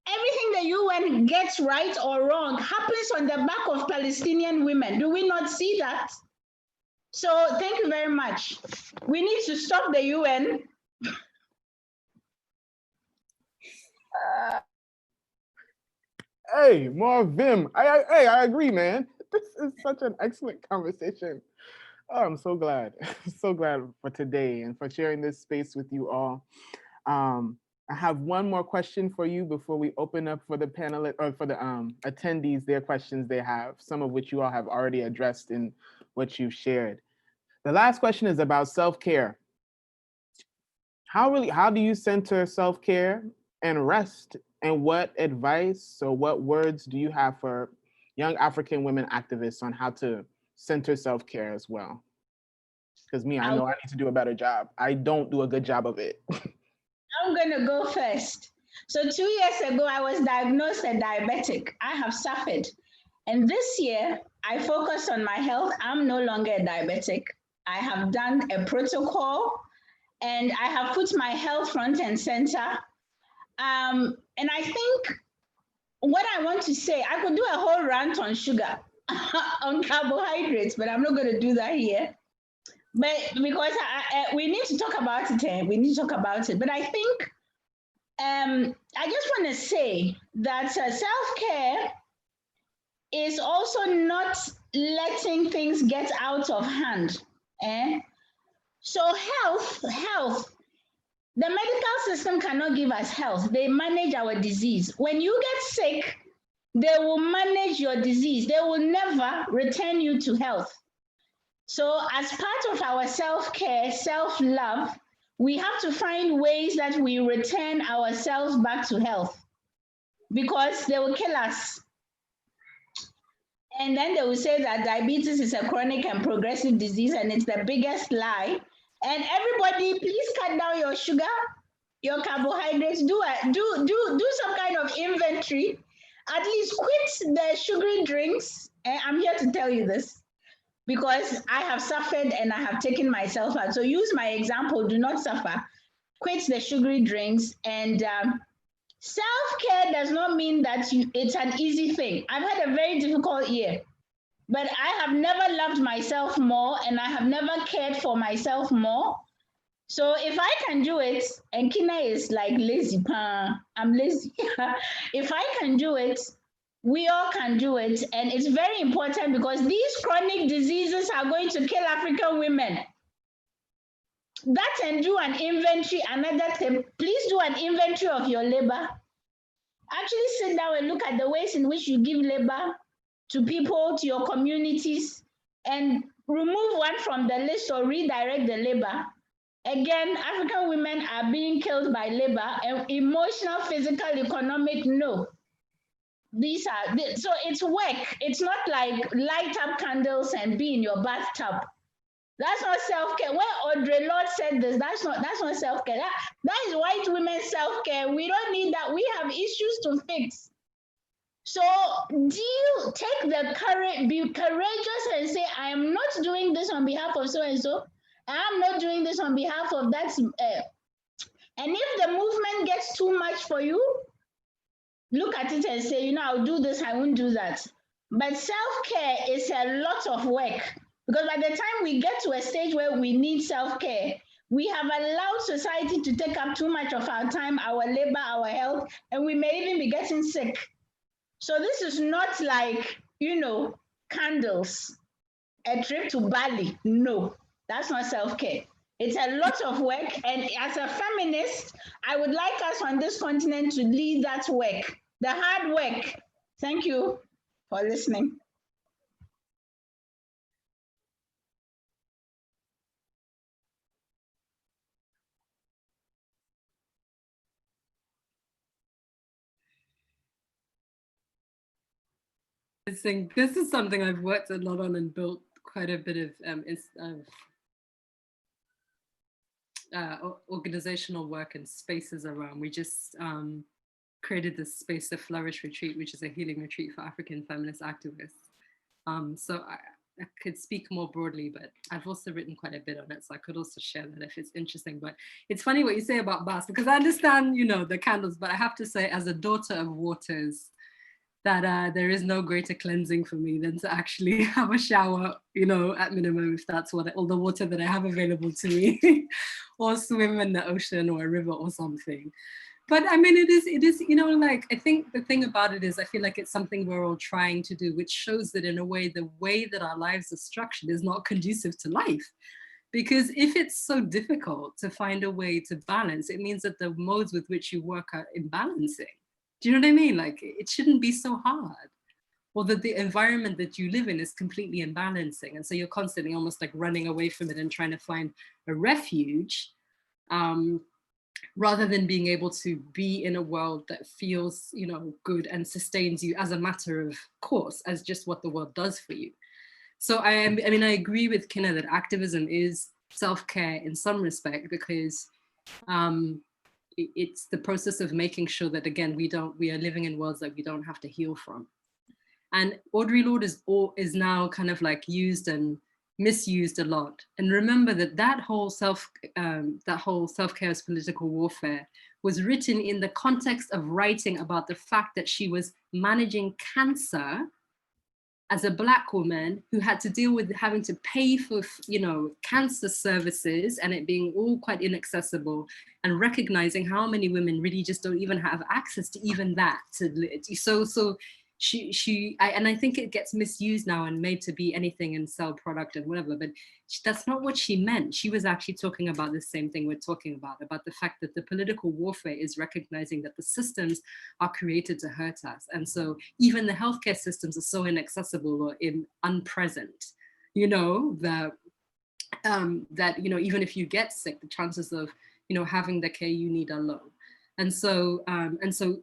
Everything the UN gets right or wrong happens on the back of Palestinian women. Do we not see that? So thank you very much. We need to stop the UN. Hey, more vim. I agree, man. This is such an excellent conversation. Oh, I'm so glad. So glad for today and for sharing this space with you all. I have one more question for you before we open up for the panelists or for the attendees, their questions they have, some of which you all have already addressed in what you've shared. The last question is about self-care. How do you center self-care and rest? And what advice or what words do you have for young African women activists on how to center self-care as well? Because I know I need to do a better job. I don't do a good job of it. I'm gonna go first. So 2 years ago, I was diagnosed a diabetic. I have suffered. And this year, I focused on my health. I'm no longer a diabetic. I have done a protocol and I have put my health front and center. And I think what I want to say, I could do a whole rant on sugar, on carbohydrates, but I'm not going to do that here. But because we need to talk about it, we need to talk about it. But I think I just want to say that self-care is also not letting things get out of hand. So health, the medical system cannot give us health. They manage our disease. When you get sick, they will manage your disease. They will never return you to health. So as part of our self-care, self-love, we have to find ways that we return ourselves back to health because they will kill us. And then they will say that diabetes is a chronic and progressive disease and it's the biggest lie. And everybody, please cut down your sugar, your carbohydrates, do some kind of inventory. At least quit the sugary drinks. And I'm here to tell you this because I have suffered and I have taken myself out. So use my example, do not suffer. Quit the sugary drinks. And self-care does not mean that it's an easy thing. I've had a very difficult year. But I have never loved myself more and I have never cared for myself more. So if I can do it, and Kinna is like lazy, I'm lazy. If I can do it, we all can do it. And it's very important because these chronic diseases are going to kill African women. That and do an inventory, another thing, please do an inventory of your labor. Actually sit down and look at the ways in which you give labor to people, to your communities, and remove one from the list or redirect the labor. Again, African women are being killed by labor, and emotional, physical, economic, no. So it's work. It's not like light up candles and be in your bathtub. That's not self-care. When Audre Lorde said this, that's not self-care. That is white women's self-care. We don't need that. We have issues to fix. So take the courage, be courageous and say, I am not doing this on behalf of so-and-so. I'm not doing this on behalf of that. And if the movement gets too much for you, look at it and say, I'll do this, I won't do that. But self-care is a lot of work because by the time we get to a stage where we need self-care, we have allowed society to take up too much of our time, our labor, our health, and we may even be getting sick. So this is not like, candles, a trip to Bali. No, that's not self-care. It's a lot of work. And as a feminist, I would like us on this continent to lead that work, the hard work. Thank you for listening. This is something I've worked a lot on and built quite a bit of organizational work and spaces around. We just created this Space to Flourish retreat, which is a healing retreat for African feminist activists. So I could speak more broadly, but I've also written quite a bit on it, so I could also share that if it's interesting. But it's funny what you say about baths, because I understand, you know, the candles, but I have to say, as a daughter of waters, that there is no greater cleansing for me than to actually have a shower, you know, at minimum, if that's what all the water that I have available to me, or swim in the ocean or a river or something. But I mean, it is, you know, like, I think the thing about it is, I feel like it's something we're all trying to do, which shows that in a way, the way that our lives are structured is not conducive to life. Because if it's so difficult to find a way to balance, it means that the modes with which you work are imbalancing. Do you know what I mean? Like, it shouldn't be so hard, or that the environment that you live in is completely imbalancing. And so you're constantly almost like running away from it and trying to find a refuge, rather than being able to be in a world that feels, you know, good and sustains you as a matter of course, as just what the world does for you. So I mean, I agree with Kinna that activism is self-care in some respect, because it's the process of making sure that, again, we are living in worlds that we don't have to heal from. And Audre Lorde is now kind of like used and misused a lot. And remember that whole self-care as political warfare was written in the context of writing about the fact that she was managing cancer as a Black woman who had to deal with having to pay for, you know, cancer services and it being all quite inaccessible, and recognizing how many women really just don't even have access to even that. And I think it gets misused now and made to be anything and sell product and whatever, but that's not what she meant. She was actually talking about the same thing we're talking about the fact that the political warfare is recognizing that the systems are created to hurt us. And so even the healthcare systems are so inaccessible or unpresent, you know, that, you know, even if you get sick, the chances of, you know, having the care you need are low. And so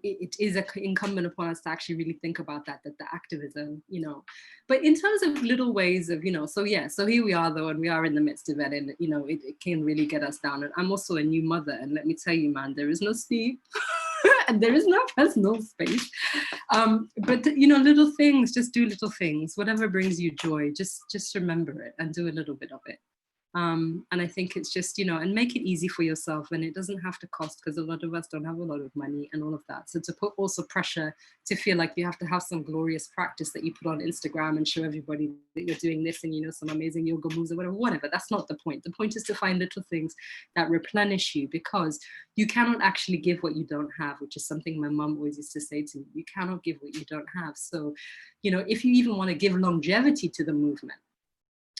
it is incumbent upon us to actually really think about that the activism, you know, but in terms of little ways of, you know, so here we are though, and we are in the midst of it, and, you know, it can really get us down. And I'm also a new mother, and let me tell you, man, there is no sleep and there is no personal space. But, you know, little things, just do little things, whatever brings you joy, just remember it and do a little bit of it. And I think it's just, you know, and make it easy for yourself, and it doesn't have to cost, because a lot of us don't have a lot of money and all of that. So to put also pressure to feel like you have to have some glorious practice that you put on Instagram and show everybody that you're doing this and, you know, some amazing yoga moves or whatever, that's not the point. The point is to find little things that replenish you, because you cannot actually give what you don't have, which is something my mom always used to say to me. You cannot give what you don't have. So, you know, if you even want to give longevity to the movement,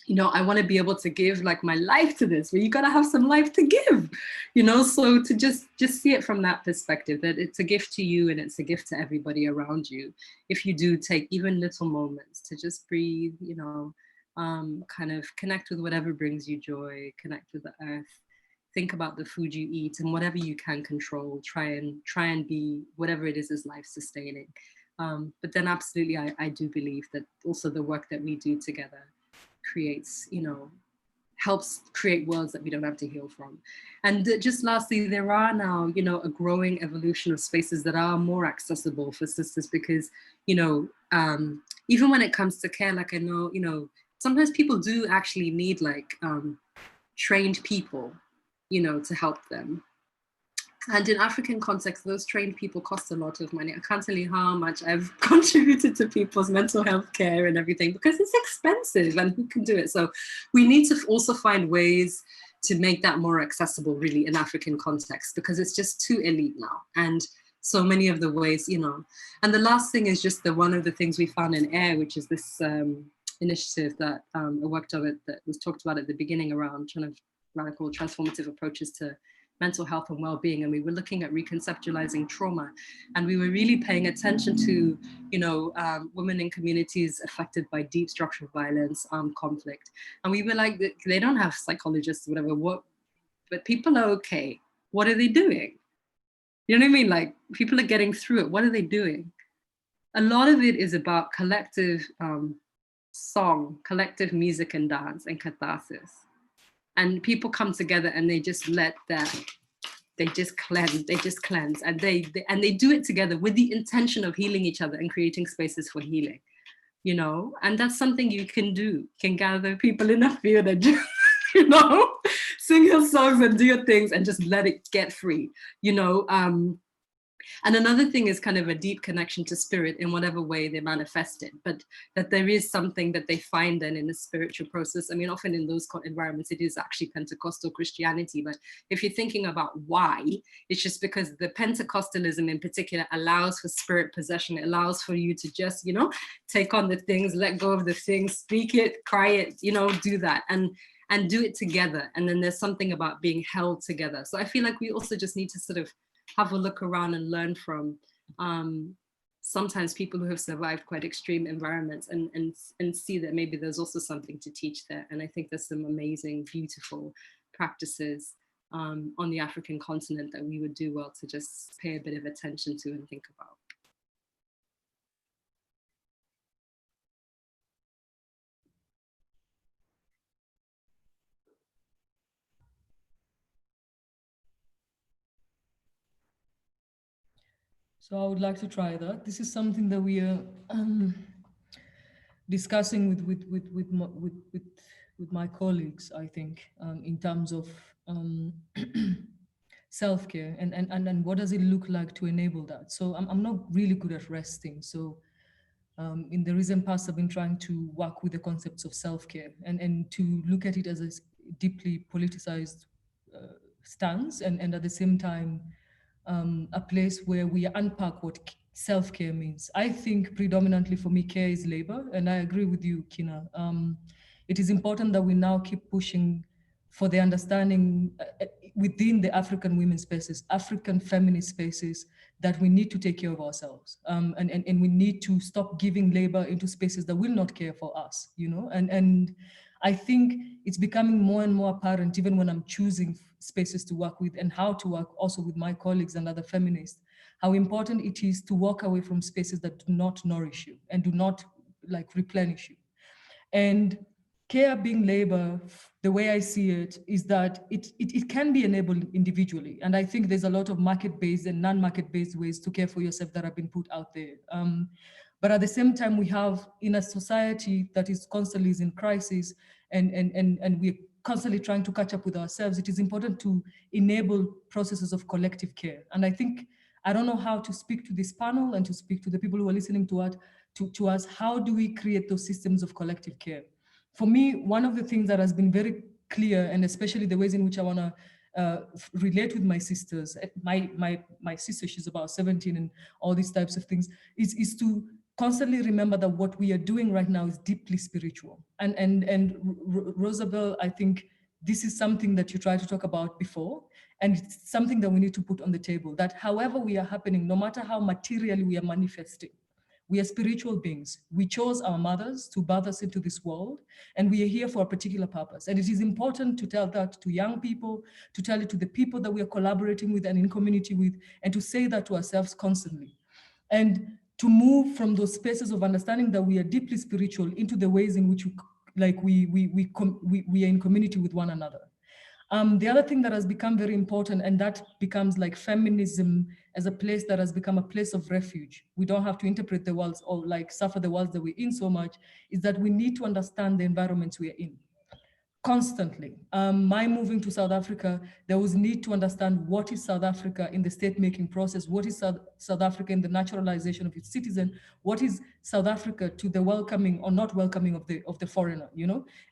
you know, I want to be able to give like my life to this, but you got to have some life to give, you know, so to just see it from that perspective, that it's a gift to you and it's a gift to everybody around you. If you do take even little moments to just breathe, you know, kind of connect with whatever brings you joy, connect with the earth, think about the food you eat, and whatever you can control, try and be whatever it is life sustaining. But then absolutely, I do believe that also the work that we do together creates, you know, helps create worlds that we don't have to heal from. And just lastly, there are now, you know, a growing evolution of spaces that are more accessible for sisters, because, you know, even when it comes to care, like I know, you know, sometimes people do actually need like trained people, you know, to help them. And in African context, those trained people cost a lot of money. I can't tell you how much I've contributed to people's mental health care and everything, because it's expensive and who can do it? So we need to also find ways to make that more accessible really in African context, because it's just too elite now. And so many of the ways, you know, and the last thing is just one of the things we found in AIR, which is this initiative that I worked on it, that was talked about at the beginning around trying to radical transformative approaches to mental health and well-being, and we were looking at reconceptualizing trauma, and we were really paying attention to, women in communities affected by deep structural violence, conflict, and we were like, they don't have psychologists, whatever. But people are okay. What are they doing? You know what I mean? Like, people are getting through it. What are they doing? A lot of it is about collective song, collective music and dance and catharsis. And people come together and they just they just cleanse, and they do it together with the intention of healing each other and creating spaces for healing, and that's something you can do. You can gather people in a field and just, sing your songs and do your things and just let it get free, And another thing is kind of a deep connection to spirit in whatever way they manifest it, but that there is something that they find then in the spiritual process. I mean, often in those environments, it is actually Pentecostal Christianity, but if you're thinking about why, it's just because the Pentecostalism in particular allows for spirit possession. It allows for you to just, take on the things, let go of the things, speak it, cry it, do that. And do it together. And then there's something about being held together. So I feel like we also just need to sort of have a look around and learn from sometimes people who have survived quite extreme environments and see that maybe there's also something to teach there. And I think there's some amazing, beautiful practices on the African continent that we would do well to just pay a bit of attention to and think about. So I would like to try that. This is something that we are discussing with my colleagues, I think, in terms of self-care and what does it look like to enable that. So I'm not really good at resting. So in the recent past, I've been trying to work with the concepts of self-care and to look at it as a deeply politicized stance and at the same time, a place where we unpack what self-care means. I think predominantly for me, care is labor, and I agree with you, Kinna. It is important that we now keep pushing for the understanding within the African women's spaces, African feminist spaces, that we need to take care of ourselves. And we need to stop giving labor into spaces that will not care for us, and I think it's becoming more and more apparent, even when I'm choosing spaces to work with and how to work also with my colleagues and other feminists, how important it is to walk away from spaces that do not nourish you and do not replenish you. And care being labor, the way I see it is that it can be enabled individually. And I think there's a lot of market-based and non-market-based ways to care for yourself that have been put out there. But at the same time, we have in a society that is constantly in crisis and we're constantly trying to catch up with ourselves, it is important to enable processes of collective care. And I think, I don't know how to speak to this panel and to speak to the people who are listening to us, how do we create those systems of collective care? For me, one of the things that has been very clear, and especially the ways in which I want to relate with my sisters, my sister, she's about 17 and all these types of things, is to constantly remember that what we are doing right now is deeply spiritual. And Rosebell, I think this is something that you tried to talk about before, and it's something that we need to put on the table, that however we are happening, no matter how materially we are manifesting, we are spiritual beings. We chose our mothers to birth us into this world, and we are here for a particular purpose. And it is important to tell that to young people, to tell it to the people that we are collaborating with and in community with, and to say that to ourselves constantly. And to move from those spaces of understanding that we are deeply spiritual into the ways in which we are in community with one another. The other thing that has become very important, and that becomes like feminism as a place that has become a place of refuge. We don't have to interpret the worlds or suffer the worlds that we're in so much, is that we need to understand the environments we are in. Constantly. My moving to South Africa, there was need to understand what is South Africa in the state-making process, what is South Africa in the naturalization of its citizen, what is South Africa to the welcoming or not welcoming of the foreigner,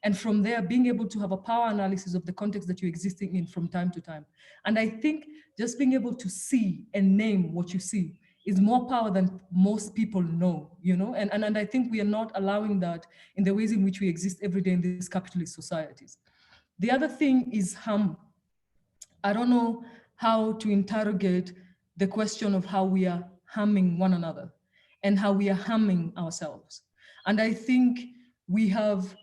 And from there, being able to have a power analysis of the context that you're existing in from time to time. And I think just being able to see and name what you see is more power than most people know, And I think we are not allowing that in the ways in which we exist every day in these capitalist societies. The other thing is harm. I don't know how to interrogate the question of how we are harming one another and how we are harming ourselves. And I think we have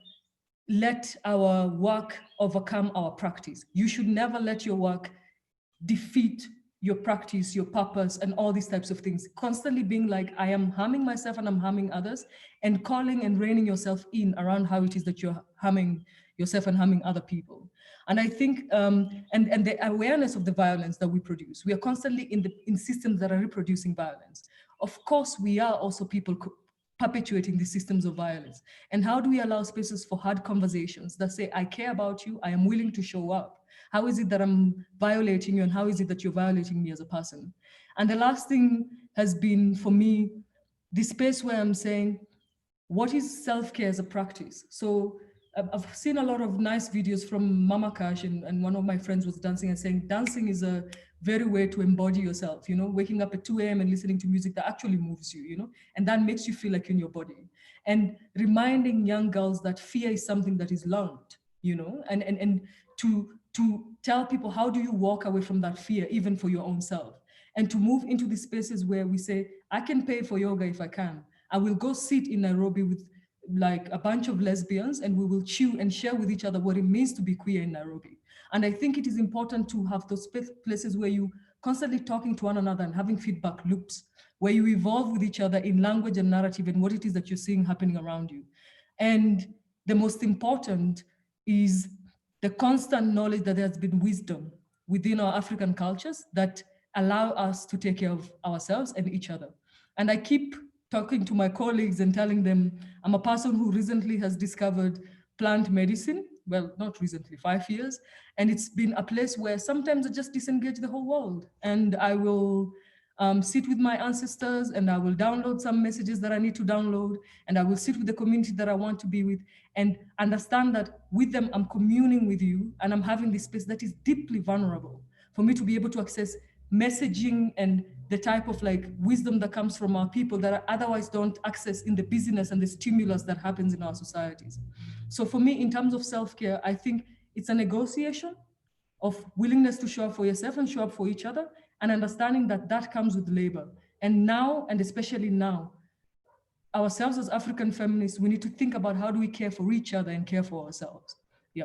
let our work overcome our practice. You should never let your work defeat your practice, your purpose, and all these types of things. Constantly being like, I am harming myself and I'm harming others, and calling and reining yourself in around how it is that you're harming yourself and harming other people. And I think, and the awareness of the violence that we produce. We are constantly in systems that are reproducing violence. Of course, we are also people perpetuating these systems of violence. And how do we allow spaces for hard conversations that say, I care about you, I am willing to show up. How is it that I'm violating you, and how is it that you're violating me as a person? And the last thing has been, for me, the space where I'm saying, what is self-care as a practice? So I've seen a lot of nice videos from Mama Cash, and one of my friends was dancing and saying, dancing is a very way to embody yourself, you know, waking up at 2 a.m. and listening to music that actually moves you, you know, and that makes you feel like you're in your body. And reminding young girls that fear is something that is learned, you know, and to tell people, how do you walk away from that fear, even for your own self? And to move into the spaces where we say, I can pay for yoga if I can. I will go sit in Nairobi with like a bunch of lesbians, and we will chew and share with each other what it means to be queer in Nairobi. And I think it is important to have those places where you constantly talking to one another and having feedback loops, where you evolve with each other in language and narrative and what it is that you're seeing happening around you. And the most important is the constant knowledge that there has been wisdom within our African cultures that allow us to take care of ourselves and each other. And I keep talking to my colleagues and telling them, I'm a person who recently has discovered plant medicine. Well, not recently, 5 years. And it's been a place where sometimes I just disengage the whole world. And I will sit with my ancestors, and I will download some messages that I need to download, and I will sit with the community that I want to be with, and understand that with them, I'm communing with you, and I'm having this space that is deeply vulnerable for me to be able to access messaging and the type of like wisdom that comes from our people that I otherwise don't access in the busyness and the stimulus that happens in our societies. So for me, in terms of self-care, I think it's a negotiation of willingness to show up for yourself and show up for each other, and understanding that that comes with labor. And now, and especially now, ourselves as African feminists, we need to think about how do we care for each other and care for ourselves. Yeah.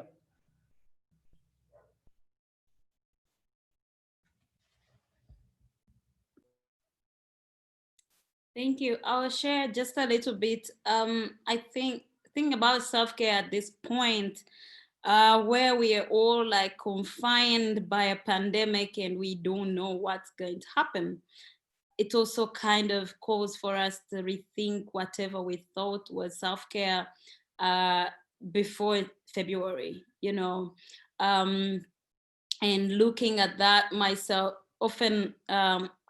Thank you. I'll share just a little bit. I think about self-care at this point, where we are all like confined by a pandemic and we don't know what's going to happen. It also kind of calls for us to rethink whatever we thought was self-care before February, you know, and looking at that myself, often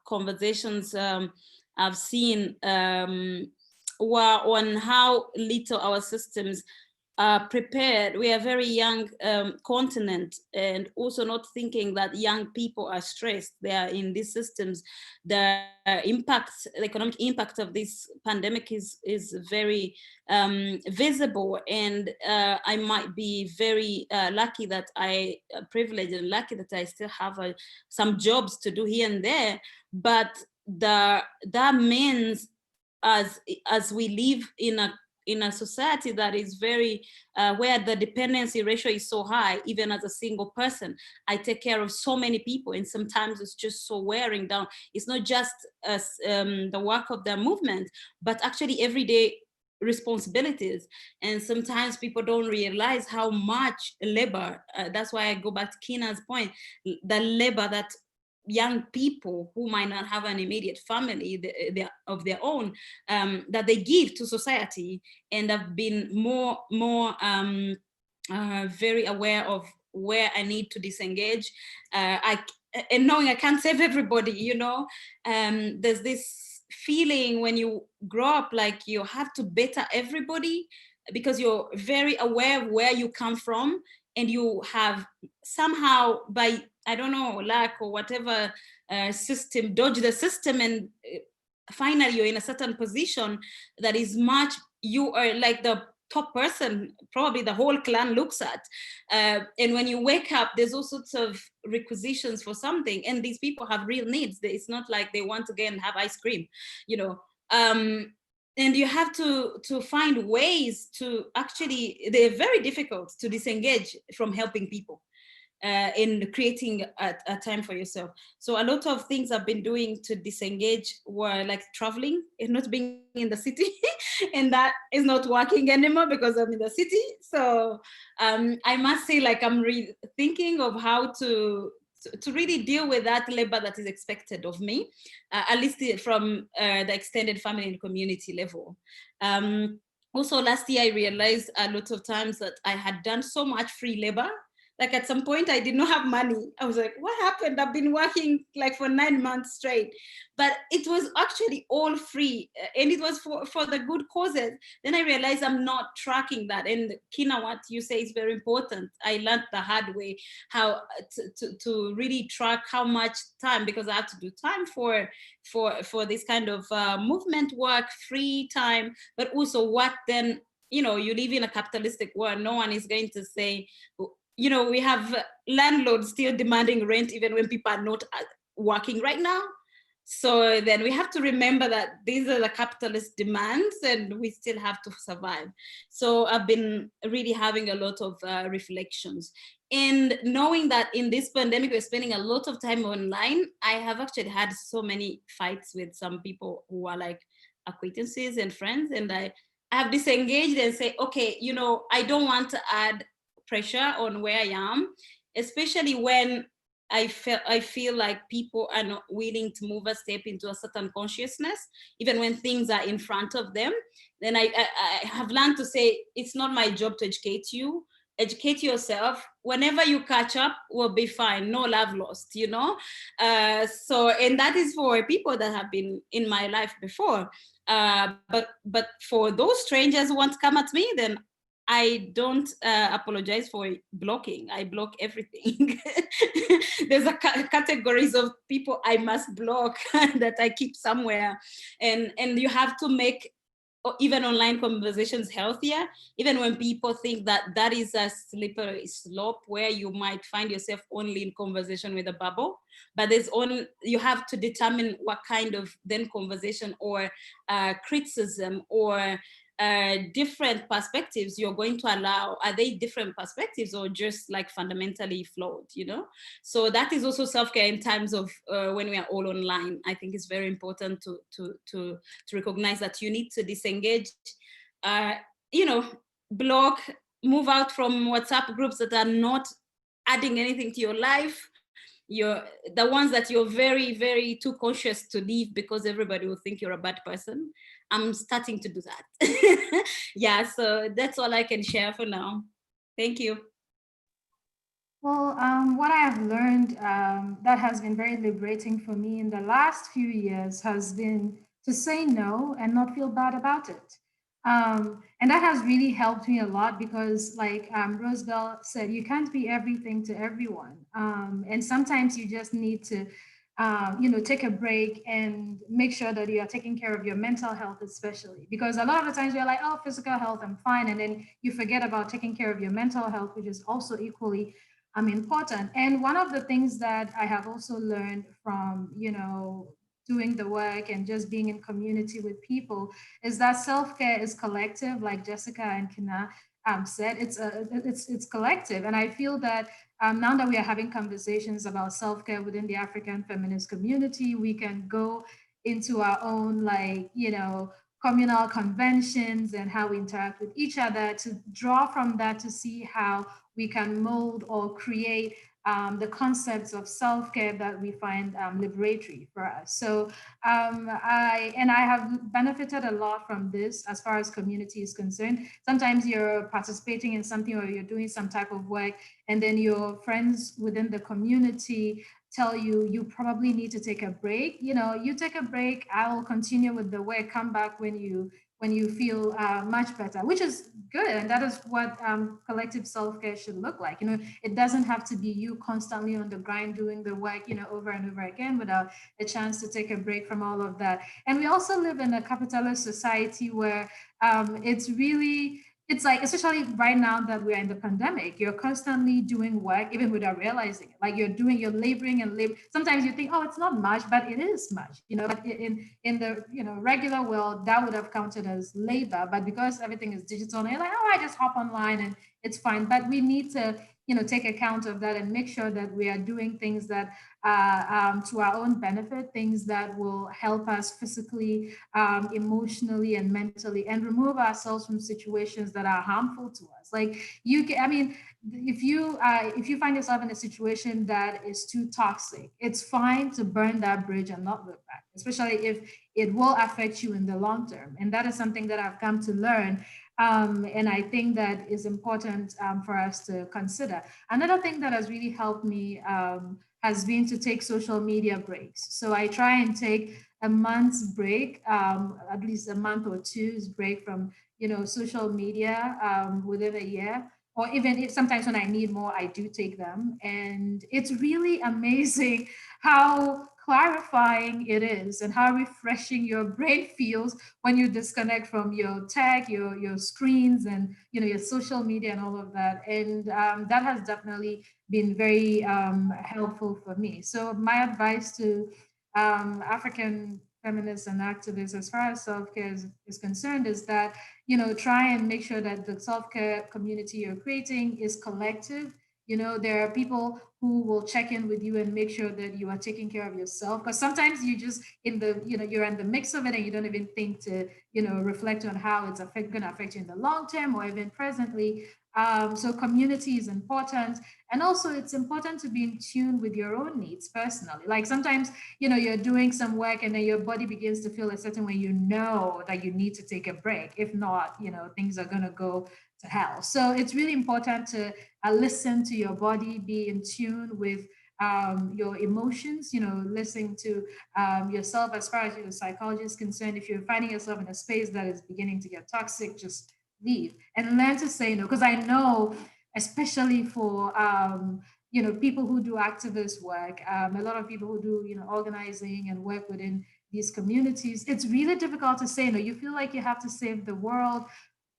conversations I've seen were on how little our systems are prepared. We are a very young continent, and also not thinking that young people are stressed. They are in these systems. The economic impact of this pandemic is very visible. And I might be very lucky that privileged and lucky that I still have some jobs to do here and there. But that means as we live in a society that is very, where the dependency ratio is so high, even as a single person, I take care of so many people, and sometimes it's just so wearing down. It's not just the work of the movement, but actually everyday responsibilities. And sometimes people don't realize how much labor, that's why I go back to Kinna's point, the labor that young people who might not have an immediate family of their own, that they give to society, and have been more very aware of where I need to disengage, and knowing I can't save everybody, you know. There's this feeling when you grow up like you have to better everybody, because you're very aware of where you come from, and you have somehow, by, I don't know, lack or whatever system, dodge the system, and finally you're in a certain position that is much, you are like the top person probably the whole clan looks at. And when you wake up, there's all sorts of requisitions for something, and these people have real needs. It's not like they want to go and have ice cream, you know. And you have to find ways to actually, they're very difficult to disengage from helping people. In creating a time for yourself. So a lot of things I've been doing to disengage were like traveling and not being in the city. And that is not working anymore because I'm in the city. So I must say, like, I'm thinking of how to really deal with that labor that is expected of me, at least from the extended family and community level. Also, last year, I realized a lot of times that I had done so much free labor. Like at some point I did not have money. I was like, what happened? I've been working like for 9 months straight, but it was actually all free and it was for the good causes. Then I realized I'm not tracking that. And Kinna, what you say is very important. I learned the hard way how to really track how much time, because I have to do time for this kind of movement work, free time, but also what then, you know, you live in a capitalistic world. No one is going to say, you know, we have landlords still demanding rent even when people are not working right now. So then we have to remember that these are the capitalist demands and we still have to survive. So I've been really having a lot of reflections. And knowing that in this pandemic, we're spending a lot of time online, I have actually had so many fights with some people who are like acquaintances and friends. And I have disengaged and say, okay, you know, I don't want to add pressure on where I am, especially when I feel like people are not willing to move a step into a certain consciousness, even when things are in front of them. Then I have learned to say, it's not my job to educate you. Educate yourself. Whenever you catch up, we'll be fine. No love lost, you know? So, and that is for people that have been in my life before. But for those strangers who want to come at me, then I don't apologize for blocking. I block everything. There's categories of people I must block that I keep somewhere. And you have to make even online conversations healthier, even when people think that that is a slippery slope where you might find yourself only in conversation with a bubble. But you have to determine what kind of then conversation or criticism or different perspectives you're going to allow. Are they different perspectives or just like fundamentally flawed, you know? So that is also self-care in times of when we are all online. I think it's very important to recognize that you need to disengage, you know, block, move out from WhatsApp groups that are not adding anything to your life. The ones that you're very, very too conscious to leave because everybody will think you're a bad person. I'm starting to do that. Yeah, so that's all I can share for now. Thank you. Well, what I have learned that has been very liberating for me in the last few years has been to say no and not feel bad about it. And that has really helped me a lot because, like Rosebell said, you can't be everything to everyone. And sometimes you just need to, you know, take a break and make sure that you are taking care of your mental health, especially because a lot of the times you're like, oh, physical health, I'm fine. And then you forget about taking care of your mental health, which is also equally important. And one of the things that I have also learned from, you know, doing the work and just being in community with people is that self-care is collective, like Jessica and Kinna said. It's collective, and I feel that now that we are having conversations about self-care within the African feminist community, we can go into our own, like, you know, communal conventions and how we interact with each other to draw from that to see how we can mold or create the concepts of self-care that we find liberatory for us. So I have benefited a lot from this as far as community is concerned. Sometimes you're participating in something or you're doing some type of work, and then your friends within the community tell you you probably need to take a break. You know, you take a break, I will continue with the work, come back when you feel much better, which is good. And that is what collective self-care should look like. You know, it doesn't have to be you constantly on the grind doing the work, you know, over and over again without a chance to take a break from all of that. And we also live in a capitalist society where it's really it's like, especially right now that we're in the pandemic, you're constantly doing work, even without realizing it. Like you're laboring and labor. Sometimes you think, oh, it's not much, but it is much, but in the, regular world, that would have counted as labor. But because everything is digital, and you're like, oh, I just hop online and it's fine. But we need to, take account of that and make sure that we are doing things that to our own benefit, things that will help us physically, emotionally, and mentally, and remove ourselves from situations that are harmful to us. Like if you find yourself in a situation that is too toxic, it's fine to burn that bridge and not look back, especially if it will affect you in the long term. And that is something that I've come to learn. And I think that is important for us to consider. Another thing that has really helped me has been to take social media breaks. So I try and take a month's break, at least a month or two's break from, social media within a year. Or even if sometimes when I need more, I do take them. And it's really amazing how clarifying it is and how refreshing your brain feels when you disconnect from your tech, your screens, and your social media and all of that. And that has definitely been very helpful for me. So my advice to African feminists and activists, as far as self-care is concerned, is that try and make sure that the self-care community you're creating is collective. There are people who will check in with you and make sure that you are taking care of yourself, because sometimes you just you're in the mix of it and you don't even think to reflect on how it's going to affect you in the long term or even presently. So community is important. And also it's important to be in tune with your own needs personally. Like sometimes, you're doing some work and then your body begins to feel a certain way, that you need to take a break. If not, things are going to go to hell. So it's really important to listen to your body, be in tune with your emotions, listening to yourself. As far as your psychology is concerned, if you're finding yourself in a space that is beginning to get toxic, just leave and learn to say no. Because I know, especially for people who do activist work, a lot of people who do organizing and work within these communities, it's really difficult to say no. You feel like you have to save the world,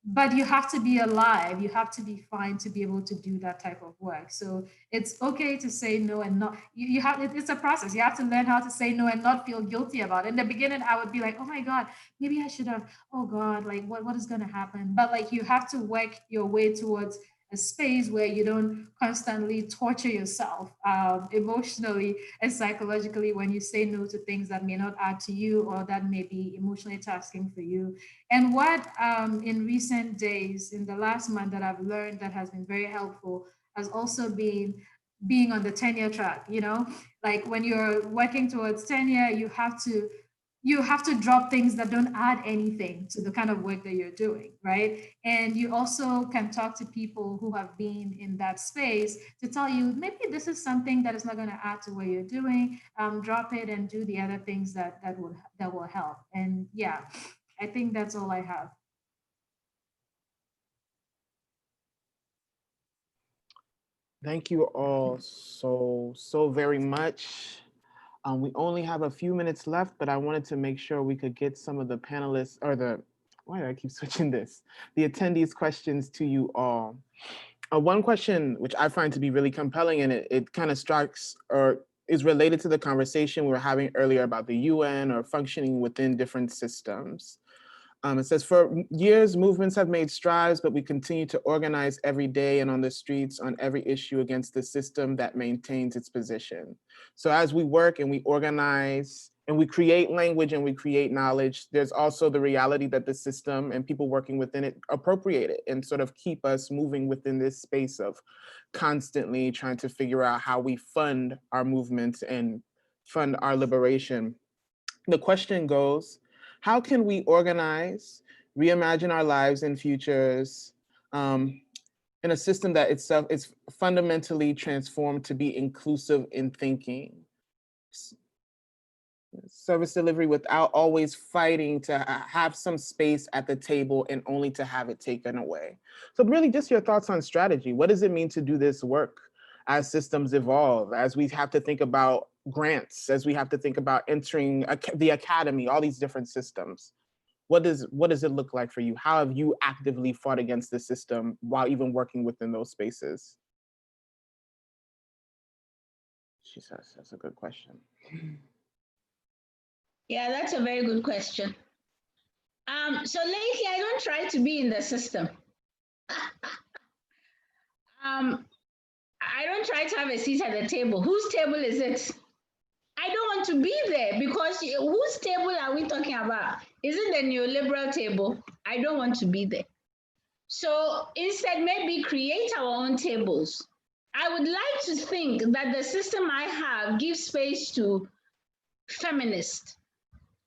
but you have to be alive. You have to be fine to be able to do that type of work. So it's okay to say no and not, you have, it's a process. You have to learn how to say no and not feel guilty about it. In the beginning, I would be like, oh my God, maybe I should have, oh God, like what is going to happen? But like, you have to work your way towards a space where you don't constantly torture yourself emotionally and psychologically when you say no to things that may not add to you or that may be emotionally tasking for you. And what in recent days, in the last month, that I've learned that has been very helpful has also been being on the tenure track. Like when you're working towards tenure, you have to drop things that don't add anything to the kind of work that you're doing, right? And you also can talk to people who have been in that space to tell you, maybe this is something that is not going to add to what you're doing. Drop it and do the other things that will help. And yeah, I think that's all I have. Thank you all so very much. We only have a few minutes left, but I wanted to make sure we could get some of the panelists or why do I keep switching this? The attendees' questions to you all. One question which I find to be really compelling, and it kind of strikes or is related to the conversation we were having earlier about the UN or functioning within different systems. It says, for years, movements have made strides, but we continue to organize every day and on the streets on every issue against the system that maintains its position. So as we work and we organize and we create language and we create knowledge, there's also the reality that the system and people working within it appropriate it and sort of keep us moving within this space of constantly trying to figure out how we fund our movements and fund our liberation. The question goes, how can we organize, reimagine our lives and futures in a system that itself is fundamentally transformed to be inclusive in thinking? Service delivery without always fighting to have some space at the table and only to have it taken away. So really just your thoughts on strategy. What does it mean to do this work as systems evolve, as we have to think about grants, as we have to think about entering the academy, all these different systems? what does it look like for you? How have you actively fought against the system while even working within those spaces? She says, that's a good question. Yeah, that's a very good question. So lately, I don't try to be in the system. I don't try to have a seat at the table. Whose table is it? I don't want to be there because whose table are we talking about? Is it the neoliberal table? I don't want to be there. So instead, maybe create our own tables. I would like to think that the system I have gives space to feminists,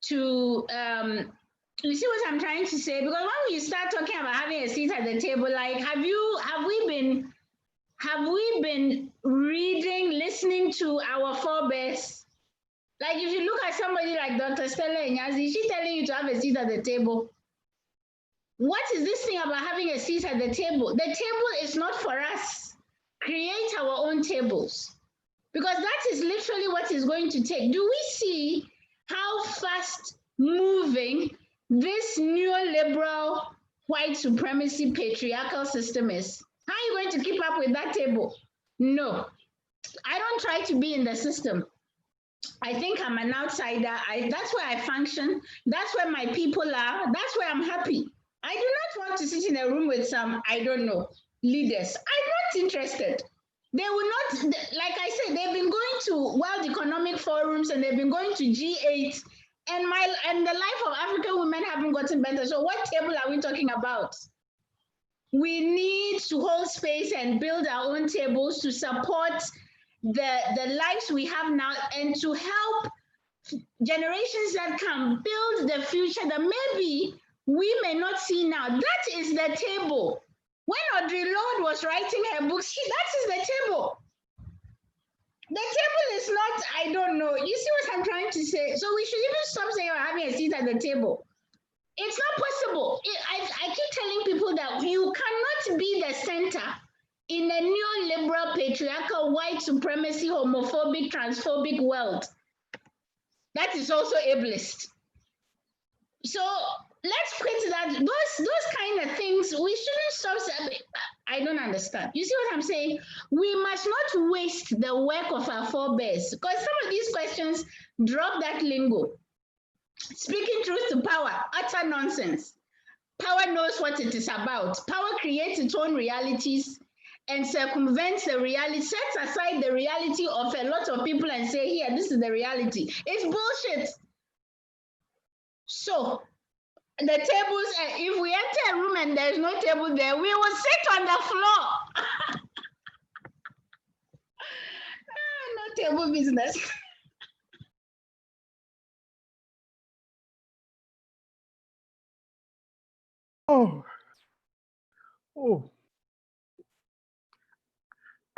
to, you see what I'm trying to say? Because when you start talking about having a seat at the table, like, have we been reading, listening to our forebears? Like, if you look at somebody like Dr. Stella Nyazi, is she telling you to have a seat at the table? What is this thing about having a seat at the table? The table is not for us. Create our own tables. Because that is literally what is going to take. Do we see how fast moving this neoliberal white supremacy patriarchal system is? How are you going to keep up with that table? No, I don't try to be in the system. I think I'm an outsider. That's where I function. That's where my people are. That's where I'm happy. I do not want to sit in a room with some, I don't know, leaders. I'm not interested. They will not, like I said, they've been going to World Economic Forums and they've been going to G8, and the life of African women haven't gotten better. So what table are we talking about? We need to hold space and build our own tables to support the lives we have now and to help generations that can build the future that maybe we may not see now. That is the table. When Audre Lorde was writing her books, that is the table. The table is not, I don't know. You see what I'm trying to say? So we should even stop saying we're having a seat at the table. It's not possible. I keep telling people that you cannot be the center in a neoliberal, patriarchal, white supremacy, homophobic, transphobic world. That is also ableist. So let's quit that. Those kind of things, we shouldn't stop saying. I don't understand. You see what I'm saying? We must not waste the work of our forebears, because some of these questions drop that lingo. Speaking truth to power, utter nonsense. Power knows what it is about. Power creates its own realities and circumvents the reality, sets aside the reality of a lot of people and say, here, this is the reality. It's bullshit. So the tables, if we enter a room and there's no table there, we will sit on the floor. No table business. Oh,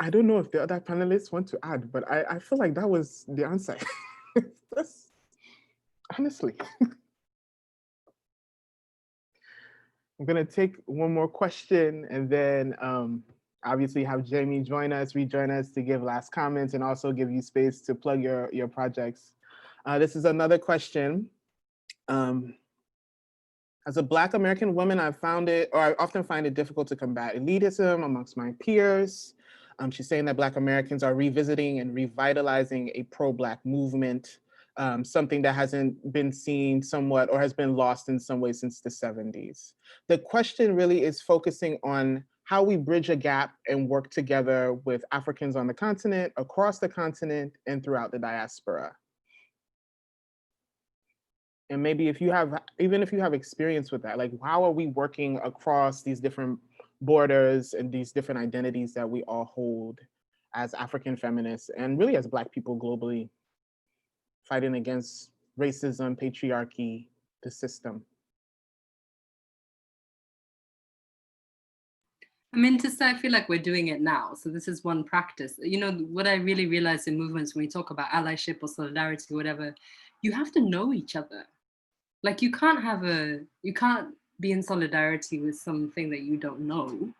I don't know if the other panelists want to add, but I feel like that was the answer. That's, honestly. I'm gonna take one more question and then obviously have Jamie rejoin us to give last comments and also give you space to plug your projects. This is another question. As a Black American woman, I often find it difficult to combat elitism amongst my peers. She's saying that Black Americans are revisiting and revitalizing a pro-Black movement, something that hasn't been seen somewhat or has been lost in some way since the 70s. The question really is focusing on how we bridge a gap and work together with Africans on the continent, across the continent, and throughout the diaspora. And maybe even if you have experience with that, like how are we working across these different borders and these different identities that we all hold as African feminists and really as Black people globally, fighting against racism, patriarchy, the system? I mean, to say, I feel like we're doing it now. So this is one practice. You know, what I really realized in movements, when we talk about allyship or solidarity or whatever, you have to know each other. Like you can't be in solidarity with something that you don't know.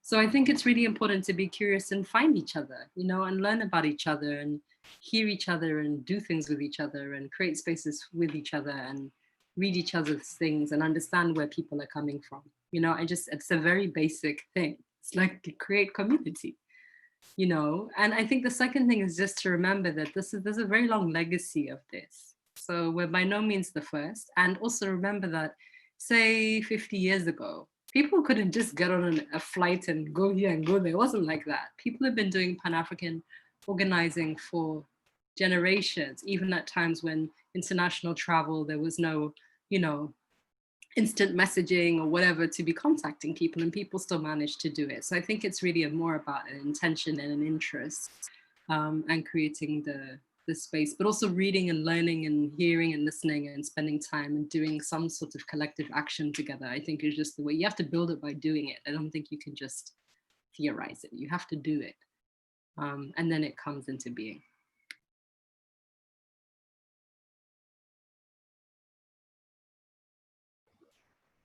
So I think it's really important to be curious and find each other, you know, and learn about each other and hear each other and do things with each other and create spaces with each other and read each other's things and understand where people are coming from. You know, it's a very basic thing. It's like to create community, you know. And I think the second thing is just to remember that there's a very long legacy of this. So we're by no means the first. And also remember that, say 50 years ago, people couldn't just get on a flight and go here and go there. It wasn't like that. People have been doing Pan-African organizing for generations, even at times when international travel, there was no, you know, instant messaging or whatever to be contacting people, and people still managed to do it. So I think it's really more about an intention and an interest, and creating the space, but also reading and learning and hearing and listening and spending time and doing some sort of collective action together. I think is just the way. You have to build it by doing it. I don't think you can just theorize it. You have to do it. And then it comes into being.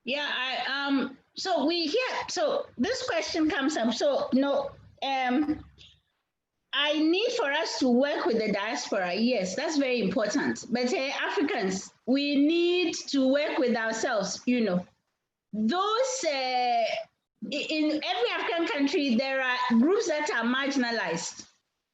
Yeah, so this question comes up. So, you know, I need for us to work with the diaspora. Yes, that's very important. But Africans, we need to work with ourselves, you know. Those, in every African country, there are groups that are marginalized.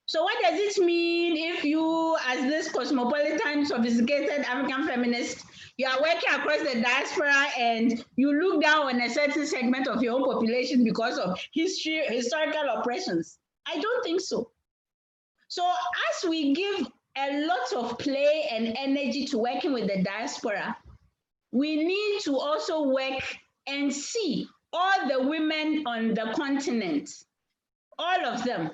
So what does it mean if you, as this cosmopolitan, sophisticated African feminist, you are working across the diaspora and you look down on a certain segment of your own population because of historical oppressions? I don't think so. So as we give a lot of play and energy to working with the diaspora, we need to also work and see all the women on the continent, all of them.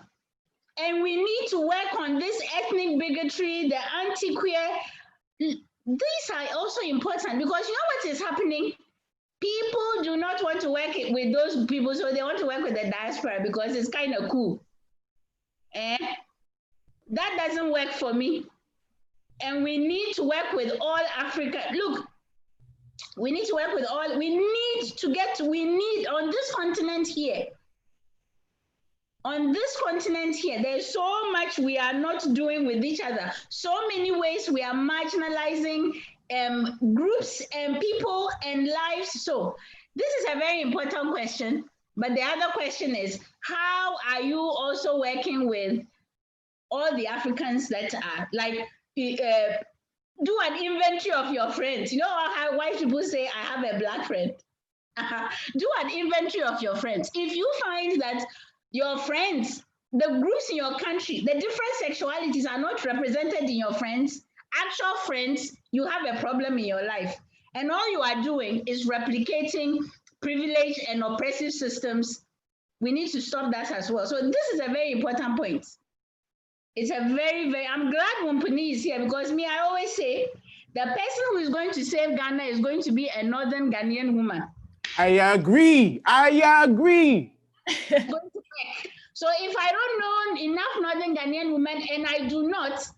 And we need to work on this ethnic bigotry, the anti-queer. These are also important because you know what is happening? People do not want to work with those people, so they want to work with the diaspora because it's kind of cool. And that doesn't work for me. And we need to work with all Africa. Look, we need to work with all, we need on this continent here. On this continent here, there's so much we are not doing with each other. So many ways we are marginalizing groups and people and lives. So this is a very important question. But the other question is, how are you also working with all the Africans that are like, do an inventory of your friends. You know how white people say, I have a black friend. Do an inventory of your friends. If you find that your friends, the groups in your country, the different sexualities are not represented in your friends, actual friends, you have a problem in your life. And all you are doing is replicating privilege and oppressive systems. We need to stop that as well. So this is a very important point. It's a very, I'm glad Wunpini is here because I always say, the person who is going to save Ghana is going to be a Northern Ghanaian woman. I agree. So if I don't know enough Northern Ghanaian women and I do not,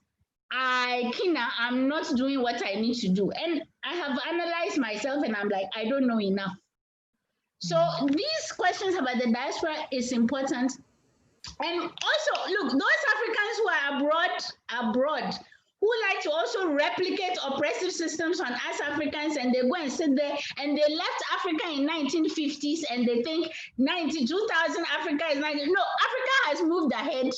I'm not doing what I need to do. And I have analyzed myself and I'm like, I don't know enough. So these questions about the diaspora is important. And also, look, those Africans who are abroad, who like to also replicate oppressive systems on us Africans, and they go and sit there, and they left Africa in 1950s, and they think 2000 Africa is 90. No, Africa has moved ahead,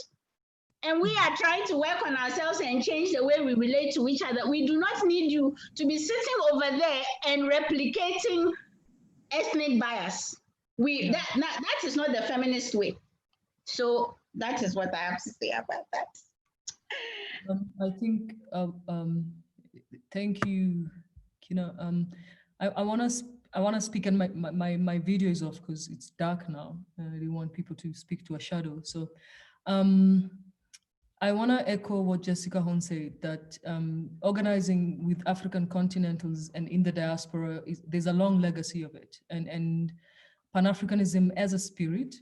and we are trying to work on ourselves and change the way we relate to each other. We do not need you to be sitting over there and replicating ethnic bias. That is not the feminist way. So that is what I have to say about that. I think, thank you, Kinna. I want to speak, and my video is off because it's dark now. I didn't want people to speak to a shadow. So I want to echo what Jessica Hon said, that organizing with African continentals and in the diaspora, there's a long legacy of it. And Pan-Africanism as a spirit,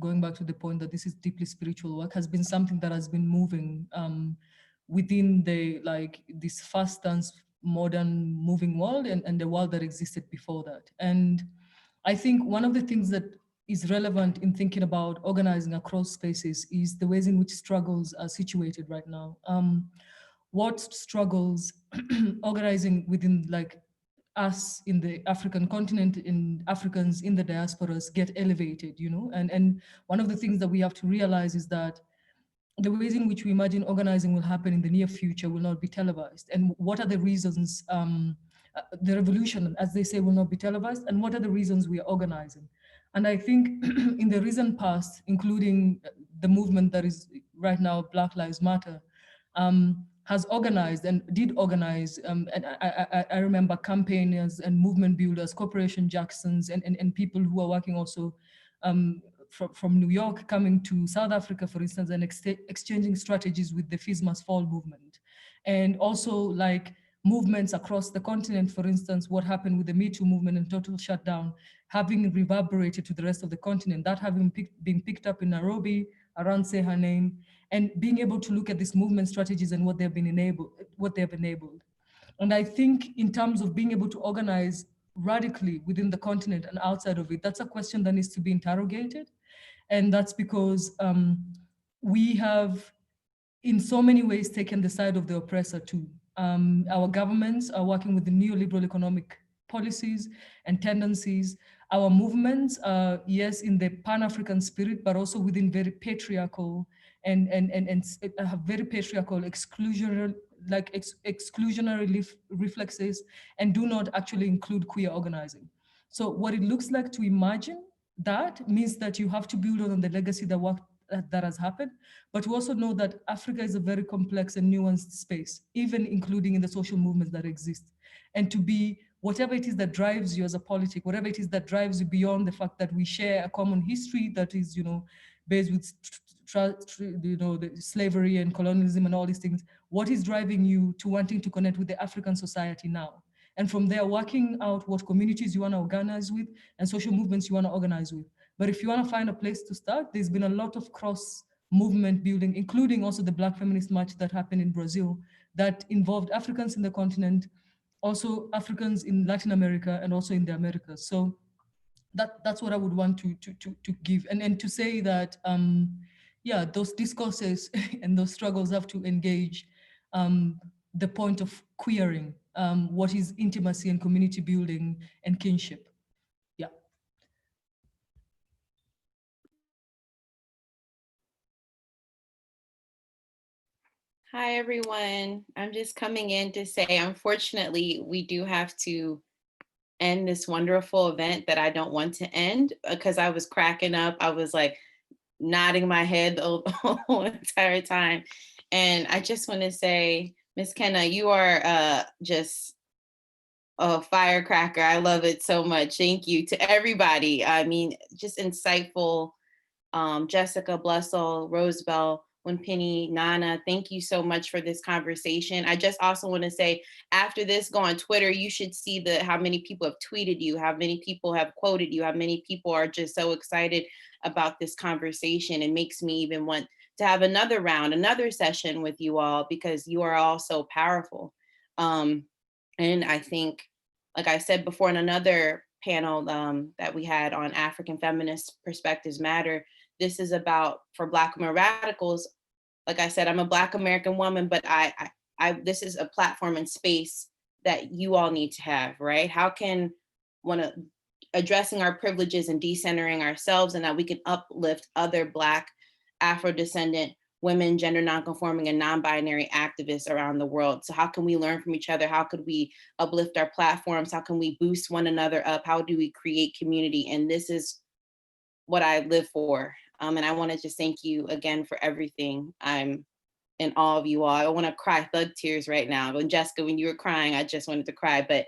going back to the point that this is deeply spiritual work, has been something that has been moving within this fast dance, modern moving world and the world that existed before that. And I think one of the things that is relevant in thinking about organizing across spaces is the ways in which struggles are situated right now. What struggles organizing within us in the African continent, in Africans in the diasporas get elevated, you know? And one of the things that we have to realize is that the ways in which we imagine organizing will happen in the near future will not be televised. And what are the reasons the revolution, as they say, will not be televised? And what are the reasons we are organizing? And I think in the recent past, including the movement that is right now, Black Lives Matter, has organized and did organize. And I remember campaigners and movement builders, Corporation Jacksons, and people who are working also from New York coming to South Africa, for instance, and exchanging strategies with the Fees Must Fall movement. And also like movements across the continent, for instance, what happened with the Me Too movement and total shutdown, having reverberated to the rest of the continent, that having been picked up in Nairobi, around Say Her Name, and being able to look at these movement strategies and what they have enabled. And I think in terms of being able to organize radically within the continent and outside of it, that's a question that needs to be interrogated. And that's because we have in so many ways taken the side of the oppressor too. Our governments are working with the neoliberal economic policies and tendencies. Our movements are, yes, in the Pan-African spirit, but also within very patriarchal and have very patriarchal exclusionary reflexes, and do not actually include queer organizing. So what it looks like to imagine that means that you have to build on the legacy that has happened, but we also know that Africa is a very complex and nuanced space, even including in the social movements that exist. And to be whatever it is that drives you as a politic, whatever it is that drives you beyond the fact that we share a common history that is, you know, based with the slavery and colonialism and all these things, what is driving you to wanting to connect with the African society now? And from there, working out what communities you want to organize with and social movements you want to organize with. But if you want to find a place to start, there's been a lot of cross movement building, including also the Black Feminist March that happened in Brazil that involved Africans in the continent, also Africans in Latin America, and also in the Americas. So that's what I would want to give. And to say that, yeah, those discourses and those struggles have to engage the point of queering, what is intimacy and community building and kinship. Yeah. Hi, everyone. I'm just coming in to say, unfortunately, we do have to end this wonderful event that I don't want to end because I was cracking up. I was like nodding my head the whole entire time. And I just want to say, Ms. Kinna, you are just a firecracker. I love it so much. Thank you to everybody. I mean, just insightful. Jessica, Blessol, Rosebell, Wunpini, Nana, thank you so much for this conversation. I just also want to say, after this, go on Twitter. You should see how many people have tweeted you, how many people have quoted you, how many people are just so excited about this conversation. It makes me even want to have another round, another session with you all, because you are all so powerful. And I think, like I said before in another panel that we had on African Feminist Perspectives Matter, this is about, for Black women radicals, like I said, I'm a Black American woman, but this is a platform and space that you all need to have, right? How can addressing our privileges and decentering ourselves, and that we can uplift other Black, Afro-descendant women, gender non-conforming and non-binary activists around the world. So how can we learn from each other? How could we uplift our platforms? How can we boost one another up? How do we create community? And this is what I live for. And I want to just thank you again for everything. I'm in awe of you all. I want to cry thug tears right now. When Jessica, when you were crying, I just wanted to cry, but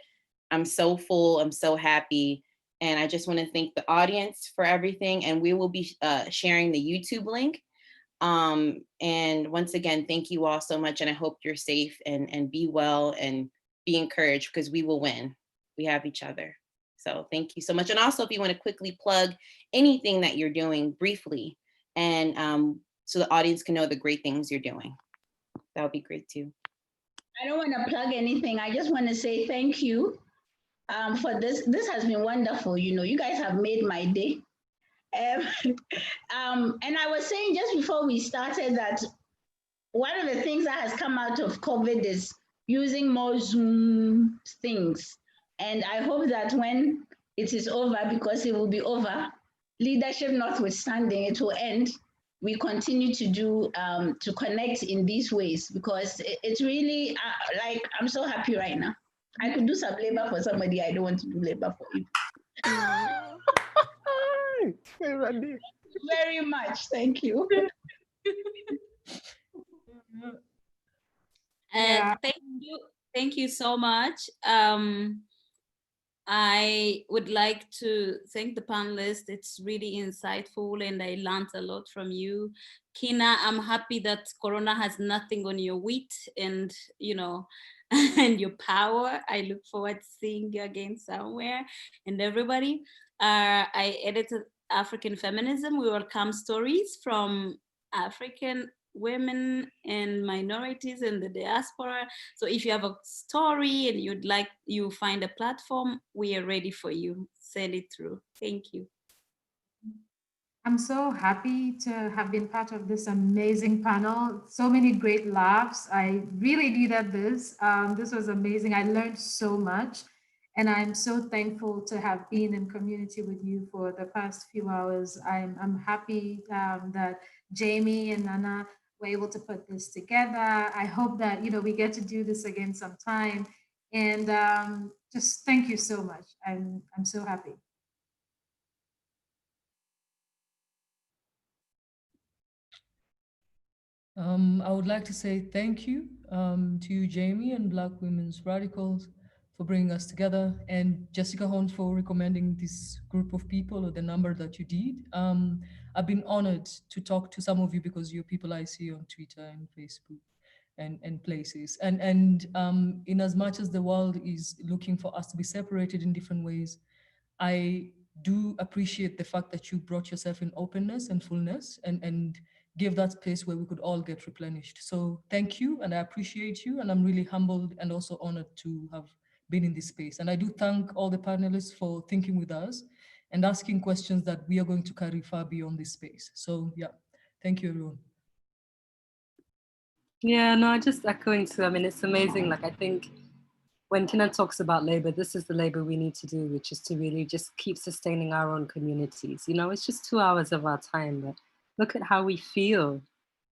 I'm so full, I'm so happy. And I just want to thank the audience for everything. And we will be sharing the YouTube link. And once again, thank you all so much. And I hope you're safe and be well and be encouraged, because we will win. We have each other. So thank you so much. And also, if you want to quickly plug anything that you're doing briefly, and so the audience can know the great things you're doing, that would be great too. I don't want to plug anything. I just want to say thank you for this. This has been wonderful. You know, you guys have made my day. And I was saying just before we started that one of the things that has come out of COVID is using more Zoom things. And I hope that when it is over, because it will be over, leadership notwithstanding, it will end. We continue to do, to connect in these ways, because it's really, like, I'm so happy right now. I could do some labor for somebody. I don't want to do labor for you. Very much. Thank you. Yeah. Thank you so much. I would like to thank the panelists. It's really insightful and I learned a lot from you. Kinna, I'm happy that Corona has nothing on your wit and, you know, and your power. I look forward to seeing you again somewhere. And everybody, I edited African Feminism. We welcome stories from African women and minorities in the diaspora. So if you have a story and you'd like, you find a platform, we are ready for you. Send it through. Thank you. I'm so happy to have been part of this amazing panel. So many great laughs. I really needed this. This was amazing. I learned so much. And I'm so thankful to have been in community with you for the past few hours. I'm happy that Jamie and Nana were able to put this together. I hope that, you know, we get to do this again sometime. And just thank you so much. I'm so happy. I would like to say thank you to you, Jamie, and Black Women's Radicals for bringing us together, and Jessica Horn for recommending this group of people or the number that you did. I've been honored to talk to some of you because you're people I see on Twitter and Facebook and places. And in as much as the world is looking for us to be separated in different ways, I do appreciate the fact that you brought yourself in openness and fullness and give that space where we could all get replenished. So thank you, and I appreciate you, and I'm really humbled and also honored to have been in this space. And I do thank all the panelists for thinking with us and asking questions that we are going to carry far beyond this space. So yeah, thank you, everyone. Yeah, no, just echoing too. I mean, it's amazing. Like, I think when Kinna talks about labor, this is the labor we need to do, which is to really just keep sustaining our own communities. You know, it's just 2 hours of our time, but look at how we feel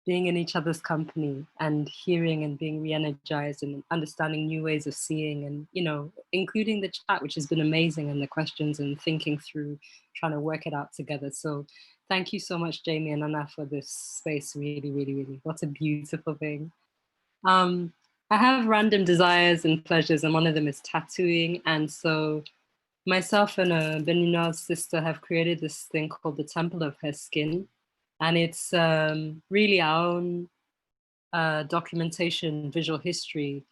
being in each other's company and hearing and being re-energized and understanding new ways of seeing, and, you know, including the chat, which has been amazing, and the questions and thinking through, trying to work it out together. So thank you so much, Jamie and Nana, for this space. Really, really, really, what a beautiful thing. I have random desires and pleasures, and one of them is tattooing. And so myself and a Benino's sister have created this thing called the Temple of Her Skin. And it's really our own documentation, visual history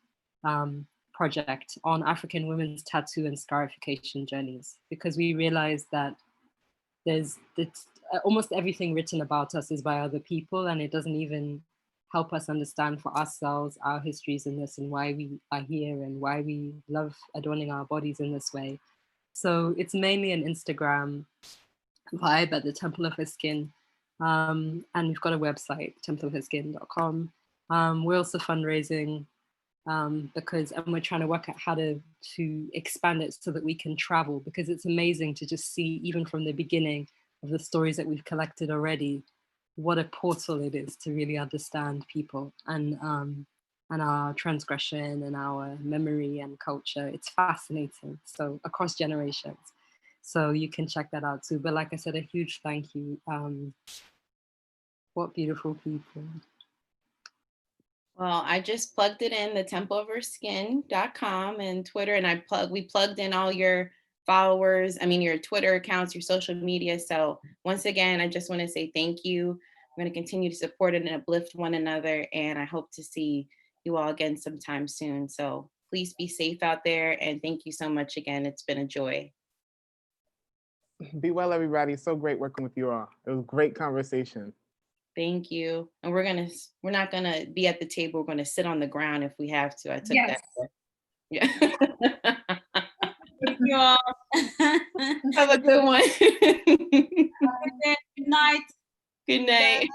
project on African women's tattoo and scarification journeys, because we realized that there's almost everything written about us is by other people, and it doesn't even help us understand for ourselves our histories in this and why we are here and why we love adorning our bodies in this way. So it's mainly an Instagram vibe at the Temple of Her Skin. And we've got a website, templeofherskin.com. We're also fundraising because we're trying to work out how to expand it so that we can travel, because it's amazing to just see, even from the beginning of the stories that we've collected already, what a portal it is to really understand people and our transgression and our memory and culture. It's fascinating. So across generations. So you can check that out too. But like I said, a huge thank you. What beautiful people. Well, I just plugged it in, the templeofherskin.com and Twitter, and we plugged in all your followers, your Twitter accounts, your social media. So once again, I just want to say thank you. I'm going to continue to support it and uplift one another, and I hope to see you all again sometime soon. So please be safe out there, and thank you so much again. It's been a joy. Be well, everybody. So great working with you all. It was a great conversation. Thank you. And we're not gonna be at the table. We're gonna sit on the ground if we have to. I took that. Yeah. Thank you all. Have a good one. Good night. Good night.